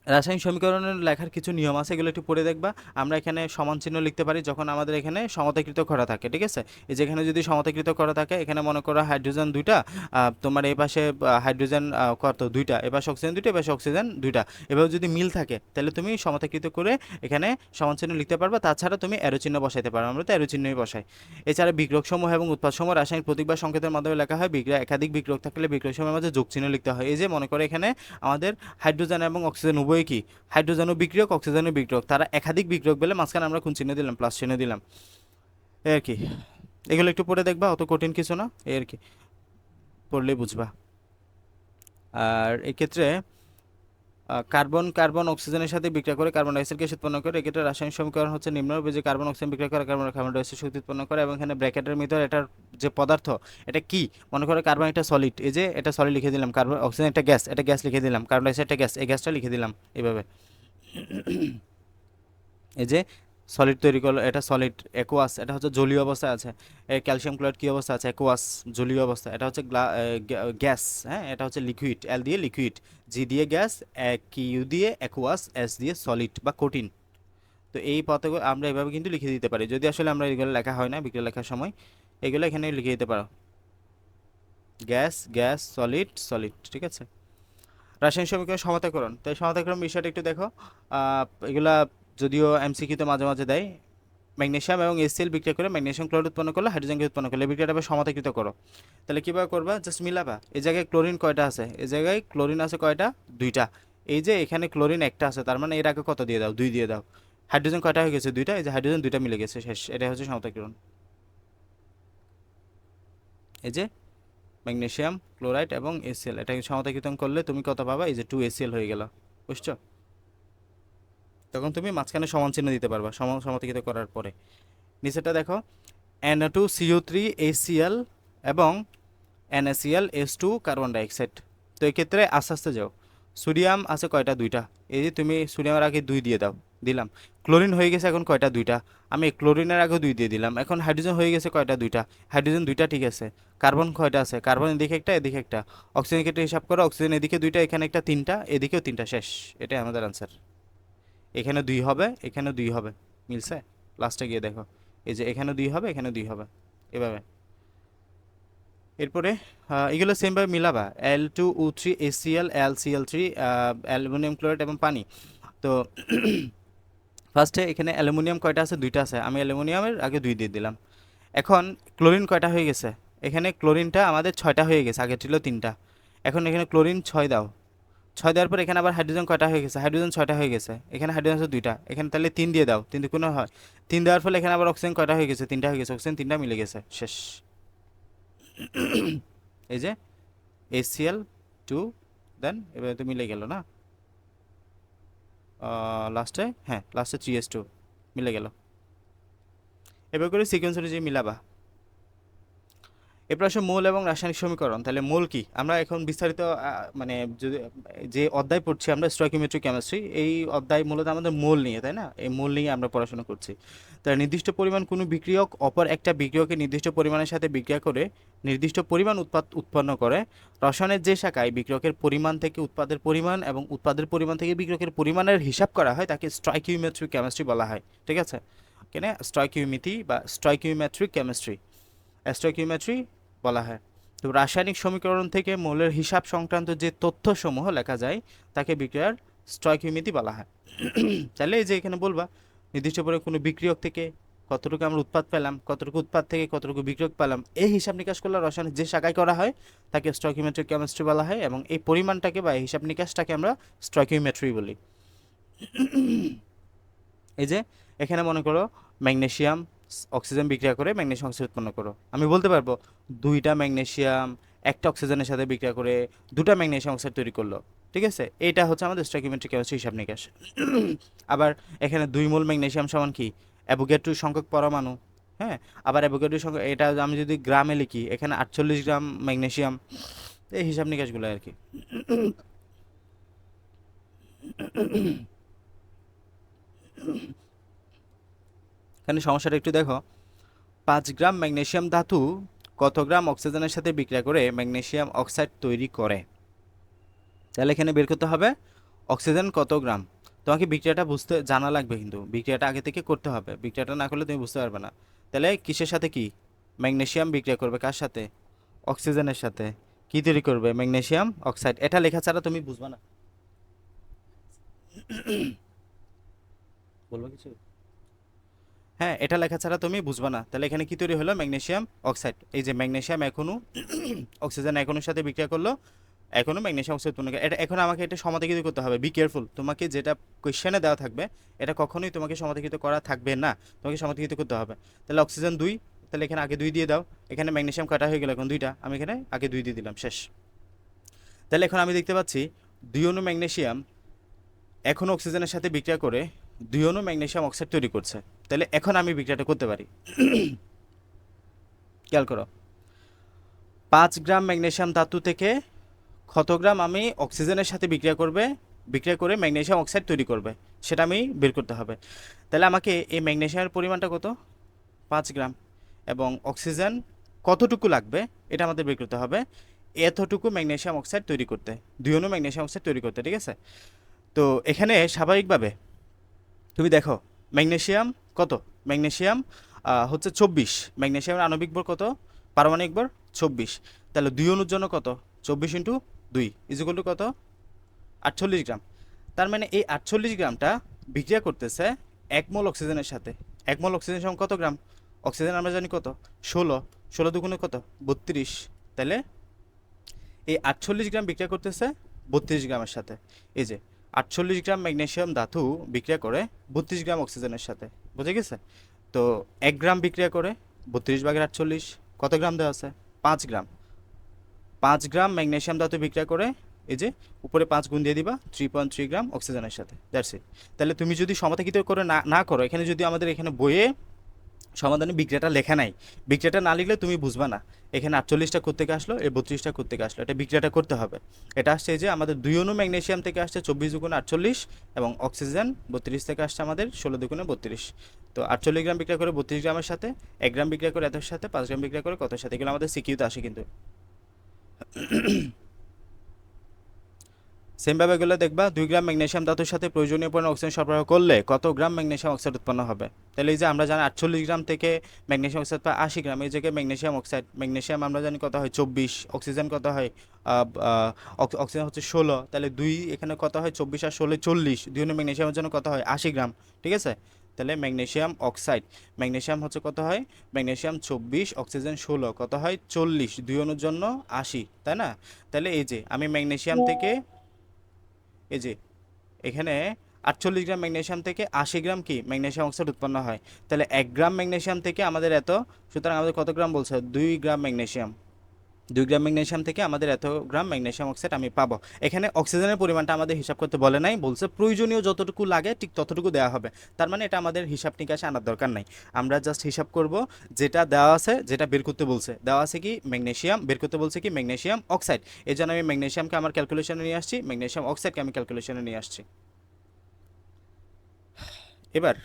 Speaker 1: রাসায়নিক সমীকরণের লেখার কিছু নিয়ম আছে, এগুলো একটু পড়ে দেখবা। আমরা এখানে সমান চিহ্ন লিখতে পারি যখন আমাদের এখানে সমতাকৃত করা থাকে। ঠিক আছে? এই যেখানে যদি সমতাকৃত করা থাকে, এখানে মনে করো হাইড্রোজেন দুইটা, তোমার এই পাশে হাইড্রোজেন কত দুইটা, এ পাশে অক্সিজেন দুইটা, এ পাশে অক্সিজেন দুইটা, এভাবে যদি মিল থাকে তাহলে তুমি সমতাকৃত করে এখানে সমান চিহ্ন লিখতে পারবা। তাছাড়া তুমি অ্যারো চিহ্ন বসাইতে পারো, আমরা তো অ্যারো চিহ্নই বসাই। এছাড়া বিক্রিয়ক সমূহ এবং উৎপাদ সমূহ রাসায়নিক প্রতীক বা সংকেতের মাধ্যমে লেখা হয়। বিক্রিয়া একাধিক বিক্রিয়ক থাকলে বিক্রিয়ক সমূহের মাঝে যোগ চিহ্ন লিখতে হয়। এই যে মনে করো এখানে আমাদের হাইড্রোজেন এবং অক্সিজেন উভয়ই কি, হাইড্রোজেনও বিক্রিয়ক, অক্সিজেনও বিক্রিয়ক, তারা একাধিক বিক্রিয়ক বলে মাঝখানে আমরা কোন চিহ্ন দিলাম? প্লাস চিহ্ন দিলাম। এই আর কি, এগুলো একটু পড়ে দেখবা, অত কঠিন কিছু না, এই আর কি, পড়লেই বুঝবা। আর এক্ষেত্রে কার্বন কার্বন অক্সিজেনের সাথে বিক্রিয়া করে কার্বন ডাইঅক্সাইড গ্যাস উৎপন্ন করে। এক্ষেত্রে রাসায়নিক সমীকরণ হচ্ছে নিম্নরূপ, যে কার্বন অক্সিজেন বিক্রিয়া করে কার্বন ডাইঅক্সাইড শক্তি উৎপন্ন করে। এবং এখানে ব্র্যাকেটের ভিতরে এটার যে পদার্থ, এটা কি, মনে করো কার্বন একটা সলিড, এই যে এটা সলিড লিখে দিলাম, কার্বন অক্সিজেন একটা গ্যাস, এটা গ্যাস লিখে দিলাম, কার্বন ডাইঅক্সাইড একটা গ্যাস, এই গ্যাসটা লিখে দিলাম এইভাবে। এই যে সলিড তৈরি করলো, এটা সলিড অ্যাকোয়াস, এটা হচ্ছে জলীয় অবস্থায় আছে। ক্যালসিয়াম ক্লোরাইড কী অবস্থা আছে? অ্যাকোয়াস, জলীয় অবস্থা। এটা হচ্ছে গ্যাস, হ্যাঁ, এটা হচ্ছে লিকুইড, এল দিয়ে লিকুইড, জি দিয়ে গ্যাস, কিউ দিয়ে অ্যাকোয়াস, এস দিয়ে সলিড বা কঠিন। তো এই পথগুলো আমরা এভাবে কিন্তু লিখে দিতে পারি, যদি আসলে আমরা এগুলো লেখা হয় না বিক্রিয়া লেখার সময়, এগুলো এখানে লিখে দিতে পারো, গ্যাস গ্যাস, সলিড সলিড। ঠিক আছে? রাসায়নিক সমীকরণ সমতাকরণ। তো এই সমতাকরণ বিষয়টা একটু দেখো, এগুলা যদিও এমসিকিউতে মাঝে মাঝে দেয়। ম্যাগনেসিয়াম এবং HCl বিক্রিয়া করে ম্যাগনেসিয়াম ক্লোরাইড উৎপন্ন করলে হাইড্রোজেন গ্যাস উৎপন্ন করলে বিক্রিয়াটা সমাতাকৃত করো। তাহলে কীভাবে করবা? জাস্ট মিলাবা। এই জায়গায় ক্লোরিন কয়টা আছে? এই জায়গায় ক্লোরিন আছে কয়টা? দুইটা। এই যে এখানে ক্লোরিন একটা আছে, তার মানে এর আগে কত দিয়ে দাও? 2 দিয়ে দাও। হাইড্রোজেন কয়টা হয়ে গেছে? দুইটা। এই যে হাইড্রোজেন দুইটা মিলে গেছে, শেষ। এটাই হচ্ছে সমতাকরণ। এই যে ম্যাগনেসিয়াম ক্লোরাইড এবং HCl, এটাকে সমতাকৃত করলে তুমি কত পাবা? এই যে 2HCl হয়ে গেল। বুঝছো? তখন তুমি মাঝখানে সমান চিহ্ন দিতে পারবা সমতাকৃত করার পরে। নিচেটা দেখো, Na2CO3 HCl এবং NaCl H2 কার্বন ডাইঅক্সাইড। তো এক্ষেত্রে আস্তে আস্তে যাও। সোডিয়াম আছে কয়টা? দুইটা। এই যে তুমি সোডিয়ামের আগে 2 দিয়ে দাও, দিলাম। ক্লোরিন হয়ে গেছে এখন কয়টা? দুইটা। আমি ক্লোরিনের আগে 2 দিয়ে দিলাম। এখন হাইড্রোজেন হয়ে গেছে কয়টা? দুইটা। হাইড্রোজেন দুইটা, ঠিক আছে। কার্বন কয়টা আছে? কার্বন এদিকে একটা, এদিকে একটা। অক্সিজেন ক্ষেত্রে হিসাব করো, অক্সিজেন এদিকে দুইটা, এখানে একটা, তিনটা, এদিকেও তিনটা, শেষ। এটাই আমাদের আনসার। এখানে 2 হবে, এখানে 2 হবে, মিলছে? লাস্টে গিয়ে দেখো, এই যে এখানে 2 হবে, এখানে 2 হবে, এভাবে। এরপরে এগুলো সেমভাবে মিলাবা, L2O3 HCl LCl3, aluminium chloride এবং পানি। তো ফার্স্টে এখানে অ্যালুমিনিয়াম কয়টা আছে? দুইটা আছে, আমি অ্যালুমিনিয়ামের আগে 2 দিয়ে দিলাম। এখন ক্লোরিন কয়টা হয়ে গেছে? এখানে ক্লোরিনটা আমাদের 6টা হয়ে গেছে, আগে ছিল 3টা। এখন এখানে ক্লোরিন 6 দাও। 6 দেওয়ার পর এখানে আবার হাইড্রোজেন কয়টা হয়ে গেছে? হাইড্রোজেন 6টা হয়ে গেছে। এখানে হাইড্রোজেন আছে 2টা, এখানে তাহলে 3 দিয়ে দাও, 3 দুগুণ হয় 3। দেওয়ার ফলে এখানে আবার অক্সিজেন কয়টা হয়ে গেছে? 3টা হয়ে গেছে, অক্সিজেন 3টা মিলে গেছে, শেষ। এই যে HCl2, দেন এবার তো মিলে গেল না, লাস্টে, হ্যাঁ লাস্টে 3H2। মিলে গেল। এবার করে সিকোয়েন্স অনুযায়ী মিলাবা। এরপর আসে মূল এবং রাসায়নিক সমীকরণ। তাহলে মূল কি, আমরা এখন বিস্তারিত মানে যদি যে অধ্যায় পড়ছি আমরা স্টয়কিওমেট্রিক কেমিস্ট্রি, এই অধ্যায় মূলত আমাদের মূল নিয়ে, তাই না? এই মূল নিয়ে আমরা পড়াশোনা করছি। তাহলে নির্দিষ্ট পরিমাণ কোনো বিক্রিয়ক অপর একটা বিক্রিয়কে নির্দিষ্ট পরিমাণের সাথে বিক্রিয়া করে নির্দিষ্ট পরিমাণ উৎপন্ন করে। রসায়নের যে শাখায় বিক্রিয়কের পরিমাণ থেকে উৎপাদের পরিমাণ এবং উৎপাদের পরিমাণ থেকে বিক্রিয়কের পরিমাণের হিসাব করা হয় তাকে স্টয়কিওমেট্রিক কেমিস্ট্রি বলা হয়। ঠিক আছে, কেন স্টয়কিওমিতি বা স্টয়কিওমেট্রিক কেমিস্ট্রি, স্টয়কিওমেট্রি বলা হয়। তো রাসায়নিক সমীকরণ থেকে মৌলের হিসাব সংক্রান্ত যে তথ্যসমূহ লেখা যায় তাকে বিক্রিয়ার স্টয়কিওমিতি বলা হয়। তাহলে এই যে এখানে বলবা নির্দিষ্ট করে কোনো বিক্রিয়ক থেকে কতটুকু আমরা উৎপাদ পেলাম, কতটুকু উৎপাদ থেকে কতটুকু বিক্রিয়ক পেলাম, এই হিসাব নিকাশ করলে রসায়নের যে শাখায় করা হয় তাকে স্টয়কিওমেট্রিক কেমিস্ট্রি বলা হয়, এবং এই পরিমাণটাকে বা এই হিসাব নিকাশটাকে আমরা স্টয়কিওমেট্রি বলি। এই যে এখানে মনে করো ম্যাগনেসিয়াম অক্সিজেন বিক্রিয়া করে ম্যাগনেসিয়াম অক্সাইড উৎপন্ন করো, আমি বলতে পারবো দুইটা ম্যাগনেসিয়াম একটা অক্সিজেনের সাথে বিক্রিয়া করে দুটা ম্যাগনেসিয়াম অক্সাইড তৈরি করলো। ঠিক আছে, এইটা হচ্ছে আমাদের স্টয়কিওমেট্রিক কেমিস্ট্রি হিসাব নিকাশ। আবার এখানে 2 মোল ম্যাগনেসিয়াম সমান কি, অ্যাভোগাড্রো সংখ্যক পরমাণু। হ্যাঁ, আবার অ্যাভোগাড্রো সংখ্যক, এটা আমি যদি গ্রামে লিখি এখানে 48 গ্রাম ম্যাগনেসিয়াম, এই হিসাব নিকাশগুলো আর কি। এখানে সমস্যাটা একটু দেখো, 5 গ্রাম ম্যাগনেসিয়াম ধাতু কত গ্রাম অক্সিজেনের সাথে বিক্রিয়া করে ম্যাগনেসিয়াম অক্সাইড তৈরি করে। তাহলে এখানে বের করতে হবে অক্সিজেন কত গ্রাম। তোমাকে বিক্রিয়াটা বুঝতে জানা লাগবে, কিন্তু বিক্রিয়াটা আগে থেকে করতে হবে, বিক্রিয়াটা না করলে তুমি বুঝতে পারবে না। তাহলে কিসের সাথে কি, ম্যাগনেসিয়াম বিক্রিয়া করবে কার সাথে, অক্সিজেনের সাথে, কি তৈরি করবে, ম্যাগনেসিয়াম অক্সাইড। এটা লেখা ছাড়া তুমি বুঝবে না। বলবো কিছু? হ্যাঁ, এটা লেখা ছাড়া তুমি বুঝবা না। তাহলে এখানে কি তৈরি হলো, ম্যাগনেসিয়াম অক্সাইড। এই যে ম্যাগনেসিয়াম এখনো অক্সিজেন এখনোর সাথে বিক্রিয়া করলো, এখনো ম্যাগনেসিয়াম অক্সাইড উৎপন্ন করে। এটা এখন আমাকে এটা সমাধিকৃত করতে হবে। বি কেয়ারফুল, তোমাকে যেটা কোয়েশ্চেনে দেওয়া থাকবে এটা কখনোই তোমাকে সমাধিকৃত করা থাকবে না, তোমাকে সমাধিকৃত করতে হবে। তাহলে অক্সিজেন 2, তাহলে এখানে আগে 2 দিয়ে দাও। এখানে ম্যাগনেসিয়াম কাটা হয়ে গেল এখন 2টা, আমি এখানে আগে 2 দিয়ে দিলাম, শেষ। তাহলে এখন আমি দেখতে পাচ্ছি 2 অণু ম্যাগনেসিয়াম এখন অক্সিজেনের সাথে বিক্রিয়া করে 2 অণু ম্যাগনেসিয়াম অক্সাইড তৈরি করছে। তাহলে এখন আমি বিক্রিয়াটা করতে পারি। খেয়াল করো, 5 গ্রাম ম্যাগনেসিয়াম ধাতু থেকে কত গ্রাম আমি অক্সিজেনের সাথে বিক্রিয়া করে ম্যাগনেসিয়াম অক্সাইড তৈরি করবে, সেটা আমি বের করতে হবে। তাহলে আমাকে এই ম্যাগনেসিয়ামের পরিমাণটা কত, 5 গ্রাম, এবং অক্সিজেন কতটুকু লাগবে এটা আমাদের বের করতে হবে এতটুকু ম্যাগনেসিয়াম অক্সাইড তৈরি করতে, 2 অণু ম্যাগনেসিয়াম অক্সাইড তৈরি করতে। ঠিক আছে, তো এখানে স্বাভাবিকভাবে তুমি দেখো ম্যাগনেসিয়াম কত, ম্যাগনেসিয়াম হচ্ছে 24, ম্যাগনেসিয়ামের আণবিক ভর কত, পারমাণবিক ভর 24। তাহলে 2 অণুর জন্য কত, 24 ইন্টু 2 ইজিক্যাল টু কত, 48 গ্রাম। তার মানে এই 48 গ্রামটা বিক্রিয়া করতেছে 1 মোল অক্সিজেনের সাথে। 1 মোল অক্সিজেন সমান কত গ্রাম, অক্সিজেন আমরা জানি কত, 16, 16 দুগুণে কত, 32। তাহলে এই 48 গ্রাম বিক্রিয়া করতেছে 32 গ্রামের সাথে। এই যে 48 গ্রাম ম্যাগনেসিয়াম ধাতু বিক্রিয়া করে 32 গ্রাম অক্সিজেনের সাথে, বুঝে গেছে? তো 1 গ্রাম বিক্রিয়া করে 32/48, কত গ্রাম দেওয়া আছে, 5 গ্রাম। 5 গ্রাম ম্যাগনেসিয়াম ধাতু বিক্রিয়া করে, এই যে উপরে 5 গুণ দিয়ে দিবা, 3.3 গ্রাম অক্সিজেনের সাথে, দ্যাটস ইট। তাহলে তুমি যদি সমাধাকিত করে না করো, এখানে যদি আমাদের এখানে বইয়ে সমাধানে বিক্রিয়াটা লেখা নাই, বিক্রিয়াটা না লিখলে তুমি বুঝবা না এখানে 48টা কোত্থেকে আসলো, এই 32টা কোত্থেকে আসলো, এটা বিক্রিয়াটা করতে হবে। এটা আসছে এই যে আমাদের 2 অণু ম্যাগনেসিয়াম থেকে আসছে 24 দুগুণে 48, এবং অক্সিজেন 32 থেকে আসছে আমাদের 16 দুগুণে 32। তো 48 গ্রাম বিক্রিয়া করে 32 গ্রামের সাথে, 1 গ্রাম বিক্রিয়া করে এতর সাথে, 5 গ্রাম বিক্রিয়া করে কতর সাথে, এগুলো আমাদের সিকিউতে আসে কিন্তু। সেমভাবে এগুলো দেখবা 2 গ্রাম ম্যাগনেসিয়াম ধাতুর সাথে প্রয়োজনীয় পরিমাণ অক্সিজেন সরবরাহ করলে কত গ্রাম ম্যাগনেসিয়াম অক্সাইড উৎপন্ন হবে। তাহলে এই যে আমরা জানি 48 গ্রাম থেকে ম্যাগনেসিয়াম অক্সাইড পাই 80 গ্রাম, এই জায়গায় ম্যাগনেসিয়াম অক্সাইড, ম্যাগনেসিয়াম আমরা জানি কত হয় 24, অক্সিজেন কত হয়, অক্সিজেন হচ্ছে 16, তাহলে 2 এখানে কত হয় 24 আর 16 40, 2 অণু ম্যাগনেসিয়ামের জন্য কত হয় 80 গ্রাম। ঠিক আছে, তাহলে ম্যাগনেসিয়াম অক্সাইড, ম্যাগনেসিয়াম হচ্ছে কত হয়, ম্যাগনেসিয়াম 24, অক্সিজেন 16, কত হয় 40, 2 অণুর জন্য 80, তাই না? তাহলে এই যে আমি ম্যাগনেসিয়াম থেকে, এই যে এখানে 48 গ্রাম ম্যাগনেসিয়াম থেকে 80 গ্রাম কি ম্যাগনেসিয়াম অক্সাইড উৎপন্ন হয়। তাহলে 1 গ্রাম ম্যাগনেসিয়াম থেকে আমাদের এত, সুতরাং আমাদের কত গ্রাম বলছে, 2 গ্রাম ম্যাগনেসিয়াম, 2 গ্রাম ম্যাগনেসিয়াম থেকে আমাদের এত গ্রাম ম্যাগনেসিয়াম অক্সাইড আমি পাবো। এখানে অক্সিজেনের পরিমাণটা আমাদের হিসাব করতে বলে নাই, বলছে প্রয়োজনীয় যতটুকু লাগে ঠিক ততটুকু দেওয়া হবে। তার মানে এটা আমাদের হিসাব নিকাশে আনার দরকার নাই, আমরা জাস্ট হিসাব করব যেটা দেওয়া আছে, যেটা বের করতে বলছে। দেওয়া আছে কি ম্যাগনেসিয়াম, বের করতে বলছে কি ম্যাগনেসিয়াম অক্সাইড। এই জন্য আমি ম্যাগনেসিয়ামকে আমার ক্যালকুলেশনে নিয়ে আসছি, ম্যাগনেসিয়াম অক্সাইডকে আমি ক্যালকুলেশনে নিয়ে আসছি। এবার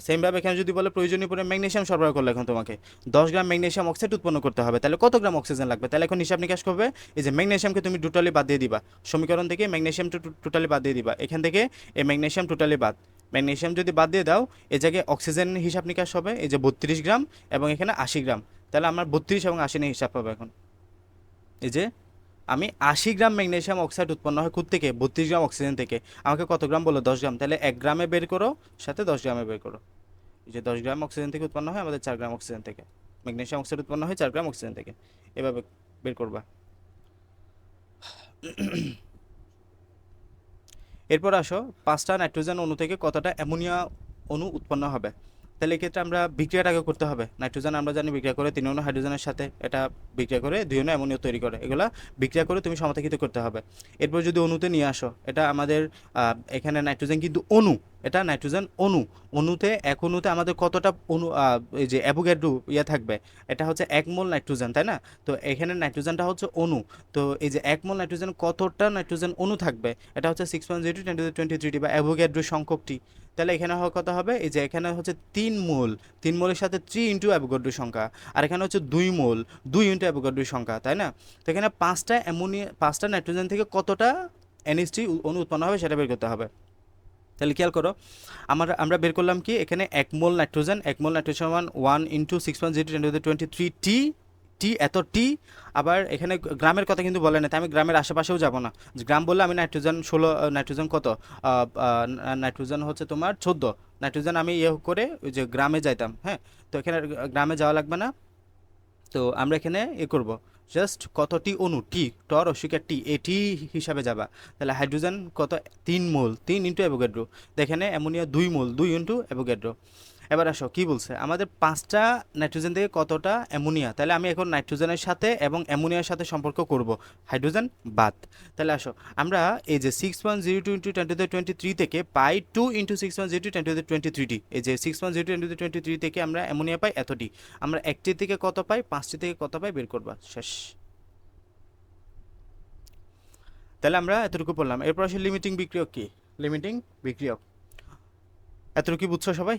Speaker 1: সেমভাবে এখানে যদি বলে প্রয়োজনীয় পরিমাণ ম্যাগনেসিয়াম সরবরাহ করলে এখন তোমাকে 10 গ্রাম ম্যাগনেসিয়াম অক্সাইড উৎপন্ন করতে হবে, তাহলে কত গ্রাম অক্সিজেন লাগবে? তাহলে এখন হিসাব নিকাশ করবে, এই যে ম্যাগনেসিয়ামকে তুমি টোটালি বাদ দিয়ে দিবা, সমীকরণ থেকে ম্যাগনেসিয়াম টোটালি বাদ দিয়ে দিবা, এখান থেকে এই ম্যাগনেসিয়াম টোটালি বাদ, ম্যাগনেসিয়াম যদি বাদ দিয়ে দাও এই জায়গায় অক্সিজেন হিসাব নিকাশ হবে, এই যে 32 গ্রাম এবং এখানে 80 গ্রাম, তাহলে আমার 32 এবং 80 নিয়ে হিসাব পাবে। এখন এই যে আমি 80 গ্রাম ম্যাগনেসিয়াম অক্সাইড উৎপন্ন হয় কোথা থেকে? 32 গ্রাম অক্সিজেন থেকে। আমাকে কত গ্রাম বলো? 10 গ্রাম, তাহলে 1 গ্রামে বের করো, সাথে 10 গ্রামে বের করো। এই যে 10 গ্রাম অক্সিজেন থেকে উৎপন্ন হয় আমাদের 4 গ্রাম অক্সিজেন থেকে, ম্যাগনেসিয়াম অক্সাইড উৎপন্ন হয় 4 গ্রাম অক্সিজেন থেকে, এভাবে বের করবা। এরপর আসো 5টা নাইট্রোজেন অণু থেকে কতটা অ্যামোনিয়া অণু উৎপন্ন হবে। তাহলে এক্ষেত্রে আমরা বিক্রিয়াটা আগে করতে হবে। নাইট্রোজেন আমরা জানি বিক্রিয়া করে 3 অণু হাইড্রোজেনের সাথে, এটা বিক্রিয়া করে 2 অণু অ্যামোনিয়া তৈরি করে, এগুলা বিক্রিয়া করে তুমি সমাধাকিত করতে হবে। এরপর যদি অণুতে নিয়ে আসো, এটা আমাদের এখানে নাইট্রোজেন কিন্তু অণু, এটা নাইট্রোজেন অণু, অণুতে এক অণুতে আমাদের কতটা অণু এই যে অ্যাভোগাড্রো ইয়ে থাকবে, এটা হচ্ছে 1 মোল নাইট্রোজেন, তাই না? তো এখানে নাইট্রোজেনটা হচ্ছে অণু, তো এই যে 1 মোল নাইট্রোজেন কতটা নাইট্রোজেন অণু থাকবে, এটা হচ্ছে 6.02 × 10^23 বা অ্যাভোগাড্রো সংখ্যকটি। তাহলে এখানে কত হবে? এই যে এখানে হচ্ছে 3 মোল, 3 মোলের সাথে 3 ইন্টু অ্যাভোগাড্রো সংখ্যা, আর এখানে হচ্ছে 2 মোল, 2 ইন্টু অ্যাভোগাড্রো সংখ্যা, তাই না? তো এখানে 5টা নাইট্রোজেন থেকে কতটা NH3 অণু উৎপন্ন হবে সেটা বের করতে হবে। তাহলে খেয়াল করো, আমরা বের করলাম কি, এখানে 1 মোল নাইট্রোজেন, 1 মোল নাইট্রোজেন সমান 1 × 6.02 × 10^23 টি এত টি। আবার এখানে গ্রামের কথা কিন্তু বলে না, তাই আমি গ্রামের আশেপাশেও যাব না। গ্রাম বললে আমি নাইট্রোজেন 16, নাইট্রোজেন কত, নাইট্রোজেন হচ্ছে তোমার 14, নাইট্রোজেন আমি ইয়ে করে ওই যে গ্রামে যাইতাম, হ্যাঁ। তো এখানে গ্রামে যাওয়া লাগবে না, তো আমরা এখানে করব জাস্ট কত টি অণু, টি টর অস্বীকার টি, এটি হিসাবে যাবা। তাহলে হাইড্রোজেন কত? 3 মোল, 3 ইন্টু অ্যাভোগাড্রো। দেখেন অ্যামোনিয়া 2 মোল, 2 ইন্টু অ্যাভোগাড্রো। এবার আসো কি বলছে আমাদের 5টা নাইট্রোজেন থেকে কতটা অ্যামোনিয়া। তাহলে আমি এখন নাইট্রোজেনের সাথে এবং অ্যামোনিয়ার সাথে সম্পর্ক করব, হাইড্রোজেন বাদ। তাহলে আসো আমরা এই যে 6.02 × 10^23 থেকে পাই 2 × 6.02 × 10^23, এই যে 6.02 × 10^23 থেকে আমরা অ্যামোনিয়া পাই এতটি, আমরা একটি থেকে কত পাই, 5টি থেকে কত পাই বের করবা, শেষ। তাহলে আমরা এতটুকু পড়লাম। এরপর আসলে লিমিটিং বিক্রিয়ক কি, লিমিটিং বিক্রিয়ক এতটুকু বুঝছো সবাই?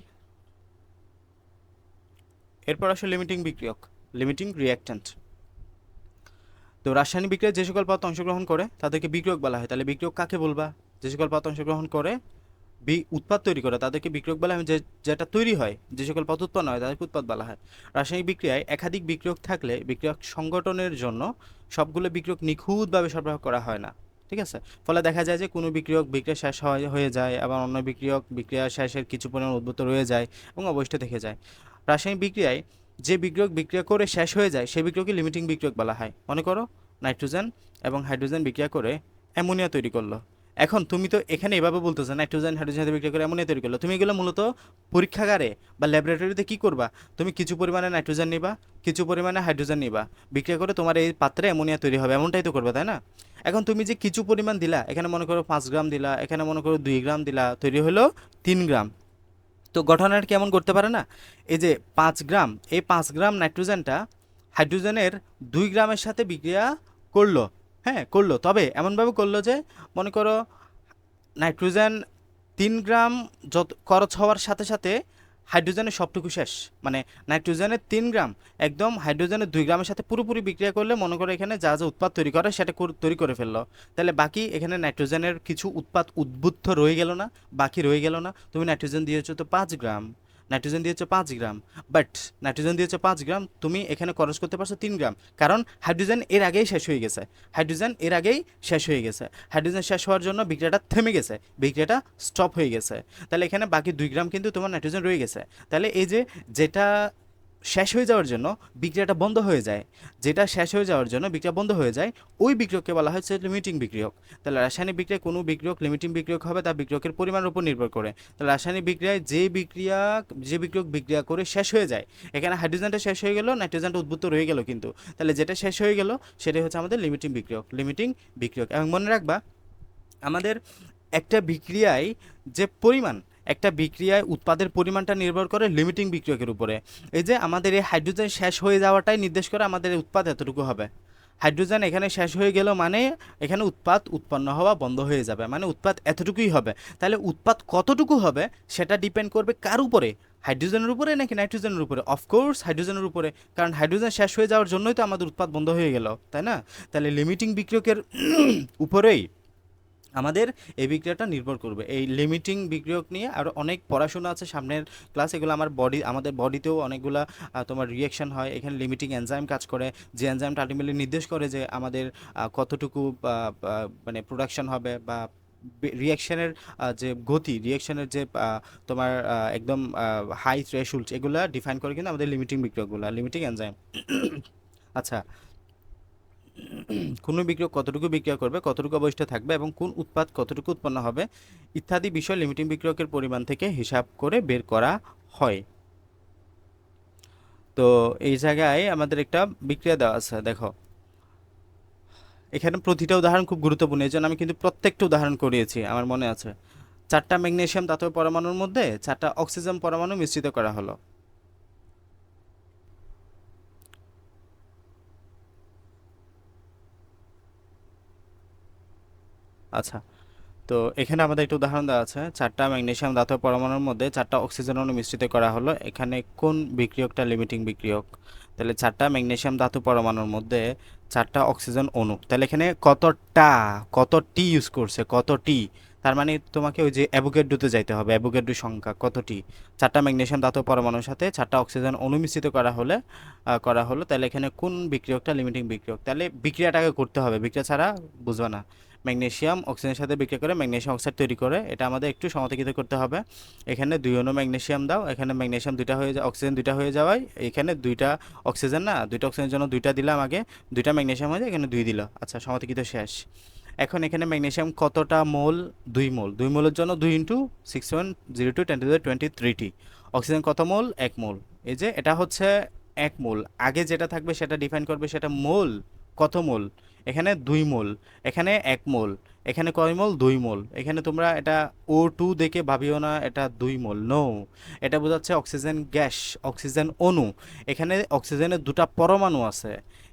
Speaker 1: এরপর আসলে লিমিটিং বিক্রিয়ক, লিমিটিং রিঅ্যাক্ট্যান্ট। তো রাসায়নিক বিক্রিয়ায় যে সকল পদার্থ অংশগ্রহণ করে তাদেরকে বিক্রিয়ক বলা হয়। তাহলে বিক্রিয়ক কাকে বলবা? যে সকল পদার্থ অংশগ্রহণ করে উৎপাদ তৈরি করে তাদেরকে বিক্রিয়ক বলা হয়। যেটা তৈরি হয়, যে সকল পদার্থ উৎপন্ন হয় তাদেরকে উৎপাদ বলা হয়। রাসায়নিক বিক্রিয়ায় একাধিক বিক্রিয়ক থাকলে বিক্রিয়ক সংগঠনের জন্য সবগুলো বিক্রিয়ক নিখুঁতভাবে সরবরাহ করা হয় না, ঠিক আছে? ফলে দেখা যায় যে কোনো বিক্রিয়ক বিক্রিয়া শেষ হয়ে যায়, আবার অন্য বিক্রিয়ক বিক্রিয়া শেষের কিছু পরিমাণ উদ্ভূত রয়ে যায় এবং অবশিষ্ট থেকে যায়। রাসায়নিক বিক্রিয়ায় যে বিক্রিয়ক বিক্রিয়া করে শেষ হয়ে যায় সেই বিক্রিয়কে লিমিটিং বিক্রিয়ক বলা হয়। মনে করো নাইট্রোজেন এবং হাইড্রোজেন বিক্রিয়া করে অ্যামোনিয়া তৈরি করলো। এখন তুমি তো এখানে এভাবে বলতেছো নাইট্রোজেন হাইড্রোজেন সাথে বিক্রিয়া করে অ্যামোনিয়া তৈরি করলো, তুমি এগুলো মূলত পরীক্ষাগারে বা ল্যাবরেটরিতে কি করবা? তুমি কিছু পরিমাণে নাইট্রোজেন নিবা, কিছু পরিমাণে হাইড্রোজেন নিবা, বিক্রিয়া করে তোমার এই পাত্রে অ্যামোনিয়া তৈরি হবে, এমনটাই তো করবে, তাই না? এখন তুমি যে কিছু পরিমাণ দিলা, এখানে মনে করো 5 গ্রাম দিলা, এখানে মনে করো 2 গ্রাম দিলা, তৈরি হলো 3 গ্রাম। তো গঠনের কেমন করতে পারে না, এই যে 5 গ্রাম, এই 5 গ্রাম নাইট্রোজেনটা হাইড্রোজেনের 2 গ্রামের সাথে বিক্রিয়া করলো, হ্যাঁ করলো, তবে এমনভাবে করলো যে মনে করো নাইট্রোজেন 3 গ্রাম যত খরচ হওয়ার সাথে সাথে হাইড্রোজেনের সবটুকু শেষ, মানে নাইট্রোজেনের 3 গ্রাম একদম হাইড্রোজেনের 2 গ্রামের সাথে পুরোপুরি বিক্রিয়া করলে মনে করো এখানে যা যা উৎপাদ তৈরি করে সেটা তৈরি করে ফেললো। তাহলে বাকি এখানে নাইট্রোজেনের কিছু উৎপাদ উদ্বুদ্ধ রয়ে গেল না, বাকি রয়ে গেল না। তুমি নাইট্রোজেন দিয়েছো তো 5 গ্রাম, নাইট্রোজেন দিয়েছো 5 গ্রাম, বাট নাইট্রোজেন দিয়েছো 5 গ্রাম, তুমি এখানে খরচ করতে পারছো 3 গ্রাম, কারণ হাইড্রোজেন এর আগেই শেষ হয়ে গেছে, হাইড্রোজেন এর আগেই শেষ হয়ে গেছে। হাইড্রোজেন শেষ হওয়ার জন্য বিক্রিয়াটা থেমে গেছে, বিক্রিয়াটা স্টপ হয়ে গেছে। তাহলে এখানে বাকি 2 গ্রাম কিন্তু তোমার নাইট্রোজেন রয়ে গেছে। তাহলে এই যে যেটা শেষ হয়ে যাওয়ার জন্য বিক্রিয়াটা বন্ধ হয়ে যায়, যেটা শেষ হয়ে যাওয়ার জন্য বিক্রিয়া বন্ধ হয়ে যায়, ওই বিক্রিয়ককে বলা হচ্ছে লিমিটিং বিক্রিয়ক। তাহলে রাসায়নিক বিক্রিয়ায় কোনো বিক্রিয়ক লিমিটিং বিক্রিয়ক হবে তার বিক্রিয়কের পরিমাণের উপর নির্ভর করে। তাহলে রাসায়নিক বিক্রিয়ায় যে বিক্রিয়ক বিক্রিয়া করে শেষ হয়ে যায়, এখানে হাইড্রোজেনটা শেষ হয়ে গেল, নাইট্রোজেনটা উদ্ভূত রয়ে গেল, কিন্তু তাহলে যেটা শেষ হয়ে গেল সেটাই হচ্ছে আমাদের লিমিটিং বিক্রিয়ক। এবং মনে রাখবা, আমাদের একটা বিক্রিয়ায় যে পরিমাণ, একটা বিক্রিয়ায় উৎপাদের পরিমাণটা নির্ভর করে লিমিটিং বিক্রিয়কের উপরে। এই যে আমাদের এই হাইড্রোজেন শেষ হয়ে যাওয়াটাই নির্দেশ করে আমাদের এই উৎপাদ এতটুকু হবে। হাইড্রোজেন এখানে শেষ হয়ে গেল মানে এখানে উৎপাদ উৎপন্ন হওয়া বন্ধ হয়ে যাবে, মানে উৎপাদ এতটুকুই হবে। তাহলে উৎপাদ কতটুকু হবে সেটা ডিপেন্ড করবে কার উপরে? হাইড্রোজেনের উপরে নাকি নাইট্রোজেনের উপরে? অফকোর্স হাইড্রোজেনের উপরে, কারণ হাইড্রোজেন শেষ হয়ে যাওয়ার জন্যই তো আমাদের উৎপাদ বন্ধ হয়ে গেল, তাই না? তাহলে লিমিটিং বিক্রিয়কের উপরেই আমাদের এই বিক্রিয়াটা নির্ভর করবে। এই লিমিটিং বিক্রিয়ক নিয়ে আরও অনেক পড়াশোনা আছে সামনের ক্লাস, এগুলো আমাদের বডিতেও অনেকগুলা তোমার রিয়েকশন হয়, এখানে লিমিটিং এনজাইম কাজ করে, যে এনজাইমটা আলটিমেটলি নির্দেশ করে যে আমাদের কতটুকু মানে প্রোডাকশন হবে, বা রিয়াকশনের যে গতি, রিয়াকশনের যে তোমার একদম হাই থ্রেশহোল্ড, এগুলা ডিফাইন করে কিন্তু আমাদের লিমিটিং বিক্রিয়কগুলো, লিমিটিং এনজাইম। আচ্ছা, কোনো বিক্রিয়ক কতটুকু বিক্রিয়া করবে, কতটুকু অবশিষ্ট থাকবে, এবং কোন উৎপাদ কতটুকু উৎপন্ন হবে ইত্যাদি বিষয় লিমিটিং বিক্রিয়কের পরিমাণ থেকে হিসাব করে বের করা হয়। তো এই জায়গায় আমাদের একটা বিক্রিয়া দেওয়া আছে, দেখো এখানে প্রতিটা উদাহরণ খুব গুরুত্বপূর্ণ, এই জন্য আমি কিন্তু প্রত্যেকটা উদাহরণ করিয়েছি, আমার মনে আছে। 4টা ম্যাগনেসিয়াম ধাতব পরমাণুর মধ্যে 4টা অক্সিজেন পরমাণু মিশ্রিত করা হলো। আচ্ছা, তো এখানে আমাদের একটা উদাহরণ দেওয়া আছে, 4টা ম্যাগনেসিয়াম ধাতব পরমাণুর মধ্যে 4টা অক্সিজেন অণু মিশ্রিত করা হলো। এখানে কোন বিক্রিয়কটা লিমিটিং বিক্রিয়ক? তাহলে 4টা ম্যাগনেসিয়াম ধাতু পরমাণুর মধ্যে 4টা অক্সিজেন অণু, তাহলে এখানে কতটি ইউজ করছে, কতটি, তার মানে তোমাকে ওই যে অ্যাভোগাড্রোতে যাইতে হবে, অ্যাভোগাড্রো সংখ্যা কতটি। 4টা ম্যাগনেসিয়াম ধাতু পরমাণুর সাথে 4টা অক্সিজেন অণু মিশ্রিত করা হলো, তাহলে এখানে কোন বিক্রিয়কটা লিমিটিং বিক্রিয়ক? তাহলে বিক্রিয়াটাকে করতে হবে, বিক্রিয়া ছাড়া বুঝবে না। ম্যাগনেসিয়াম অক্সিজেনের সাথে বিক্রিয়া করে ম্যাগনেসিয়াম অক্সাইড তৈরি করে, এটা আমাদের একটু সমালোচিত করতে হবে। এখানে 2 অণু ম্যাগনেসিয়াম দাও, এখানে ম্যাগনেসিয়াম 2টা হয়ে যায়, অক্সিজেন 2টা হয়ে যাওয়ায় এখানে 2টা অক্সিজেন, না 2টা অক্সিজেনের জন্য 2টা দিলাম আগে, 2টা ম্যাগনেসিয়াম হয়ে যায়, এখানে 2 দিল। আচ্ছা, সমালোচিত শেষ। এখন এখানে ম্যাগনেসিয়াম কতটা মোল? 2 মোল। 2 মোলের জন্য 2 ইন্টু 6102 10^23টি। অক্সিজেন কত মোল? 1 মোল। এই যে এটা হচ্ছে 1 মোল, আগে যেটা থাকবে সেটা ডিফাইন করবে সেটা মোল, কত মোল। এখানে 2 মোল, এখানে 1 মোল, এখানে কয় মোল? 2 মোল। এখানে তোমরা এটা O2 দেখে ভাবিও না এটা 2 মোল, নো, এটা বোঝাচ্ছে অক্সিজেন গ্যাস, অক্সিজেন অণু। এখানে অক্সিজেনের 2টা পরমাণু আছে,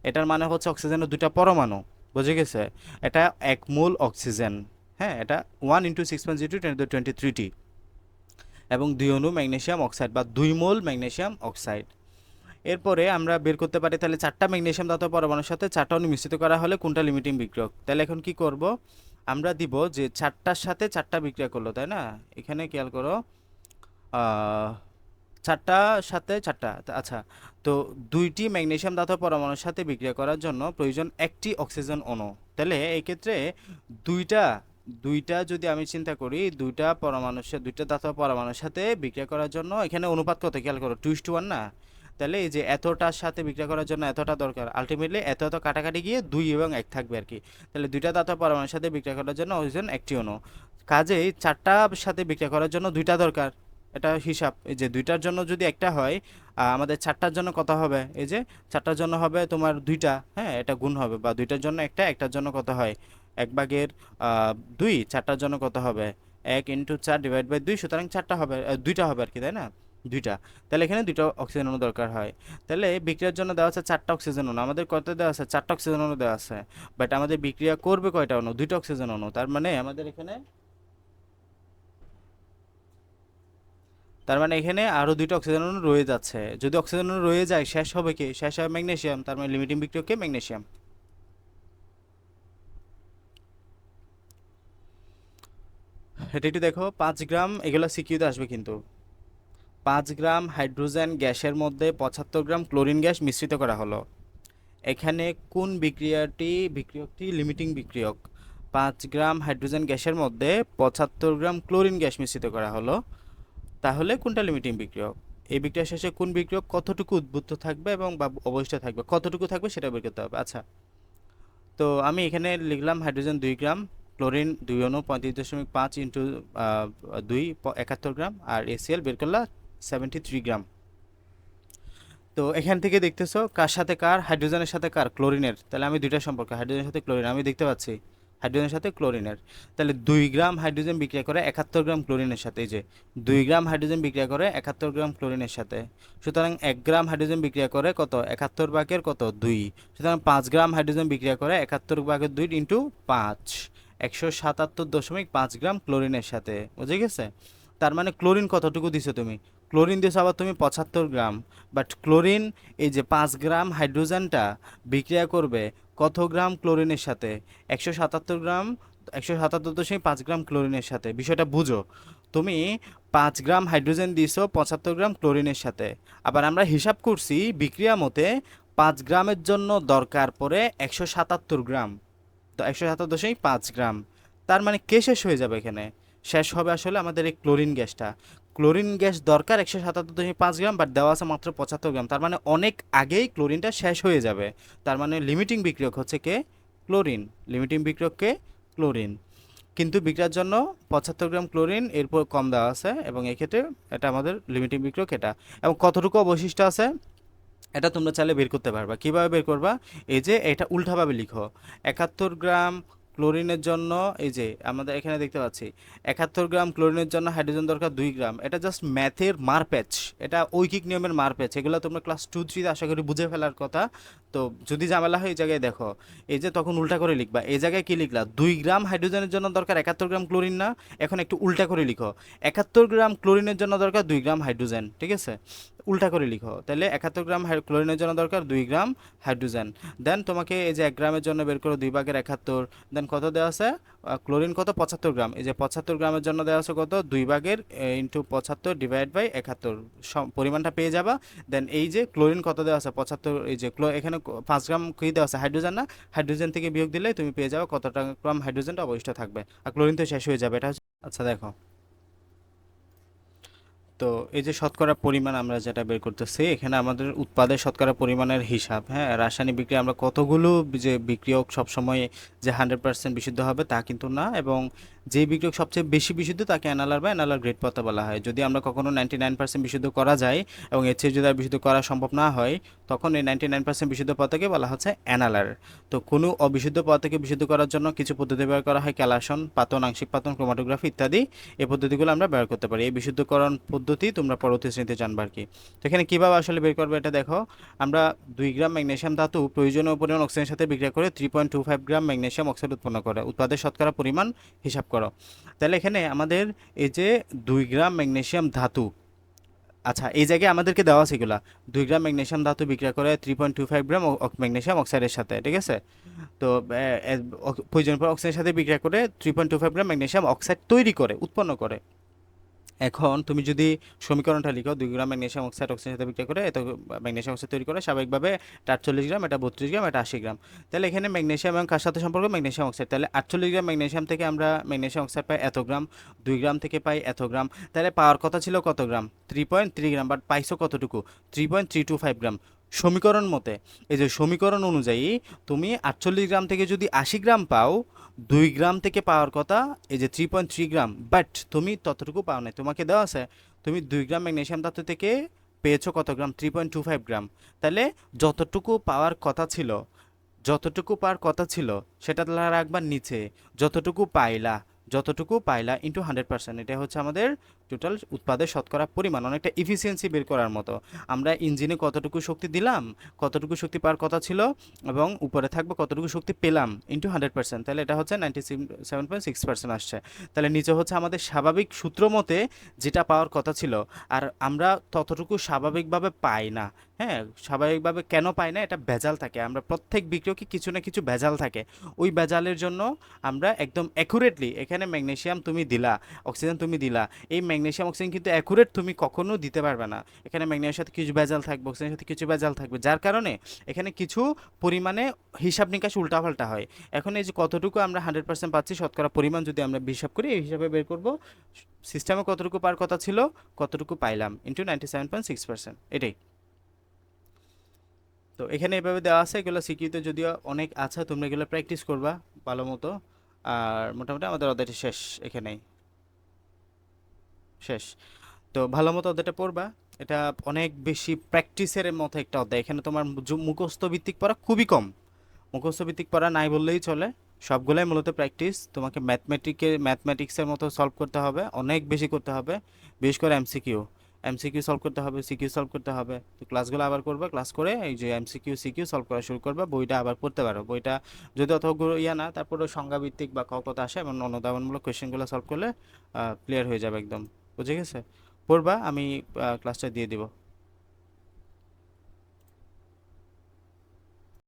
Speaker 1: এটার মানে হচ্ছে অক্সিজেনের 2টা পরমাণু, বুঝে গেছে? এটা 1 মোল অক্সিজেন, হ্যাঁ, এটা 1 ইন্টু 6.02 10^23টি, এবং 2 অণু ম্যাগনেসিয়াম অক্সাইড বা 2 মোল ম্যাগনেসিয়াম অক্সাইড। এরপরে আমরা বের করতে পারি তাহলে 4টা ম্যাগনেসিয়াম ধাতব পরমাণুর সাথে 4টা অণু মিশ্রিত করা হলে কোনটা লিমিটিং বিক্রিয়ক? তাহলে এখন কি করব, আমরা দিব যে 4টার সাথে 4টা বিক্রিয়া করলো, তাই না? এখানে খেয়াল করো, 4টার সাথে 4টা, আচ্ছা, তো 2টি ম্যাগনেসিয়াম ধাতব পরমাণুর সাথে বিক্রিয়া করার জন্য প্রয়োজন 1টি অক্সিজেন অণু। তাহলে এই ক্ষেত্রে দুইটা দুইটা যদি আমি চিন্তা করি, 2টা ধাতব পরমাণুর সাথে বিক্রিয়া করার জন্য এখানে অনুপাত কত খেয়াল করো, 2:1 না? তাহলে এই যে এতটার সাথে বিক্রিয়া করার জন্য এতটা দরকার, আলটিমেটলি এত এত কাটাকাটি গিয়ে 2 এবং 1 থাকবে আর কি। তাহলে 2টা ধাতব পরমাণুর সাথে বিক্রিয়া করার জন্য ওজন 1টি অণু, কাজেই 4টার সাথে বিক্রিয়া করার জন্য 2টা দরকার। এটা হিসাব, এই যে 2টার জন্য যদি 1টা হয়, আমাদের 4টার জন্য কত হবে? এই যে 4টার জন্য হবে তোমার 2টা, হ্যাঁ, এটা গুণ হবে, বা 2টার জন্য 1টা, 1টার জন্য কত হয়? 1/2, 4টার জন্য কত হবে? 1 ইন্টু 4 ডিভাইড বাই 2, সুতরাং 4টা হবে, 2টা হবে আর কি, তাই না? 2টা, তাহলে এখানে 2টা অক্সিজেন অণু দরকার হয়। তাহলে বিক্রিয়ার জন্য দেওয়া আছে 4টা অক্সিজেন অণু, আমাদের কত দেওয়া আছে? 4টা অক্সিজেন অণু দেওয়া আছে, বাট আমাদের বিক্রিয়া করবে কয়টা অণু? 2টা অক্সিজেন অণু। তার মানে এখানে আরো 2টা অক্সিজেন অণু রয়ে যাচ্ছে। যদি অক্সিজেন অণু রয়ে যায়, শেষ হবে কি? শেষ হবে ম্যাগনেসিয়াম, তার মানে লিমিটিং বিক্রিয়ক কে? ম্যাগনেসিয়াম। এটা একটু দেখো, 5 গ্রাম, এগুলো সিকিউতে আসবে কিন্তু। 5 গ্রাম হাইড্রোজেন গ্যাসের মধ্যে 75 গ্রাম ক্লোরিন গ্যাস মিশ্রিত করা হলো। এখানে কোন বিক্রিয়কটি লিমিটিং বিক্রিয়ক? 5 গ্রাম হাইড্রোজেন গ্যাসের মধ্যে 75 গ্রাম ক্লোরিন গ্যাস মিশ্রিত করা হলো, তাহলে কোনটা লিমিটিং বিক্রিয়ক? এই বিক্রিয়া শেষে কোন বিক্রিয়ক কতটুকু উদ্বুদ্ধ থাকবে এবং বা অবশিষ্ট থাকবে, কতটুকু থাকবে সেটা বের করতে হবে। আচ্ছা, তো আমি এখানে লিখলাম হাইড্রোজেন 2 গ্রাম, ক্লোরিন 2 অণু 35.5 ইন্টু 2 71 গ্রাম, আর এসিএল বের করলাম 73 গ্রাম। তো এখান থেকে দেখতেছো কার সাথে কার, হাইড্রোজেনের সাথে কার, ক্লোরিনের। তাহলে আমি দুইটা সম্পর্ক, হাইড্রোজেনের সাথে ক্লোরিন আমি দেখতে পাচ্ছি, হাইড্রোজেনের সাথে ক্লোরিনের। তাহলে 2 গ্রাম হাইড্রোজেন বিক্রিয়া করে 71 গ্রাম ক্লোরিনের সাথে, এই যে 2 গ্রাম হাইড্রোজেন বিক্রিয়া করে 71 গ্রাম ক্লোরিনের সাথে। সুতরাং 1 গ্রাম হাইড্রোজেন বিক্রিয়া করে কত, 71 ভাগের কত 2। সুতরাং 5 গ্রাম হাইড্রোজেন বিক্রিয়া করে 71 ভাগের 2 ইন্টু 5, 177.5 গ্রাম ক্লোরিনের সাথে। বুঝে গেছে? তার মানে ক্লোরিন কতটুকু দিছো তুমি, ক্লোরিন দিছো আবার তুমি 75 গ্রাম, বাট ক্লোরিন এই যে 5 গ্রাম হাইড্রোজেনটা বিক্রিয়া করবে কত গ্রাম ক্লোরিনের সাথে, 177 গ্রাম, 177.5 গ্রাম ক্লোরিনের সাথে। বিষয়টা বুঝো, তুমি 5 গ্রাম হাইড্রোজেন দিছো 75 গ্রাম ক্লোরিনের সাথে, আবার আমরা হিসাব করছি বিক্রিয়া মতে 5 গ্রামের জন্য দরকার পড়ে 177 গ্রাম, তো 177.5 গ্রাম। তার মানে কে শেষ হয়ে যাবে এখানে, শেষ হবে আসলে আমাদের এই ক্লোরিন গ্যাসটা। ক্লোরিন গ্যাস দরকার 177.5 গ্রাম, বাট দেওয়া আছে মাত্র 75 গ্রাম। তার মানে অনেক আগেই ক্লোরিনটা শেষ হয়ে যাবে। তার মানে লিমিটিং বিক্রিয়ক হচ্ছে কে, ক্লোরিন। লিমিটিং বিক্রিয়ক কে, ক্লোরিন। কিন্তু বিক্রিয়ার জন্য 75 গ্রাম ক্লোরিন এরপর কম দেওয়া আছে, এবং এক্ষেত্রে এটা আমাদের লিমিটিং বিক্রিয়ক এটা। এবং কতটুকু অবশিষ্ট আছে এটা তোমরা চাইলে বের করতে পারবা। কিভাবে বের করবা, এই যে এটা উল্টাভাবে লিখো, 71 গ্রাম ক্লোরিনের জন্য, এই যে আমাদের এখানে দেখতে পাচ্ছি 71 গ্রাম ক্লোরিনের জন্য হাইড্রোজেন দরকার 2 গ্রাম। এটা জাস্ট ম্যাথের মারপ্যাচ, এটা ঐকিক নিয়মের মারপ্যাচ, এগুলো তোমরা ক্লাস 2-3 আশা করি বুঝে ফেলার কথা। তো যদি ঝামেলা হয় এই জায়গায় দেখো, এই যে তখন উল্টা করে লিখবা। এই জায়গায় কি লিখলা, 2 গ্রাম হাইড্রোজেনের জন্য দরকার 71 গ্রাম ক্লোরিন না, এখন একটু উল্টা করে লিখো, 71 গ্রাম ক্লোরিনের জন্য দরকার 2 গ্রাম হাইড্রোজেন। ঠিক আছে, উল্টা করে লিখো। তাহলে 71 গ্রাম ক্লোরিনের জন্য দরকার 2 গ্রাম হাইড্রোজেন। দেন তোমাকে এই যে 1 গ্রামের জন্য বের করো 2 ভাগের 71, দেন কত দেওয়া আছে, ক্লোরিন কত 75 গ্রাম, এই যে 75 গ্রামের জন্য দেওয়া আছে কত, 2 ভাগের ইন্টু 75 ডিভাইড বাই 71, পরিমাণটা পেয়ে যাবা। দেন এই যে ক্লোরিন কত দেওয়া আছে 75, এই যে এখানে 5 গ্রাম কি দেওয়া আছে, হাইড্রোজেন না, হাইড্রোজেন থেকে বিয়োগ দিলে তুমি পেয়ে যাবে কতটা গ্রাম হাইড্রোজেনটা অবশিষ্ট থাকবে, আর ক্লোরিন তো শেষ হয়ে যাবে। এটা আচ্ছা দেখো, তো এই যে শতকরা পরিমাণ আমরা যেটা বের করতেছি, এখানে আমাদের উৎপাদের শতকরা পরিমাণের হিসাব। হ্যাঁ, রাসায়নিক বিক্রিয়া আমরা কতগুলো যে বিক্রিয়ক সবসময় যে 100% বিশুদ্ধ হবে তা কিন্তু না, এবং যে বিক্রিয়ক সবচেয়ে বেশি বিশুদ্ধ তাকে অ্যানালার বা অ্যানালার গ্রেড পথে বলা হয়। যদি আমরা কখনো 99% বিশুদ্ধ করা যায় এবং এর চেয়ে যদি আর বিশুদ্ধ করা সম্ভব না হয়, তখন এই 99% বিশুদ্ধ পথকে বলা হচ্ছে অ্যানালার। তো কোনো অবিশুদ্ধ পথকে বিশুদ্ধ করার জন্য কিছু পদ্ধতি ব্যবহার করা হয়, ক্যালাসন, পাতন, আংশিক পাতন, ক্রোমাটোগ্রাফি ইত্যাদি। এই পদ্ধতিগুলো আমরা ব্যবহার করতে পারি। এই বিশুদ্ধকরণ পদ্ধতি তোমরা পরবর্তী শ্রেণীতে জানবা আর কি। তো এখানে কীভাবে আসলে বের করবে এটা দেখো, আমরা 2 গ্রাম ম্যাগনেসিয়াম ধাতু প্রয়োজনীয় পরিমাণ অক্সিজেনের সাথে বিক্রিয়া করে 3.25 গ্রাম ম্যাগনেসিয়াম অক্সাইড উৎপন্ন করে। উৎপাদের শতকরা পরিমাণ হিসাব করো। তাহলে এখানে আমাদের এই যে 2 গ্রাম ম্যাগনেসিয়াম ধাতু, আচ্ছা এই জায়গায় আমাদেরকে দেওয়া আছে এগুলা, 2 গ্রাম ম্যাগনেসিয়াম ধাতু বিক্রিয়া করে 3.25 গ্রাম ম্যাগনেসিয়াম অক্সাইডের সাথে। ঠিক আছে, তো প্রয়োজন পর অক্সিজেনের সাথে বিক্রিয়া করে 3.25 গ্রাম ম্যাগনেসিয়াম অক্সাইড তৈরি করে, উৎপন্ন করে। এখন তুমি যদি সমীকরণটা লিখো, 2 গ্রাম ম্যাগনেসিয়াম অক্সাইড অক্সিজেনের সাথে বিক্রিয়া করে এত ম্যাগনেসিয়াম অক্সাইড তৈরি করে স্বাভাবিকভাবে, এটা 48 গ্রাম, এটা 32 গ্রাম, এটা 80 গ্রাম। তাহলে এখানে ম্যাগনেসিয়াম এবং কার সাথে সম্পর্ক, ম্যাগনেসিয়াম অক্সাইড। তাহলে 48 গ্রাম ম্যাগনেসিয়াম থেকে আমরা ম্যাগনেসিয়াম অক্সাইড পাই এত গ্রাম, 2 গ্রাম থেকে পাই এত গ্রাম। তাহলে পাওয়ার কথা ছিল কত গ্রাম, 3.3 গ্রাম, বাট পাইছো কতটুকু, 3.325 গ্রাম। সমীকরণ মতে, এই যে সমীকরণ অনুযায়ী তুমি 48 গ্রাম থেকে যদি 80 গ্রাম পাও, 2 গ্রাম থেকে পাওয়ার কথা এই যে 3.3 গ্রাম, বাট তুমি ততটুকু পাও না। তোমাকে দেওয়া আছে তুমি 2 গ্রাম ম্যাগনেসিয়াম ধাতু থেকে পেয়েছো কত গ্রাম, 3.25 গ্রাম। তাহলে যতটুকু পাওয়ার কথা ছিল, যতটুকু পাওয়ার কথা ছিল সেটা তাহলে রাখবার নিচে, যতটুকু পাইলা, যতটুকু পাইলা ইন্টু 100%, এটা হচ্ছে আমাদের টোটাল উৎপাদের শতকরা পরিমাণ। অনেকটা ইফিসিয়েন্সি বের করার মতো, আমরা ইঞ্জিনে কতটুকু শক্তি দিলাম, কতটুকু শক্তি পাওয়ার কথা ছিল, এবং উপরে থাকবে কতটুকু শক্তি পেলাম ইন্টু 100%, তাহলে এটা হচ্ছে 97.6% আসছে। তাহলে নিচে হচ্ছে আমাদের স্বাভাবিক সূত্র মতে যেটা পাওয়ার কথা ছিল, আর আমরা ততটুকু স্বাভাবিকভাবে পাই না, হ্যাঁ, স্বাভাবিকভাবে কেন পাই না, এটা ভেজাল থাকে, আমরা প্রত্যেক বিক্রিয়কে কিছু না কিছু ভেজাল থাকে, ওই ভেজালের জন্য আমরা একদম অ্যাকুরেটলি, এখানে ম্যাগনেসিয়াম তুমি দিলা, অক্সিজেন তুমি দিলা, এই ম্যাগনেসিয়াম অক্সিজেন কিন্তু অ্যাকুরেট তুমি কখনো দিতে পারবে না, এখানে ম্যাগনেসিয়ামের সাথে কিছু ভেজাল থাকবে, অক্সিজেনের সাথে কিছু ভেজাল থাকবে, যার কারণে এখানে কিছু পরিমাণে হিসাব নিকাশ উল্টাপাল্টা হয়। এখন এই যে কতটুকু আমরা 100% পাচ্ছি শতকরা পরিমাণ যদি আমরা হিসাব করি, এই হিসাবে বের করব সিস্টেমে কতটুকু পাওয়ার কথা ছিল, কতটুকু পাইলাম, ইন্টু 97.6%, এটাই। তো এখানে এভাবে দেওয়া আছে, এগুলো সিকিউতে যদিও অনেক আছে, তোমরা এগুলো প্র্যাকটিস করবা ভালো মতো। আর মোটামুটি আমাদের অধ্যায়টা শেষ, এখানেই শেষ। তো ভালো মতো অধ্যায়টা পড়বা, এটা অনেক বেশি প্র্যাকটিসের মতো একটা অধ্যায়, এখানে তোমার মুখস্থ ভিত্তিক পড়া খুবই কম, মুখস্থ ভিত্তিক পড়া নাই বললেই চলে, সবগুলাই মূলত প্র্যাকটিস, তোমাকে ম্যাথমেটিক্সের মতো সলভ করতে হবে, অনেক বেশি করতে হবে, বিশেষ করে এমসিকিউ, এমসিকিউ সলভ করতে হবে, সিকিউ সলভ করতে হবে। তো ক্লাসগুলো আবার করবে, ক্লাস করে এই যে এমসিকিউ সিকিউ সলভ করা শুরু করবে, বইটা আবার পড়তে পারো, বইটা যদি অতগুলো ইয়া না, তারপরে সংজ্ঞাভিত্তিক বা কত আসে এমন অনুধাবনমূলক কোয়েশ্চেনগুলো সলভ করলে ক্লিয়ার হয়ে যাবে একদম, বুঝে গেছে? পড়বা, আমি ক্লাসটা দিয়ে দিব।